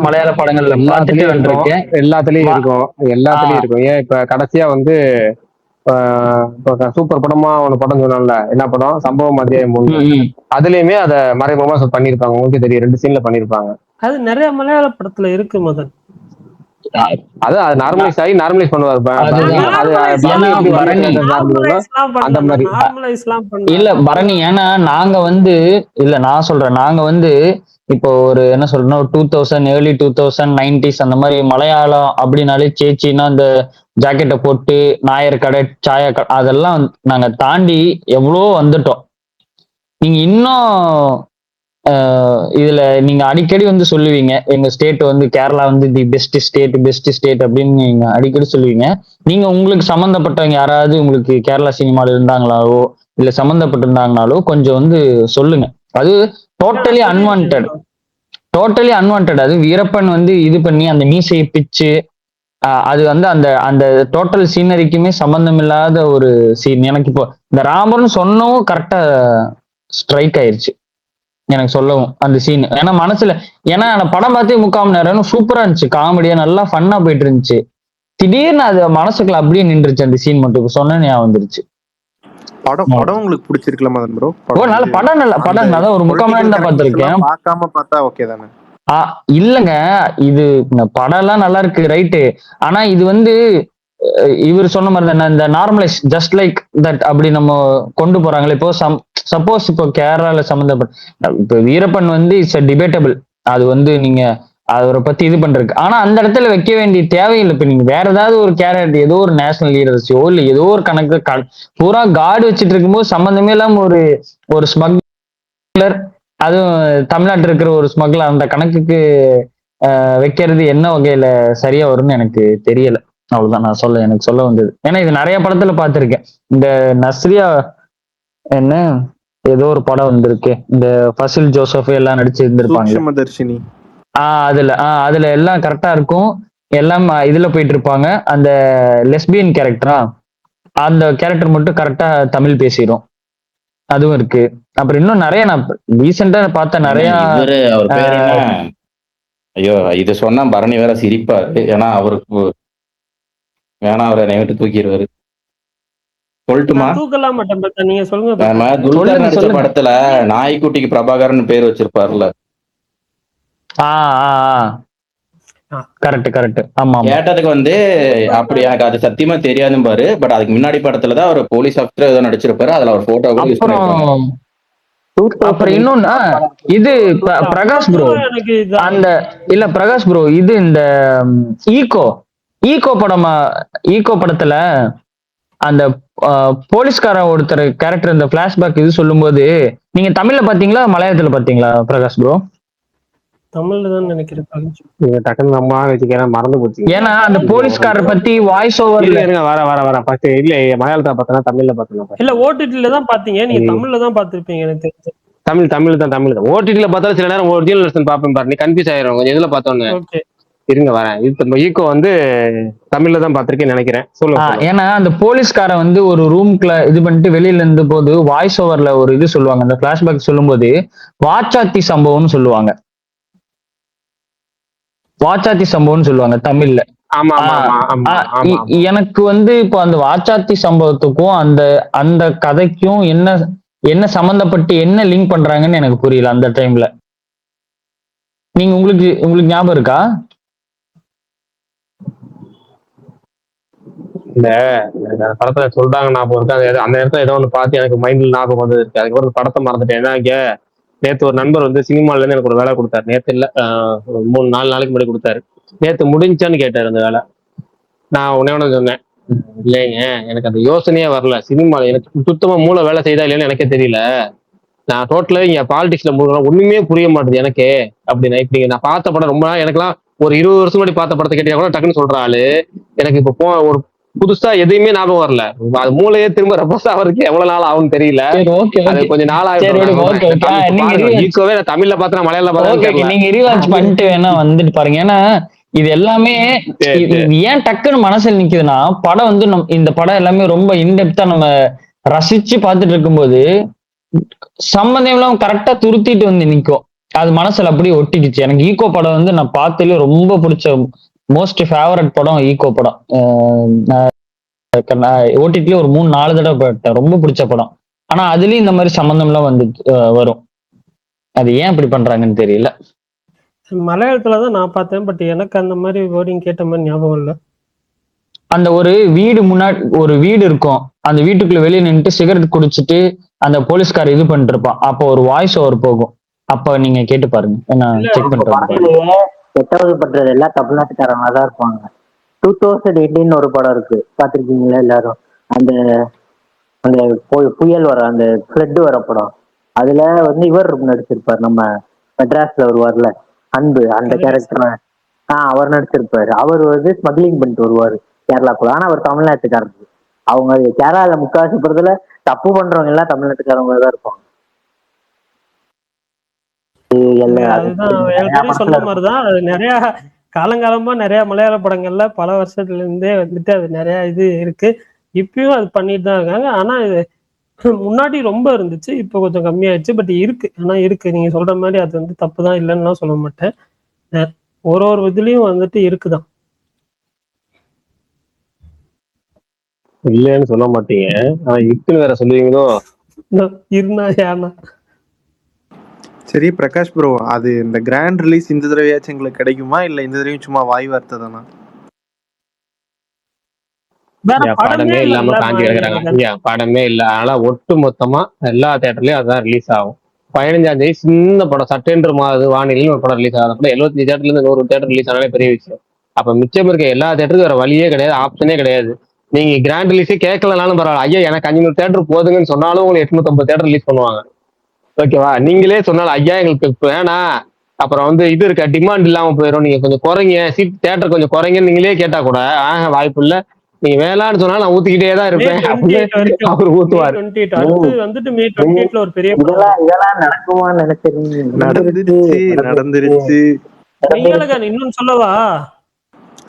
மலையாள படங்கள்ல பார்த்துட்டு வந்திருக்கேன். எல்லாத்துலயும் இருக்கும். ஏன் இப்ப கடைசியா வந்து சூப்பர் படமா ஒண்ணு படம் சொன்னால, என்ன படம், சம்பவம் அத்தியாயம் 3. அதுலயுமே அதை மறைமுகமா பண்ணிருப்பாங்க, உங்களுக்கே தெரியும், 2 சீன்ல பண்ணிருப்பாங்க. அது நிறைய மலையாள படத்துல இருக்கு மதன். அது நார்மலைஸ் ஆகி நார்மலைஸ் பண்ணுவாரு அந்த மாதிரி இல்ல பரணி. ஏன்னா நாங்க வந்து இல்ல நான் சொல்றேன், நாங்க வந்து இப்போ ஒரு என்ன சொல்றேன்னா 2000 ஏர்லி 2090s அந்த மாதிரி மலையாளம் அப்படின்னாலே சேச்சின்னா அந்த ஜாக்கெட்டை போட்டு நாயர் கடை சாய கடை அதெல்லாம் நாங்க தாண்டி எவ்வளோ வந்துட்டோம். நீங்க இன்னும் இதுல நீங்க அடிக்கடி வந்து சொல்லுவீங்க எங்க ஸ்டேட் வந்து கேரளா வந்து தி பெஸ்ட் ஸ்டேட் அப்படின்னு நீங்க அடிக்கடி சொல்லுவீங்க. நீங்க உங்களுக்கு சம்மந்தப்பட்டவங்க யாராவது உங்களுக்கு கேரளா சினிமால இருந்தாங்களாவோ இல்ல சம்மந்தப்பட்டு இருந்தாங்கனாலோ கொஞ்சம் வந்து சொல்லுங்க. அது டோட்டலி அன்வான்ட். அது வீரப்பன் வந்து இது பண்ணி அந்த மீசையை பிச்சு அது வந்து அந்த அந்த டோட்டல் சீனரிக்குமே சம்பந்தம் இல்லாத ஒரு சீன். எனக்கு இப்போ இந்த ராமர்னு சொன்னவும் கரெக்டா ஸ்ட்ரைக் ஆயிருச்சு எனக்கு சொல்லவும் அந்த சீன். ஏன்னா மனசுல ஏன்னா படம் பார்த்தே 3/4 மணி நேரம் சூப்பரா இருந்துச்சு, காமெடியா நல்லா ஃபன்னா போயிட்டு இருந்துச்சு. திடீர்னு அது மனசுக்குள்ள அப்படியே நின்றுச்சு அந்த சீன் மட்டும் சொன்னேன்னு வந்துருச்சு. படம் உங்களுக்கு பிடிச்சிருக்கல மதன் ப்ரோ? நல்ல படம், நல்ல படம். நான் ஒரு 3/4 மணி நேரம் தான் பார்த்திருக்கேன். பார்க்காம பார்த்தா ஓகே தானே? இல்லங்க, இது படம் எல்லாம் நல்லா இருக்கு ரைட்டு. ஆனா இது வந்து இவர் சொன்ன மாதிரி தானே இந்த நார்மலைஸ் ஜஸ்ட் லைக் தட் அப்படி நம்ம கொண்டு போறாங்களே. இப்போ சப்போஸ் இப்போ கேரளால சம்மந்தப்பட்ட இப்போ வீரப்பன் வந்து இட்ஸ் டிபேட்டபிள், அது வந்து நீங்க அவரை பத்தி இது பண்றது. ஆனா அந்த இடத்துல வைக்க வேண்டிய தேவையில்லை. இப்ப நீங்க வேற ஏதாவது ஒரு கேரக்டர் ஏதோ ஒரு நேஷனல் லீடர்ஸோ இல்ல ஏதோ ஒரு கணக்கு பூரா கார்டு வச்சுட்டு இருக்கும்போது சம்பந்தமே இல்லாம ஒரு ஸ்மக்லர், அதுவும் தமிழ்நாட்டில் இருக்கிற ஒரு ஸ்மக்லர் அந்த கணக்குக்கு வைக்கிறது என்ன வகையில சரியா வரும்னு எனக்கு தெரியல. அவ்வளவுதான் நான் எனக்கு சொல்ல வந்தது. ஏன்னா இது நிறைய படத்துல பார்த்திருக்கேன். இந்த நஸ்ரியா என்ன ஏதோ ஒரு படம் வந்திருக்கு, இந்த ஃபசில் ஜோசப் எல்லாம் நடிச்சு இருந்திருப்பாங்க. அதுல எல்லாம் கரெக்டா இருக்கும், எல்லாம் இதுல போயிட்டு இருப்பாங்க. அந்த லெஸ்பியன் கேரக்டரா அந்த கேரக்டர் மட்டும் கரெக்டா தமிழ் பேசிடும், அதுவும் இருக்கு. அப்புறம் இன்னும் நிறைய நான் ரீசெண்டா பார்த்த நிறைய ஐயோ இது சொன்னா பரணி வேற சிரிப்பாரு. ஏன்னா அவருக்கு வேணா அவரை நைட்டு தூக்கிடுவாரு. சொல்லட்டுமா? தூக்கலாம் மாட்டேன், நீங்க சொல்லுங்க. நம்ம துல்கர் நடிச்ச படத்துல நாய்க்குட்டிக்கு பிரபாகரன் பேர் வச்சிருப்பாருல. கரெக்ட். ஆமா, கேட்டதுக்கு வந்து அப்படி எனக்கு அது சத்தியமா தெரியாதுன்னு பாரு. பட் அதுக்கு முன்னாடி படத்துலதான் அவர் போலீஸ் ஆஃபீஸர் ஏதோ நடிச்சிருப்பாரு. அதுல ஒரு போட்டோ கூட யூஸ் பண்ணிருப்பாங்க. அப்புறம் இன்னொன்னு இது பிரகாஷ் ப்ரோ, அந்த இல்ல பிரகாஷ் ப்ரோ, இது இந்த ஈகோ படத்துல அந்த போலீஸ்காரன் ஒருத்தர் கேரக்டர் இந்த பிளாஷ்பேக் இது சொல்லும் போது நீங்க தமிழ்ல பாத்தீங்களா மலையாளத்துல பாத்தீங்களா பிரகாஷ் ப்ரோ? தமிழ்ல தான் நினைக்கிறேன். டக்குன்னு நம்ம வச்சுக்கிறேன், மறந்து போச்சு. ஏன்னா அந்த போலீஸ்காரர் பத்தி வாய்ஸ் ஓவர் வர ஃபர்ஸ்ட் இல்ல மலையாளத்துல பார்த்தனா தமிழ்ல பார்த்தனா இல்ல ஓடிடில தான் பாத்தீங்க, நீங்க தமிழ்ல தான் பாத்திருப்பீங்க எனக்கு தெரிஞ்சு. தமிழ் தான். ஓடிடில பார்த்தாலும் சில நேரம் ஒரிஜினல் வெர்ஷன் பாப்பேன் பாரு, நீ கன்ஃபியூஸ் ஆயிரும் கொஞ்சம் எதுல பார்த்தோன்னு. ஓகே இருங்க வரேன். இது ஈகோ வந்து தமிழ்ல தான் பார்த்திருக்கேன்னு நினைக்கிறேன். சொல்லுங்க. ஏன்னா அந்த போலீஸ்காரன் வந்து ஒரு ரூம்குள்ள இது பண்ணிட்டு வெளியில இருந்து போது வாய்ஸ் ஓவர்ல ஒரு இது சொல்லுவாங்க. அந்த பிளாஷ்பேக் சொல்லும் போது வாச்சாத்தி சம்பவம்னு சொல்லுவாங்க தமிழ்ல. எனக்கு வந்து இப்போ அந்த வாச்சாத்தி சம்பவத்துக்கும் அந்த கதைக்கும் என்ன சம்பந்தப்பட்டு என்ன லிங்க் பண்றாங்கன்னு எனக்கு புரியல அந்த டைம்ல. நீங்க உங்களுக்கு ஞாபகம் இருக்கா? இந்த படத்துல சொல்றாங்க ஞாபகம் இருக்கு. அந்த இடத்துல ஏதோ ஒண்ணு பார்த்து எனக்கு மைண்ட்ல ஞாபகம் வந்தது இருக்கு. அதுக்கப்புறம் படத்தை மறந்துட்டேன். ஏன்னா இங்க நேற்று ஒரு நண்பர் வந்து சினிமால இருந்து எனக்கு ஒரு வேலை கொடுத்தாரு. நேற்று இல்ல 3-4 நாளைக்கு முன்னாடி கொடுத்தாரு. நேற்று முடிஞ்சான்னு கேட்டாரு அந்த வேலை. நான் உடனே சொன்னேன், இல்லைங்க எனக்கு அந்த யோசனையே வரல. சினிமால எனக்கு சுத்தமா மூளை வேலை செய்தா இல்லையான்னு எனக்கே தெரியல. நான் டோட்டலா இங்க பாலிடிக்ஸ்ல ஒண்ணுமே புரிய மாட்டேது எனக்கு அப்படின்னா. இப்ப நான் பார்த்த படம் ரொம்ப எனக்குலாம் ஒரு 20 வருஷம் முன்னாடி பார்த்த படத்தை கேட்டீங்க கூட டக்குன்னு சொல்ற ஆளு எனக்கு இப்போ ஒரு புதுசா எதையுமே ஞாபகம் வரல. அது மூளையே திரும்ப ரெப்ரஸ் ஆகிறதுக்கு எவ்வளவு நாள் ஆகும்னு தெரியல. அது கொஞ்சம் நாள் ஈகோவே நான் தமிழ்ல பார்த்தேன், மலையாள பார்த்தேன். நீங்க ரீவாட்ச் பண்ணிட்டு வேணா வந்துட்டு பாருங்க. ஏன்னா இது எல்லாமே ஏன் டக்குன்னு மனசுல நிக்குதுன்னா படம் வந்து இந்த படம் எல்லாமே ரொம்ப இன்டெப்தா நம்ம ரசிச்சு பார்த்துட்டு இருக்கும்போது சம்பந்தம் எல்லாம் கரெக்டா துருத்திட்டு வந்து நிக்கும். அது மனசுல அப்படியே ஒட்டிக்கிச்சு. எனக்கு ஈகோ படம் வந்து நான் பார்த்ததுல ரொம்ப பிடிச்ச மோஸ்ட் ஃபேவரட் படம் ஈகோ படம். ஓடிடில ஒரு 3-4 தடவை பார்த்தேன். ரொம்ப பிடிச்ச படம். ஆனா அதுலயும் இந்த மாதிரி சம்பந்தம்லாம் வந்து வரும். அது ஏன் இப்படி பண்றாங்கன்னு தெரியல. மலையாளத்துல தான் நான் பார்த்தேன். பட் எனக்கு அந்த மாதிரி வேர்டிங் கேட்ட மாதிரி ஞாபகம் இல்லை. அந்த ஒரு வீடு முன்னாடி ஒரு வீடு இருக்கும். அந்த வீட்டுக்குள்ள வெளியே நின்னுட்டு சிகரெட் குடிச்சிட்டு அந்த போலீஸ்கார் இது பண்ணிட்டு இருப்பான். அப்போ ஒரு வாய்ஸ் ஓவர் போகும். அப்ப நீங்க கேட்டு பாருங்க. நான் செக் பண்ணிட்டு வரேன். படத்திலேயே எட்டாவது பண்றது எல்லாம் தமிழ்நாட்டுக்காரங்களா தான் இருப்பாங்க. 2018 ஒரு படம் இருக்கு, பாத்திருக்கீங்களா எல்லாரும்? அந்த அந்த புயல் வர அந்த ஃப்ளட் வர படம். அதுல வந்து இவர் நடிச்சிருப்பார், நம்ம மெட்ராஸ்ல வருவார்ல அன்பு, அந்த கேரக்டர். அவர் நடிச்சிருப்பாரு. அவர் வந்து ஸ்மக்லிங் பண்ணிட்டு வருவாரு கேரளாக்குள்ள. ஆனா அவர் தமிழ்நாட்டுக்காரர். அவங்க கேரளால முக்காவாசி படத்துல தப்பு பண்றவங்க எல்லாம் தமிழ்நாட்டுக்காரங்க தான் இருப்பாங்க. அதுதான் சொன்ன மாதிரிதான். அது நிறைய காலங்காலமா நிறைய மலையாள படங்கள்ல பல வருஷத்துல இருந்தே வந்துட்டு அது நிறைய இது இருக்கு. இப்பயும் அது பண்ணிட்டு தான் இருக்காங்க. ஆனா இது முன்னாடி ரொம்ப இருந்துச்சு, இப்போ கொஞ்சம் கம்மியாயிடுச்சு. பட் இருக்கு, ஆனா இருக்கு. நீங்க சொல்ற மாதிரி அது வந்து தப்பு தான், இல்லைன்னு சொல்ல மாட்டேன். ஒரு இதுலயும் வந்துட்டு இருக்குதான். இல்லைன்னு சொல்ல மாட்டீங்க, ஆனா இருக்குன்னு வேற சொல்லுவீங்களோ. இருந்தா ஏன்னா சரி பிரகாஷ் ப்ரோ, அது இந்த கிராண்ட் ரிலீஸ் இந்த தடவையாச்சும் எங்களுக்கு கிடைக்குமா, இல்ல இந்த தடவையும் சும்மா வாய் வார்த்தை தானா? படமே இல்லாம காஞ்சி கிடக்குறாங்க. படமே இல்ல, அதனால ஒட்டு மொத்தமா எல்லா தியேட்டர்லயும் அதான் ரிலீஸ் ஆகும். 15ஆம் தேதி சின்ன படம் சட்டென்று மாறுது வானிலைன்னு ஒரு படம் ரிலீஸ் ஆகும். 75 தேட்டர்ல இருந்து 100 தேட்டர் ரிலீஸ் ஆனாலே பெரிய விஷயம். அப்ப மிச்சம் இருக்க எல்லா தேட்டருக்கும் வேற வழியே கிடையாது, ஆப்ஷனே கிடையாது. நீங்க கிராண்ட் ரிலீஸே கேட்கலனாலும் பரவாயில்ல, ஐயா எனக்கு 500 தேட்டர் போதுங்கன்னு சொன்னாலும் உங்களுக்கு 850 தேட்டர் ரிலீஸ் பண்ணுவாங்க. ஓகேவா? நீங்களே சொன்னாலும் ஐயா எங்களுக்கு வேணாம், அப்புறம் வந்து இது இருக்க டிமாண்ட் இல்லாம போயிடும், நீங்க கொஞ்சம் குறைங்க சீட் தேட்டர் கொஞ்சம் குறைங்கன்னு நீங்களே கேட்டா கூட வாய்ப்பு இல்ல, நீங்க வேளான்னு சொன்னா நான் ஊத்திக்கிட்டே தான் இருப்பேன் அப்படின்னு அவர் ஊத்துவாரு. இதெல்லாம் நடக்குமான்னு நினைச்சிருக்கீங்க? நடந்துருச்சு. இன்னும் சொல்லவா?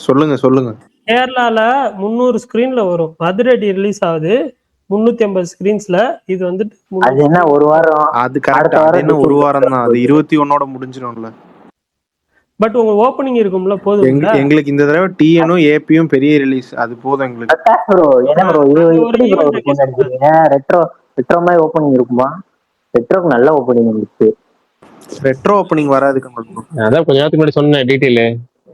சொல்லுங்க. கேரளால 300 ஸ்கிரீன்ல வரும். அதிரடி ரிலீஸ் ஆகுது 350 ஸ்கிரீன்ஸ்ல. இது வந்துட்டு அது என்ன ஒரு வாரம்? அது கரெக்ட். அது என்ன ஒரு வாரம் தான், அது 21 முடிஞ்சிடும்ல. பட் உங்க ஓபனிங் இருக்கும்ல, போதும். எங்களுக்கு இந்த தடவை டிஎனும் ஏபியும் பெரிய ரிலீஸ், அது போதும் எங்களுக்கு. ப்ரோ என்ன ப்ரோ இது எப்படி ப்ரோ இருக்கும் நினைக்கிறீங்க? ரெட்ரோ மாதிரி ஓபனிங் இருக்குமா? ரெட்ரோக்கு நல்ல ஓபனிங் இருந்துச்சு. ரெட்ரோ ஓபனிங் வராதுக்கு அதான் கொஞ்ச நேரத்துக்கு முன்னாடி சொன்னேன் டீடைல்.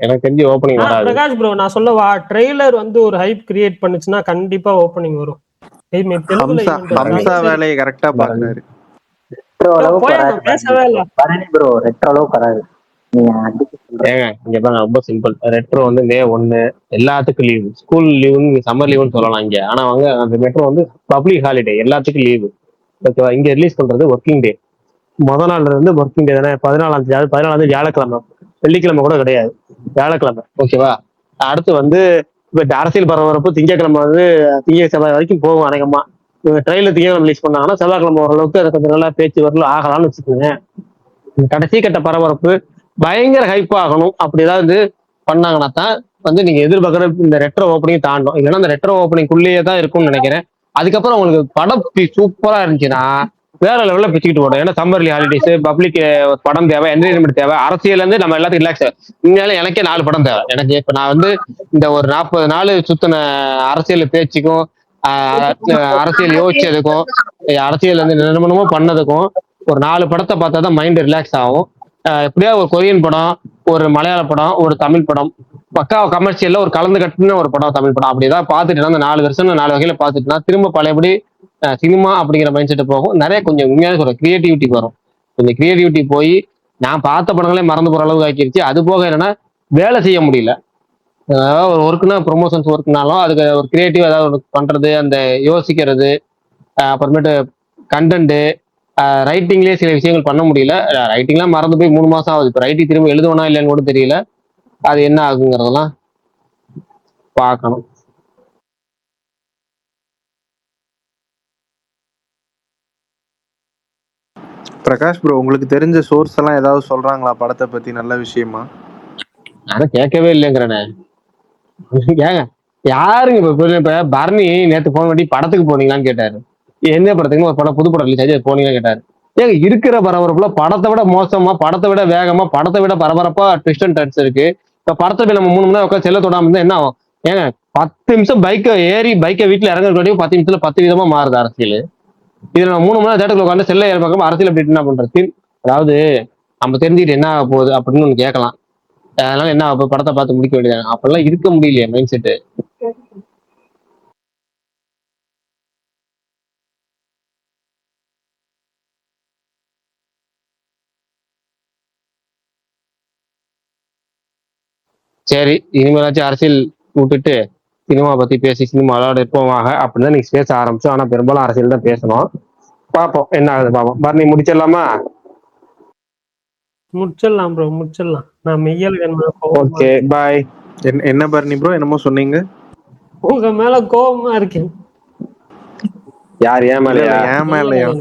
எனக்கு தெரிஞ்சு ஓபனிங் வராது. பிரகாஷ் ப்ரோ நான் சொல்லவா, ட்ரெய்லர் வந்து ஒரு ஹைப் கிரியேட் பண்ணுச்சுன்னா கண்டிப்பா ஓபனிங் வரும். ஹம்சா வேலையை கரெக்டா பாக்குறாரு. ரெட்ரோ அளவுக்கு பேசவே இல்ல பரணி ப்ரோ. ரெட்ரோ அளவுக்கு வராது. ஏங்க இங்க பாருங்க, ரொம்ப சிம்பிள். ரெட்ரோ வந்து மே 1 எல்லாத்துக்கும் லீவு, ஸ்கூல் லீவுன்னு சம்மர் லீவுன்னு சொல்லலாம் இங்க. ஆனா அவங்க அந்த மெட்ரோ வந்து பப்ளிக் ஹாலிடே, எல்லாத்துக்கும் லீவு. ஓகேவா? இங்க ரிலீஸ் பண்றது ஒர்க்கிங் டே. முதல் நாள்ல இருந்து ஒர்க்கிங் டே தானே. 14 வியாழக்கிழமை, வெள்ளிக்கிழமை கூட கிடையாது, வியாழக்கிழமை. ஓகேவா? அடுத்து வந்து இப்ப அரசியல் பரபரப்பு திங்கக்கிழமை வந்து செவ்வாய் வரைக்கும் போகும் அநேகமா. ட்ரெயில திங்கக்கிழமை ரிலீஸ் பண்ணாங்கன்னா செவ்வாய்க்கிழமை ஓரளவுக்கு அதை கொஞ்சம் நல்லா பேச்சு வரல ஆகலாம்னு வச்சுக்கோங்க. கடைசி கட்ட பரபரப்பு பயங்கர ஹைப் ஆகணும், அப்படி ஏதாவது பண்ணாங்கன்னா தான் வந்து நீங்க எதிர்பார்க்குற இந்த ரெட்ரோ ஓப்பனிங் தாண்டும். இல்லைன்னா அந்த ரெட்ரோ ஓப்பனிங்குள்ளேயே தான் இருக்கும்னு நினைக்கிறேன். அதுக்கப்புறம் உங்களுக்கு படம் சூப்பரா இருந்துச்சுன்னா வேற லெவல்ல பிச்சுக்கிட்டு போடும். ஏன்னா சம்மர்லி ஹாலிடேஸ், பப்ளிக் படம் தேவை, என்டர்டைன்மெண்ட் தேவை. அரசியல் இருந்து நம்ம எல்லாத்துக்கும் ரிலாக்ஸ். இனிமேல எனக்கே 4 படம் தேவை. எனக்கு இப்ப நான் வந்து இந்த ஒரு 40 நாள் சுத்தின அரசியல் பேச்சுக்கும் அரசியல் யோசிச்சதுக்கும் அரசியல் வந்து நிறுவனமோ பண்ணதுக்கும் ஒரு 4 படத்தை பார்த்தா தான் மைண்ட் ரிலாக்ஸ் ஆகும். எப்படியா ஒரு கொரியன் படம், ஒரு மலையாள படம், ஒரு தமிழ் படம், பக்கா கமர்ஷியல்ல ஒரு கலந்து கட்டின ஒரு படம், தமிழ் படம், அப்படிதான் பார்த்துட்டு அந்த 4 வருஷம் 4 வகையில பார்த்துட்டுனா திரும்ப பழையபடி சினிமா அப்படிங்கிற மைண்ட் செட்டு போகும். நிறைய கொஞ்சம் உண்மையான சொல்ற கிரியேட்டிவிட்டி வரும். கொஞ்சம் கிரியேட்டிவிட்டி போய் நான் பார்த்த படங்களே மறந்து போற அளவுக்கு ஆக்கிருச்சு. அது போக என்னன்னா வேலை செய்ய முடியல. அதாவது ஒரு ஒர்க்குனா ப்ரொமோஷன்ஸ் ஒர்க்னாலும் அதுக்கு ஒரு கிரியேட்டிவ் ஏதாவது ஒரு பண்றது, அந்த யோசிக்கிறது, அப்புறமேட்டு கண்டென்ட் ரைட்டிங்லேயே சில விஷயங்கள் பண்ண முடியல. ரைட்டிங்லாம் மறந்து போய் 3 மாசம் ஆகுது. இப்போ ரைட்டிங் திரும்ப எழுதுவனா இல்லைன்னு கூட தெரியல. அது என்ன ஆகுங்கிறதெல்லாம் பார்க்கணும். பிரகாஷ் ப்ரோ, உங்களுக்கு தெரிஞ்ச சோர்ஸ் எல்லாம் ஏதாவது சொல்றாங்களா படத்தை பத்தி நல்ல விஷயமா? நான் கேட்கவே இல்லைங்கிறேனே. ஏங்க யாருங்க இப்ப பரணி நேற்று போன் பண்ணி படத்துக்கு போனீங்களான்னு கேட்டாரு. என்ன படத்துக்கு? ஒரு படம், புது படம் ரிலீஸ் ஆச்சு, போனீங்கன்னு கேட்டாரு. ஏங்க இருக்கிற பரபரப்புல படத்தை விட மோசமா, படத்தை விட வேகமா, படத்தை விட பரபரப்பா ட்விஸ்ட் அண்ட் டர்ன்ஸ் இருக்கு. இப்ப படத்தை போய் நம்ம 3 மணி நேரம் உட்காந்து செல்ல தொடாம இருந்தா என்ன ஆகும்? ஏங்க 10 நிமிஷம் பைக்கை ஏறி பைக்கை வீட்டுல இறங்குறதுக்கு 10 நிமிஷத்துல 10 விதமா மாறுது அரசியல். இதுல நான் 3 மணி நேரம் தேட்டருக்குள்ள உட்காந்து செல்ல ஏற பக்கம் அரசியல் அப்படி என்ன பண்றது? அதாவது நம்ம தெரிஞ்சுக்கிட்டு என்ன ஆக போகுது அப்படின்னு ஒண்ணு கேட்கலாம். அதனால என்ன ஆக போகுது, படத்தை பார்த்து முடிக்க வேண்டியது. அப்பெல்லாம் இருக்க முடியலையே மைண்ட் செட்டு. சரி, இனிமேலாச்சும் அரசியல் விட்டுட்டு சினிமா பத்தி பேசி சினிமாவோட இருப்போமாக அப்படின்னு தான் நீங்க பேச ஆரம்பிச்சோம். ஆனா பெரும்பாலும் அரசியல் தான் பேசணும். பார்ப்போம் என்ன ஆகுது பார்ப்போம். பரணி முடிச்சிடலாமா? முடிச்சிடலாம் ப்ரோ, முடிச்சிடலாம். நான் மெய்யல் வேணுமா ஓகே பாய். என்ன பரணி ப்ரோ என்னமோ சொன்னீங்க? உங்க மேல கோபமா இருக்கேன். யார் ஏன் மேலயா? ஏன் மேலயா?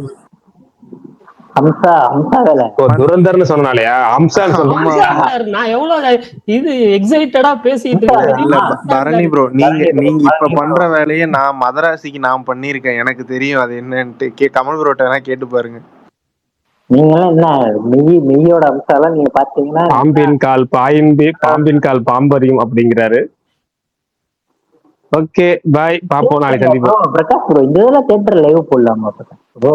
ஹம்சா ஹம்சா வேலை. துரந்தர்னு சொன்னாலயா? ஹம்சான்னு சொன்னா நான் எவ்வளவு இது எக்ஸைட்டடா பேசிட்டு இல்ல பரணி ப்ரோ, நீங்க இப்ப பண்ற வேலையை நான் மதராசிக்கு நான் பண்ணிருக்கேன். எனக்கு தெரியும் அது என்னன்ட்டு. கமல் ப்ரோட்ட வேணா கேட்டு பாருங்க. நீங்க எல்லாம் என்ன மெய்யோட அம்சாலாம் நீங்க பாத்தீங்கன்னா பாம்பின் கால் பாம்பரியும் அப்படிங்கிறாரு. ஓகே பாய், பாப்போம், நாளைக்கு சந்திப்போம். பிரகாஷ் ப்ரோ இந்த இதெல்லாம் தியேட்டர் லைவ் போடலாமா பிரகாஷ் ப்ரோ?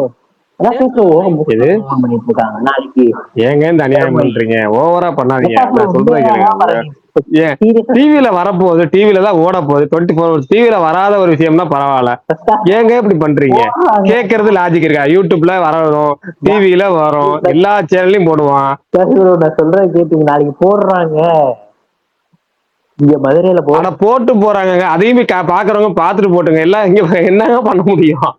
பண்ணிட்டு இருக்காங்க நாளைக்கு. ஏங்க இந்த அநியாயம் பண்றீங்க? ஓவரா பண்ணாதீங்க. நான் சொல்றேன், டிவில வரப்போகுது, டிவில தான் ஓட போகுது. 24 hours டிவில வராத ஒரு விஷயம்னா பரவாயில்ல. ஏங்க இப்படி பண்றீங்க? கேட்கறது லாஜிக் இருக்கா? யூடியூப்ல வரும், டிவில வரும், எல்லா சேனல்லையும் போடுவான். நான் சொல்றேன் கேட்டீங்க, நாளைக்கு போடுறாங்க இங்க மதுரையில போட்டு போறாங்க. அதையுமே பாக்குறவங்க பாத்துட்டு போட்டுங்க. எல்லாம் இங்க என்னங்க பண்ண முடியும்?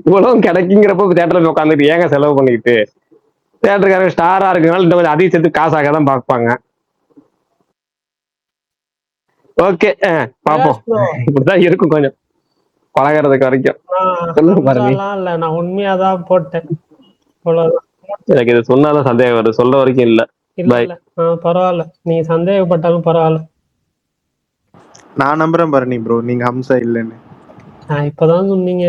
இவ்வளவு கிடைக்குங்கிறப்ப தியேட்டர்ல உட்காந்துட்டு ஏங்க செலவு பண்ணிக்கிட்டு? தியேட்டருக்காரங்க ஸ்டாரா இருக்கனால இந்த அதிக சேர்த்து காசாக தான் பார்ப்பாங்க. ஓகே பாப்போம். இப்படிதான் இருக்கும் கொஞ்சம் பழகிறதுக்கு வரைக்கும். இல்ல, நான் உண்மையாதான் போட்டேன். எனக்கு இது சொன்னாதான் சந்தேகம் வருது, சொல்ற வரைக்கும் இல்ல. பரவாயில்ல, நீங்க சந்தேகப்பட்டாலும் பரவாயில்ல. நான் நம்புறேன் பரணி ப்ரோ, நீங்க ஹம்சா இல்லைன்னு. இப்பதான் சொன்னீங்க.